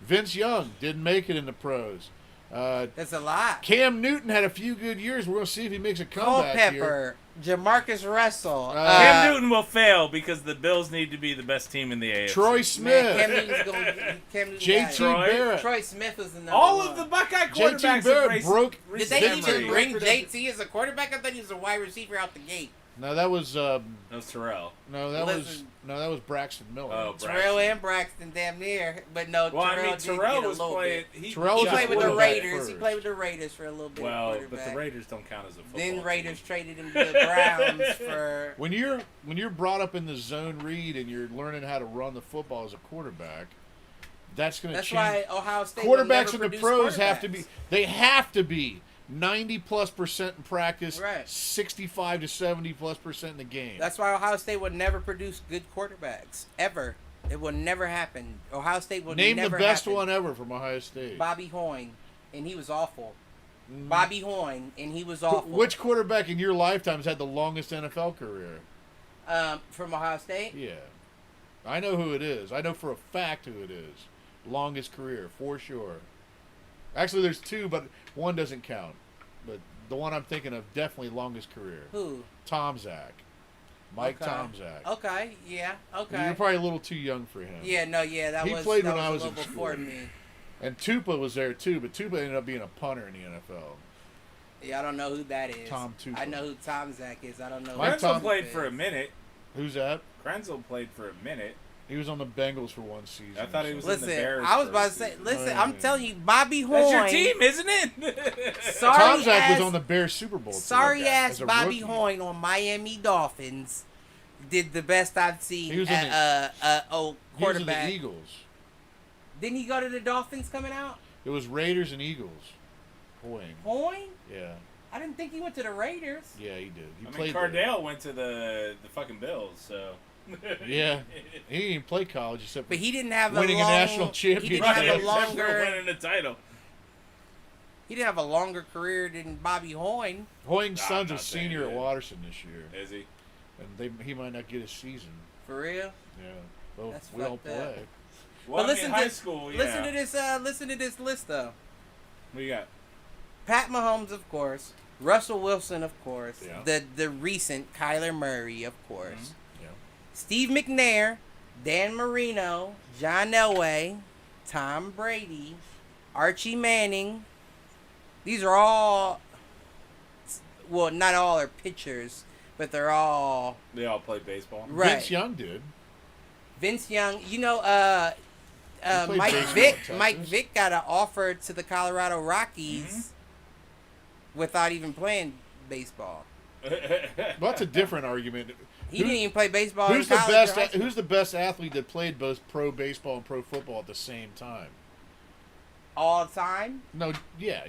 Vince Young didn't make it in the pros. That's a lot. Cam Newton had a few good years. We're going to see if he makes a comeback Culpepper, Jamarcus Russell. Cam Newton will fail because the Bills need to be the best team in the AFC. Troy Smith. Man, Cam Newton's JT Barrett. Troy Smith was the number All one. of the Buckeye JT quarterbacks Barrett broke. Did they even bring memory. JT as a quarterback? I thought he was a wide receiver out the gate. No, that was That was Terrell. that was Braxton Miller. Oh, Terrell and Braxton damn near, but no. Well, Terrell I mean, did Terrell get a was little playing. bit. Terrell He was played a with the quarterback Raiders. first. He played with the Raiders for a little bit. Well, quarterback. but the Raiders don't count as a football Then Raiders team. traded him to the Browns for. When you're brought up in the zone read and you're learning how to run the football as a quarterback, that's going to That's change. why Ohio State will Quarterbacks never in the produce pros have to quarterbacks. be. They have to be 90+% in practice, Right. 65 to 70+% in the game. That's why Ohio State would never produce good quarterbacks ever. It will never happen. Ohio State will Name never the best happen. one ever from Ohio State. Bobby Hoyne, and he was awful. Bobby Hoyne, and he was awful. Which quarterback in your lifetime has had the longest NFL career? From Ohio State? Yeah. I know who it is. I know for a fact who it is. Longest career, for sure. Actually, there's two, but one doesn't count. But the one I'm thinking of, definitely longest career. Who? Tom Zach. Mike Okay. Tomzak. Okay, yeah, okay. You're probably a little too young for him. Yeah, no, yeah, that He was played that when I a was little in before school. me. And Tupa was there too, but Tupa ended up being a punter in the NFL. Yeah, I don't know who that is. Tom Tupa. I know who Tom Zach is. I don't know. Mike who Krenzel Tom- played for a minute. Who's that? Krenzel played for a minute. He was on the Bengals for one season. I thought he was Listen, in the Bears I was for about a to say. season. Listen, Oh, I'm yeah. telling you, Bobby Hoyne. That's your team, isn't it? Sorry Tomzak ass, was on the Bears Super Bowl team. sorry ass as a Bobby rookie. Hoyne on Miami Dolphins did the best I've He seen was in at He was in quarterback. the Eagles. Didn't he go to the Dolphins coming out? It was Raiders and Eagles. Hoying. Hoyne? Yeah. I didn't think he went to the Raiders. Yeah, he did. He I mean, played there. Cardale went to the fucking Bills, so. Yeah. He didn't even play college except for But he didn't have winning a a long, national He championship. didn't have a Except for longer. winning the title. He didn't have a longer career than Bobby Hoyne. Hoying's Nah, son's I'm a not saying senior he at did. Watterson this year. Is he? And he might not get a season. For real. Yeah. Well, That's we don't fucked up. play. Well, But I mean, listen high to school, yeah. Listen to this list though. What you got? Pat Mahomes, of course. Russell Wilson, of course. Yeah. The recent Kyler Murray, of course. Yeah. Steve McNair, Dan Marino, John Elway, Tom Brady, Archie Manning. These are all, well, not all are pitchers, but they're all They all play baseball. right. Vince Young did. Vince Young, you know, He played Mike baseball Vick. in Mike Texas. Vick got an offer to the Colorado Rockies without even playing baseball. Well, that's a different argument. He didn't even play baseball. Who's in the college or high best? school. Who's the best athlete that played both pro baseball and pro football at the same time? all time? No, yeah.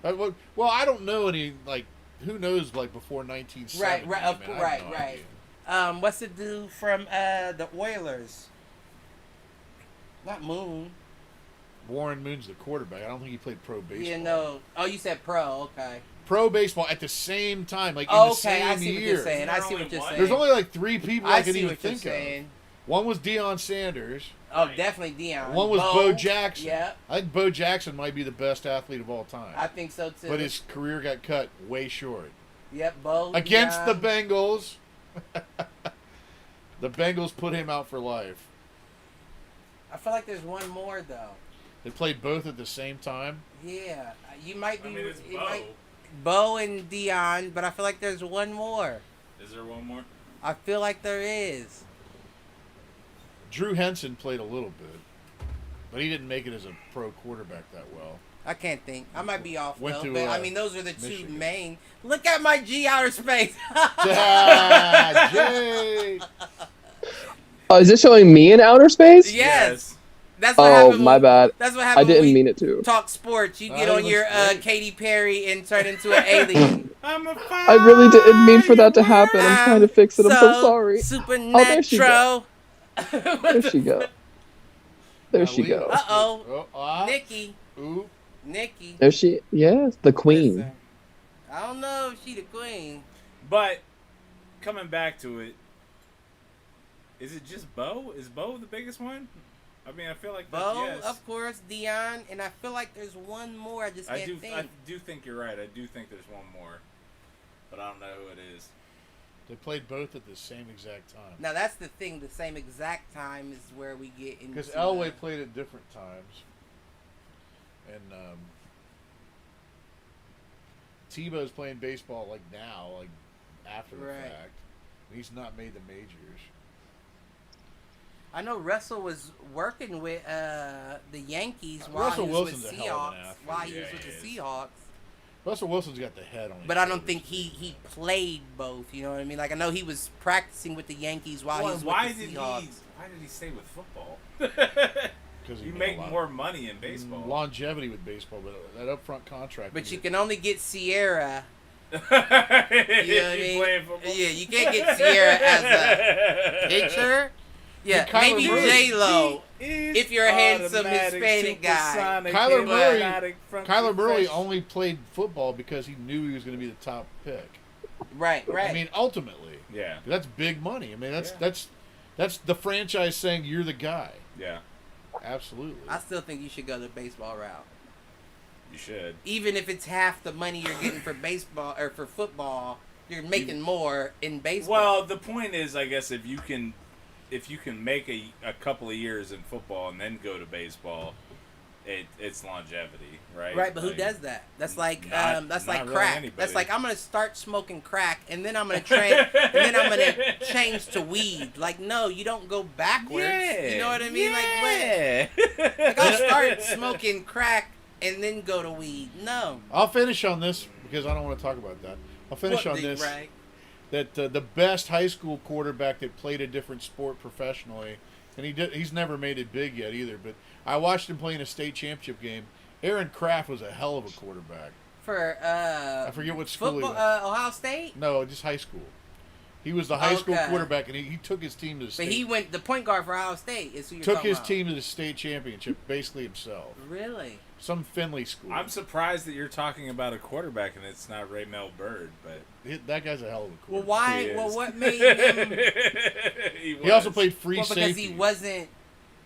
Well, I don't know any like. Who knows? Like before 1970. Right, I have right. no idea. What's the dude from the Oilers? Not Moon. Warren Moon's the quarterback. I don't think he played pro baseball. Yeah, no. Oh, you said pro. Okay. Pro baseball at the same time, like in Okay, the same I see what year. you're saying. I There's see only what you're one. saying. There's only like 3 people I I can see even what you're think saying. of. One was Deion Sanders. Oh, definitely Deion. One was Bo Jackson. Yeah, I think Bo Jackson might be the best athlete of all time. I think so too. But his career got cut way short. Yep, Bo. Against the Deion. Bengals. The Bengals put him out for life. I feel like there's one more though. They played both at the same time. Yeah, you might be. I mean, it's it Bo. might- Bo and Deion, but I feel like there's one more. Is there one more? I feel like there is. Drew Henson played a little bit, but he didn't make it as a pro quarterback that well. I can't think. I might be off Went though, to, but I mean those are the two Michigan. main. Look at my G outer space. Ah, Jay. Oh, is this showing me in outer space? Yes. That's what Oh, happened. my bad. That's what I happened. didn't when we mean it to. talk sports. You get Oh, on it your was great. Katy Perry and turn into an alien. I'm a I really didn't mean for that to happen. I'm trying to fix it. I'm so sorry. Supernatural. Oh, there she go. There she go. There she Lena. goes. Uh-oh. Nikki. Ooh. Nikki. There she. Yes, the queen. Listen, I don't know if she the queen. But coming back to it, is it just Bo? Is Bo the biggest one? I mean, I feel like Bo, yes. of course, Dion, and I feel like there's one more. I just can't think. I do think you're right. I do think there's one more, but I don't know who it is. They played both at the same exact time. Now that's the thing. The same exact time is where we get into. Because Elway played at different times, and Tebow's playing baseball like now, like after the fact. He's not made the majors. I know Russell was working with the Yankees while Russell he was Wilson's with a hell of an Seahawks. athlete. While he Yeah, was with he the is. Seahawks. Russell Wilson's got the head on his But I don't shoulders. think he played both. You know what I mean? Like I know he was practicing with the Yankees while he was why with the did Seahawks. why did he stay with football? Because you made make a lot- more money in baseball. longevity with baseball, but that upfront contract. But you can only get Sierra. You know what I mean? Playing football? Yeah, you can't get Sierra as a pitcher. Yeah, Kyler maybe Murray. J-Lo. If you're a handsome Hispanic guy. Kyler Murray only played football because he knew he was going to be the top pick. Right. I mean, ultimately, yeah, that's big money. I mean, that's the franchise saying you're the guy. Yeah, absolutely. I still think you should go the baseball route. You should. Even if it's half the money you're getting for baseball or for football, you're making more in baseball. Well, the point is, I guess, if you can make a couple of years in football and then go to baseball, it's longevity, right? Right, but who does that? That's like not like really crack. anybody. That's like I'm gonna start smoking crack and then I'm gonna change to weed. Like no, you don't go backwards. Yeah, you know what I mean? Yeah. Like I'll start smoking crack and then go to weed. No. I'll finish on this because I don't want to talk about that. I'll finish on this. Right. That the best high school quarterback that played a different sport professionally, and he's never made it big yet either, but I watched him play in a state championship game. Aaron Kraft was a hell of a quarterback. For I forget what school football, he was. Ohio State? No, just high school. He was the high school quarterback, and he took his team to the state. But he went the point guard for Ohio State. Is who you're took talking his about. team to the state championship basically himself. Really? Some Finley school. I'm surprised that you're talking about a quarterback and it's not Raymel Bird, but That guy's a hell of a Well, quarterback. why? Well, what made him? He also played free Because safety. he wasn't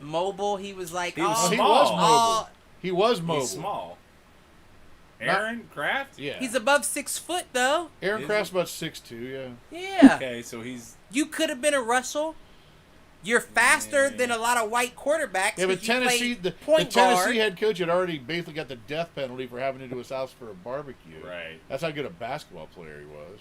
mobile. He was like, He was oh, he small. was mobile. He was mobile. He's small. Aaron Kraft? Yeah. He's above 6 foot though. Aaron Is Kraft's about 6'2", yeah. Yeah. Okay, so he's You could have been a Russell. You're faster than a lot of white quarterbacks. Yeah, but 'cause you Tennessee, played the point Tennessee guard. head coach had already basically got the death penalty for having to do his house for a barbecue. right. That's how good a basketball player he was.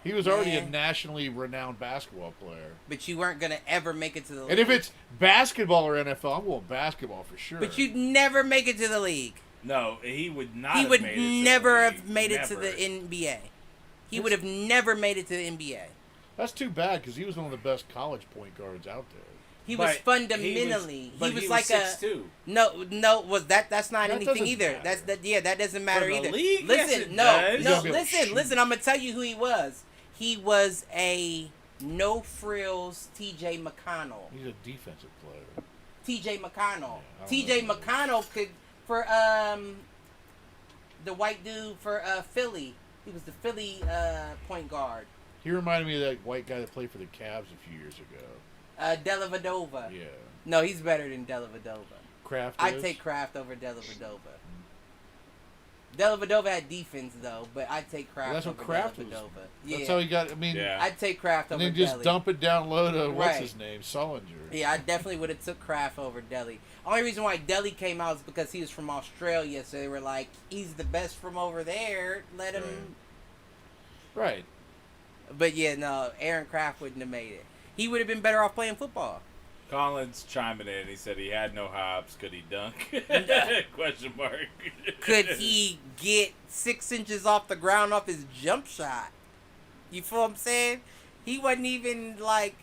He was already a Yeah. nationally renowned basketball player. But you weren't gonna ever make it to the league. And if it's basketball or NFL, I'm going basketball for sure. But you'd never make it to the league. No, he would not. He have would made it to never the have league. made it to Never. the NBA. He would have never made it to the NBA. That's too bad because he was one of the best college point guards out there. He was But fundamentally. but He was was like 6'2". No. Was that's not That anything doesn't either. matter. That's that. Yeah, that doesn't matter For the either. league, yes, Listen, it no, does. You gotta be able to listen, shoot. listen. I'm gonna tell you who he was. He was a no frills T.J. McConnell. He's a defensive player. T.J. McConnell. Yeah, I don't T.J. know. McConnell could for the white dude for Philly. He was the Philly point guard. He reminded me of that white guy that played for the Cavs a few years ago. Della Vadova. Yeah. No, he's better than Della Vadova. Kraft I'd is? take Kraft over Della Vadova. Della Vadova had defense though, but I'd take Kraft That's what over Kraft Della was. Vadova. Yeah. That's how he got. I mean, Yeah. I'd take Kraft and over then just Deli. dump it down low to what's Right. his name, Sullinger. Yeah, I definitely would have took Kraft over Deli. Only reason why Deli came out is because he was from Australia, so they were like, he's the best from over there. Let him. Right. But yeah, no, Aaron Kraft wouldn't have made it. He would have been better off playing football. Collins chiming in. He said he had no hops. Could he dunk? Question mark. Could he get 6 inches off the ground off his jump shot? You feel what I'm saying? He wasn't even like.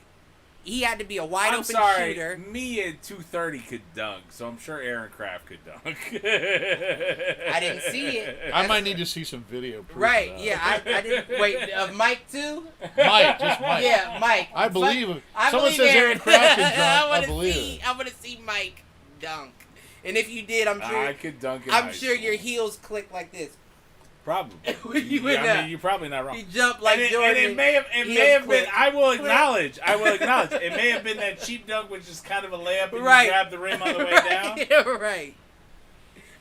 he had to be a wide I'm open sorry, shooter. me at 230 could dunk, so I'm sure Aaron Kraft could dunk. I didn't see it. I might need to see some video proof Right, of that. yeah, I didn't. Wait, Mike too? Mike, just Mike. Yeah, Mike. I believe it. I Someone believe says Aaron Kraft can dunk. I believe it. I want to see Mike dunk. And if you did, I'm sure. I could dunk in I'm high sure school. your heels click like this. Probably. Yeah, I mean, you're probably not wrong. You jump like Jordan. And it may have been. I will acknowledge. It may have been that cheap dunk, which is kind of a layup, and you grab the rim on the way down. Yeah, right.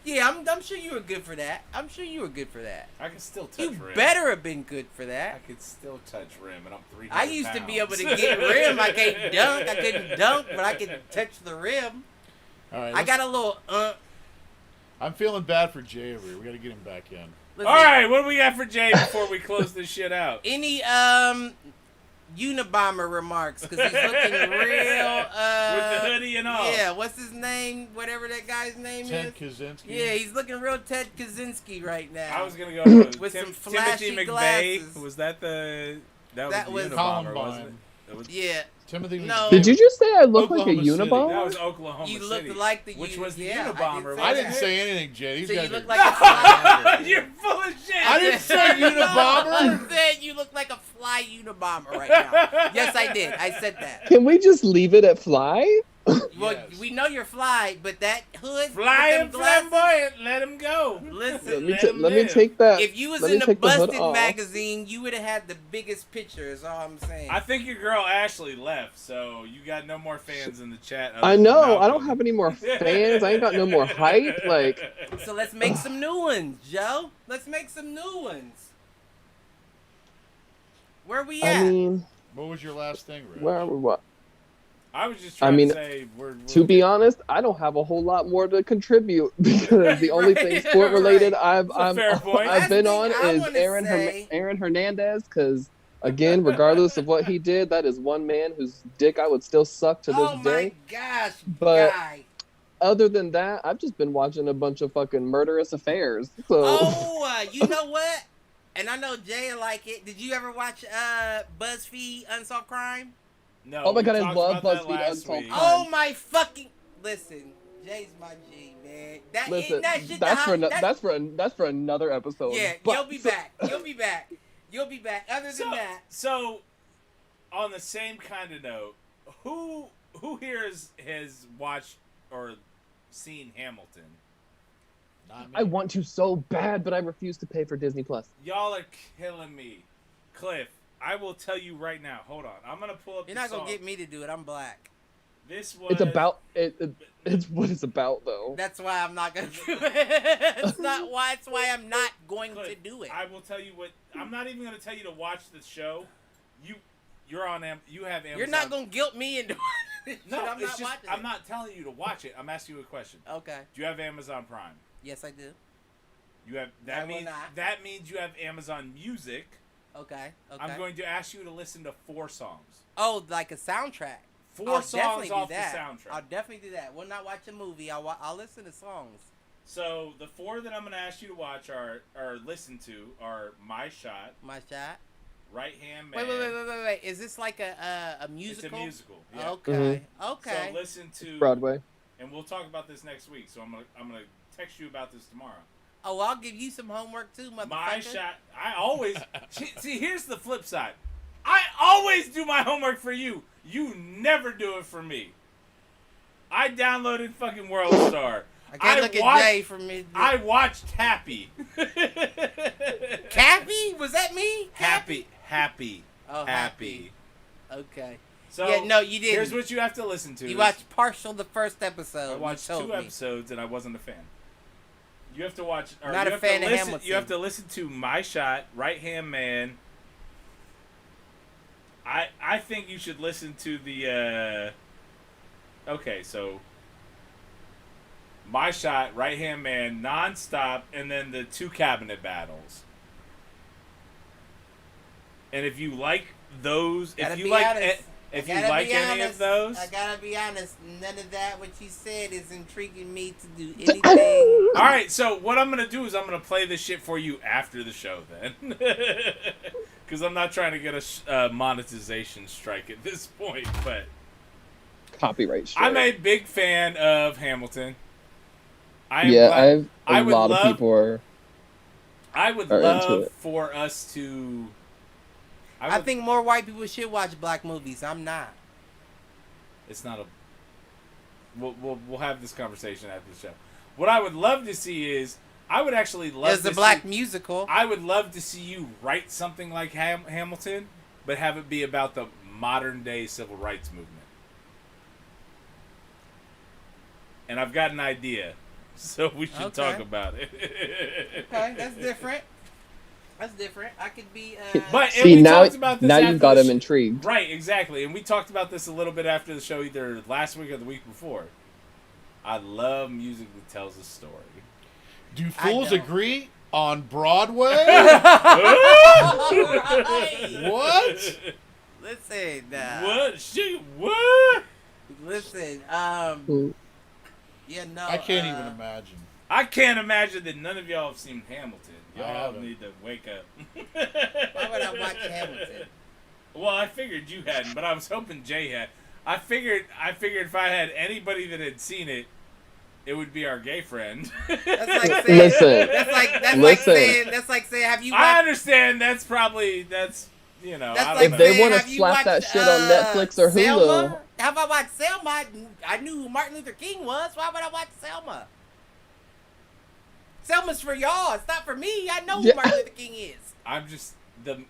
Yeah, I'm sure you were good for that. I can still touch You rim. better have been good for I that. could still touch rim, and I'm 300 I used to pounds. be able to get rim. I can't dunk. I couldn't dunk, but I could touch the rim. All right, I got a little. I'm feeling bad for Jay over here. We got to get him back in. All right, what do we got for Jay before we close this shit out? Any Unabomber remarks? Because he's looking real. With the hoodie and all. Yeah, what's his name? Whatever that guy's name Ted is. Kaczynski. Yeah, he's looking real Ted Kaczynski right now. I was gonna go with, With some Timothy flashy McVeigh. glasses. Was that the? That was Unabomber, Columbine. wasn't it? It was, Yeah. Timothy. No. Did you just say I look like a Oklahoma City. Unabomber? That was Oklahoma You City. looked like the which Uni- was the yeah, Unabomber. I didn't wasn't say anything, Jay. He's So got you to look like a fly. You're full of shit. I didn't say Unabomber. I said you look like a fly Unabomber right now. Yes, I did. I said that. Can we just leave it at fly? Well, Yes. we know you're fly, but that hood, Fly with and them glasses- flamboyant. Let him go. Listen, Let me take that. if you was let me in the take the hood Busted off. magazine, you would have had the biggest picture. Is all I'm saying. I think your girl Ashley left, so you got no more fans in the chat. I know. I don't have any more fans. I ain't got no more hype. Like, So let's make some new ones, Joe. Let's make some new ones. Where we at? I mean, What was your last thing, Rich? where are we? What? I was just trying to say we're To be honest, I don't have a whole lot more to contribute because the only thing sport related That's a fair point. I've been That's on the thing I is wanna say. Aaron Hernandez. Because again, regardless of what he did, that is one man whose dick I would still suck to this Oh day. my gosh, But- guy. Other than that, I've just been watching a bunch of fucking murderous affairs. So Oh, you know what? And I know Jay will like it. Did you ever watch BuzzFeed Unsolved Crime? No. Oh my we God, I talked love about that BuzzFeed last Unsolved week. Crime. Oh my fucking! Listen, Jay's my G, man. That listen, ain't that shit. that's for another episode. Yeah, But- you'll be back. You'll be back. You'll be back. Other than that, So, on the same kind of note, who here has watched or seen Hamilton? Not me. I want to so bad, but I refuse to pay for Disney Plus. Y'all are killing me. Cliff, I will tell you right now. Hold on. I'm going to pull up you're the not gonna song. get me to do it. I'm black. This was... It's about it's what it's about though. That's why I'm not gonna do it. It's not why. It's why I'm not going to Cliff, do it. I will tell you what... I'm not even going to tell you to watch the show. You're on... You have Amazon. You're not gonna guilt me into it. No, I'm it's not just... watching I'm it. not telling you to watch it. I'm asking you a question. Okay. Do you have Amazon Prime? Yes, I do. You have... I will not. That means you have Amazon Music. Okay. Okay. I'm going to ask you to listen to 4 songs. Oh, like a soundtrack. 4 I'll songs definitely off do the that. soundtrack. I'll definitely do that. We'll not watch a movie. I'll listen to songs. So the 4 that I'm going to ask you to watch or listen to are My Shot, My shot. Right Hand Man. Wait. Is this like a musical? It's a musical. Yeah. Okay. Okay. So listen to Broadway. and we'll talk about this next week. So I'm gonna text you about this tomorrow. Oh, I'll give you some homework too, motherfucker. My Shot. I always see. Here's the flip side. I always do my homework for you. You never do it for me. I downloaded fucking World Star. I can't look at Jay for me. I watched Happy. Cappy? Was that me? Happy. Oh, Happy. Okay. So yeah, no, you didn't. Here's what you have to listen to. You watched partial the first episode. I watched you told 2 me. episodes and I wasn't a fan. You have to watch. Or Not you a have fan to of listen, Hamilton. You have to listen to My Shot, Right Hand Man. I think you should listen to the. Okay, so. My Shot, Right Hand Man, nonstop, and then the 2 cabinet battles. And if you like those, Gotta if you be like, honest. if you Gotta like be any honest. of those, I gotta be honest. None of that what you said is intriguing me to do anything. all right. So what I'm gonna do is I'm gonna play this shit for you after the show, then, Because I'm not trying to get a monetization strike at this point, but Copyright strike. I'm a big fan of Hamilton. A lot of people are. I would into love it. for us to. I think more white people should watch black movies. I'm not. It's not a. We'll have this conversation after the show. What I would love to see is I would actually love. It's a black musical. I would love to see you write something like Hamilton, but have it be about the modern day civil rights movement. And I've got an idea, so we should talk about it. Okay, that's different. That's different. I could be. But See, we now, talked about this now after you've got the him intrigued. Right, exactly. And we talked about this a little bit after the show, either last week or the week before. I love music that tells a story. Do fools agree on Broadway? What? Listen. What? What? Listen. Yeah, no. I can't even imagine. I can't imagine that none of y'all have seen Hamilton. Y'all haven't. need to wake up. Why would I watch Hamilton? Well, I figured you hadn't, but I was hoping Jay had. I figured if I had anybody that had seen it, it would be our gay friend. That's like saying. Listen. That's like saying. Have you? Watched, I understand. That's you know. That's I like don't If know. they want to have you slap that watched, shit on Netflix or Hulu, Selma? How about watch Selma? I knew who Martin Luther King was. Why would I watch Selma? Selma's for y'all. It's not for me. I know who Martin Luther King is. I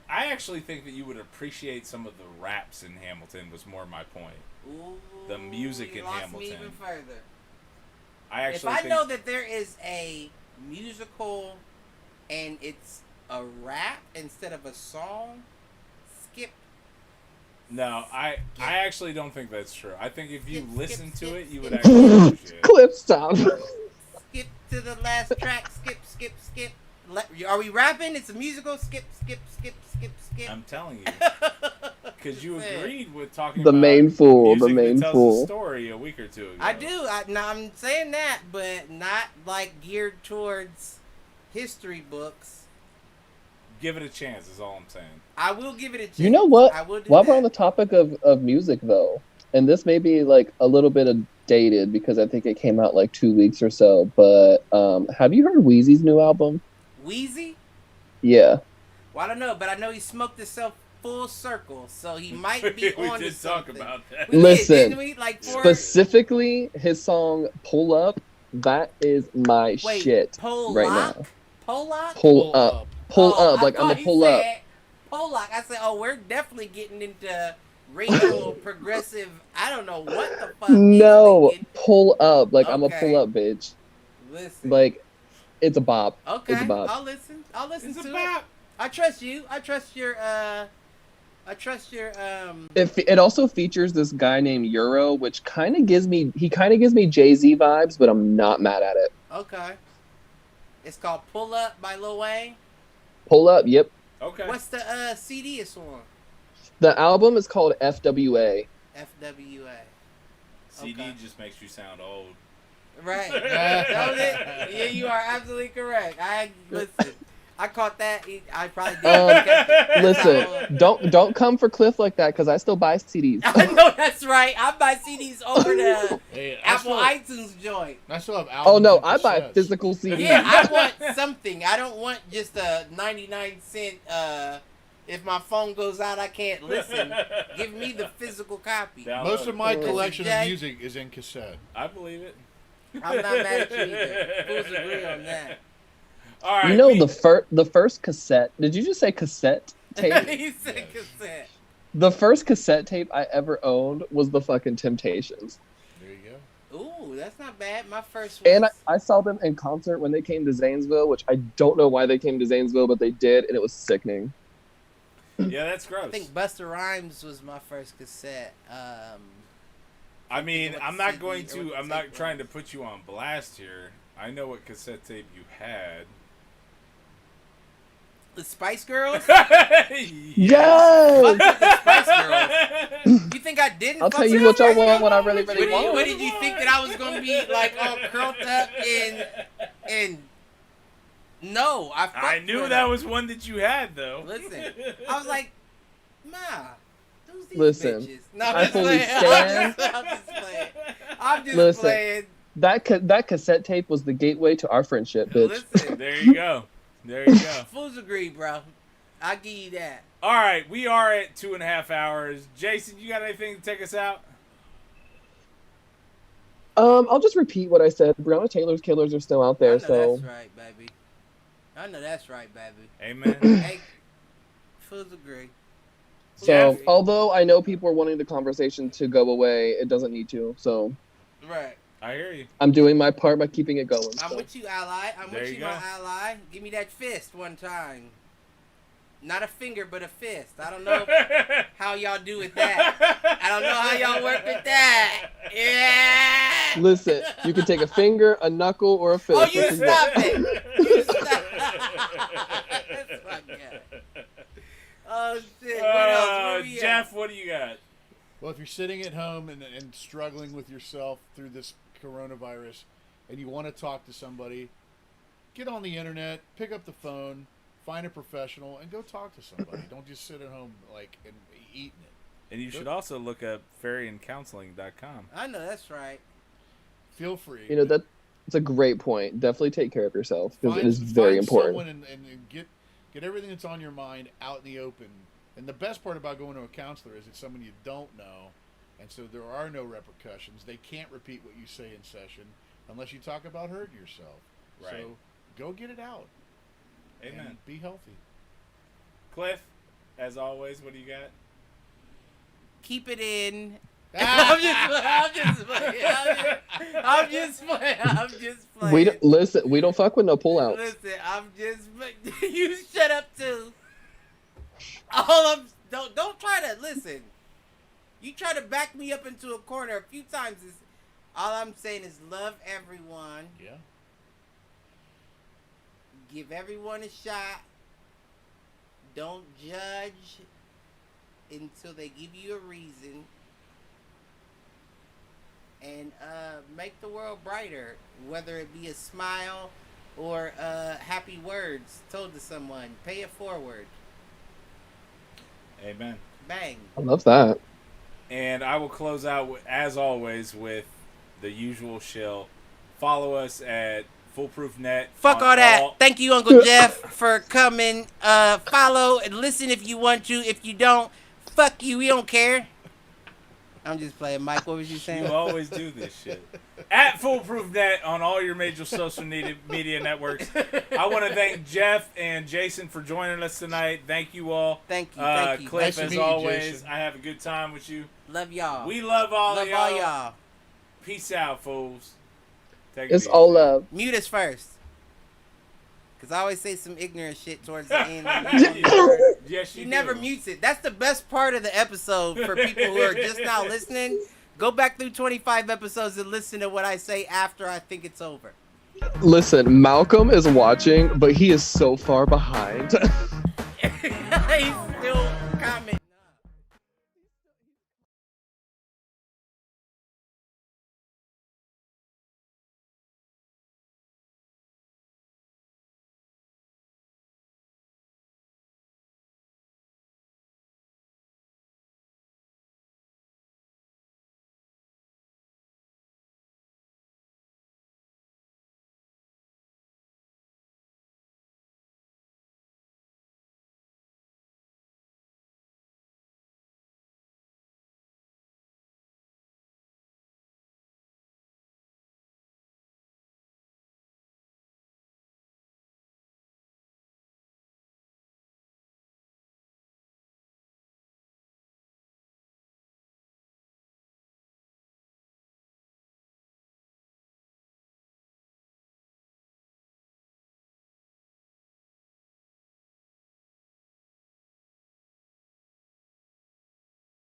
actually think that you would appreciate some of the raps in Hamilton. Was more my point. Ooh, The music you in lost Hamilton. Me even further. If I know that there is a musical and it's a rap instead of a song, skip. No, I actually don't think that's true. I think if you listen to it, you would actually appreciate it. clip stop. Skip to the last track. Skip. Are we rapping? It's a musical. Skip. I'm telling you, because you agreed with talking The about main fool. music The main that tells fool. a story a week or two ago. I do. I'm saying that, but not like geared towards history books. Give it a chance. Is all I'm saying. I will give it a chance. You know what? I will do While that. we're on the topic of music, though, and this may be like a little bit dated because I think it came out like 2 weeks or so, but have you heard Wheezy's new album? Wheezy? Yeah. Well, I don't know, but I know he smoked himself full circle, so he might be we on to did something. talk about that. We did, Listen, didn't we? Like specifically his song "Pull Up." That is my shit right now. Pollock? Pull up. Pull Oh, up. Like I'm thought gonna he pull up. said Pollock. I said, oh, we're definitely getting into racial progressive. I don't know what the fuck. No, he's thinking. pull up. Like I'm a Okay. pull up, bitch. Listen. Like it's a bop. Okay, It's a bop. I'll listen. I'll listen It's to a it. bop. I trust you. I trust your. It also features this guy named Euro, which kind of gives me Jay-Z vibes, but I'm not mad at it. Okay. It's called "Pull Up" by Lil Wayne. Pull up. Yep. Okay. What's the CD it's on? The album is called FWA. FWA. CD Okay. just makes you sound old. Right. That was it. Yeah, you are absolutely correct. Listen. I caught that. I probably did. Listen, don't come for Cliff like that because I still buy CDs. I know that's right. I buy CDs over the Hey, Apple iTunes joint. I still have albums. Oh no, and I buy cassettes. physical CDs. Yeah, I want something. I don't want just a 99-cent. If my phone goes out, I can't listen. Give me the physical copy. Download Most of my it. collection Jay? of music is in cassette. I believe it. I'm not mad at you either. Fools agree on that. All right. You know the first cassette. Did you just say cassette tape? He said Yes. cassette. The first cassette tape I ever owned was the fucking Temptations, There you go. Ooh, that's not bad. My first one. and I saw them in concert when they came to Zanesville, which I don't know why they came to Zanesville, but they did, and it was sickening. Yeah, that's gross. I think Busta Rhymes was my first cassette. I mean, what I'm the not CD going or to. what the I'm not tape trying to was. put you on blast here. I know what cassette tape you had. The Spice Girls? Yes. Fuck the Spice Girls. You think I didn't? I'll fuck tell you with what y'all Spice want, what I Girls? really, really want. What did you think that I was gonna be like all curled up in No, I knew that was one that you had, though. Listen, I was like, Ma, who's these Listen, bitches? No, I fully stand. I'm just playing. I'm just Listen. playing. That cassette tape was the gateway to our friendship, bitch. Listen, There you go. There you go. fools agree, bro. I'll give you that. All right, we are at 2.5 hours. Jason, you got anything to take us out? I'll just repeat what I said. Breonna Taylor's killers are still out there, I know so that's right, baby. I know that's right, baby. Amen. Hey, fools agree. so Jeff? although I know people are wanting the conversation to go away, it doesn't need to. So Right. I hear you. I'm doing my part by keeping it going. I'm so. with you, ally. I'm There with you you, go. my ally. Give me that fist one time. Not a finger, but a fist. I don't know how y'all do with that. I don't know how y'all work with that. Yeah. Listen, you can take a finger, a knuckle, or a fist. Oh, you This is stop what- it. You stop. That's my God. Oh, shit. What else? Where we at? Jeff, what do you got? Well, if you're sitting at home and struggling with yourself through this coronavirus and you want to talk to somebody, get on the internet, pick up the phone, find a professional, and go talk to somebody. Don't just sit at home and eating it. And you should also look up FarionCounseling.com. I know that's right. Feel free. You know, that's a great point. Definitely take care of yourself because it Find- is very find important. someone and get everything that's on your mind out in the open. And the best part about going to a counselor is it's someone you don't know, and so there are no repercussions. They can't repeat what you say in session unless you talk about hurting yourself. Right. So go get it out. Amen. And be healthy. Cliff, as always, what do you got? Keep it in. I'm just playing. We don't, listen. We don't fuck with no pullouts. Listen, you shut up too. All don't try to listen. You try to back me up into a corner a few times. All I'm saying is love everyone. Yeah. Give everyone a shot. Don't judge until they give you a reason. And make the world brighter, whether it be a smile or happy words told to someone. Pay it forward. Amen. Bang. I love that. And I will close out, as always, with the usual shill. Follow us at Foolproof Net. Fuck on all that. Thank you, Uncle Jeff, for coming. Follow and listen if you want to. If you don't, fuck you. We don't care. I'm just playing. Mike, what was you saying? You always do this shit. At Foolproof Net on all your major social media networks. I want to thank Jeff and Jason for joining us tonight. Thank you all. Thank you. Thank you. Cliff, Nice to as meet you, always, Jason. I have a good time with you. Love y'all. We love all Love of y'all. all y'all. Peace out, fools. Take it It's easy. all love. Mute us first. Because I always say some ignorant shit towards the end. Yes, He you never do. mutes it. That's the best part of the episode for people who are just now listening. Go back through 25 episodes and listen to what I say after I think it's over. Listen, Malcolm is watching, but he is so far behind.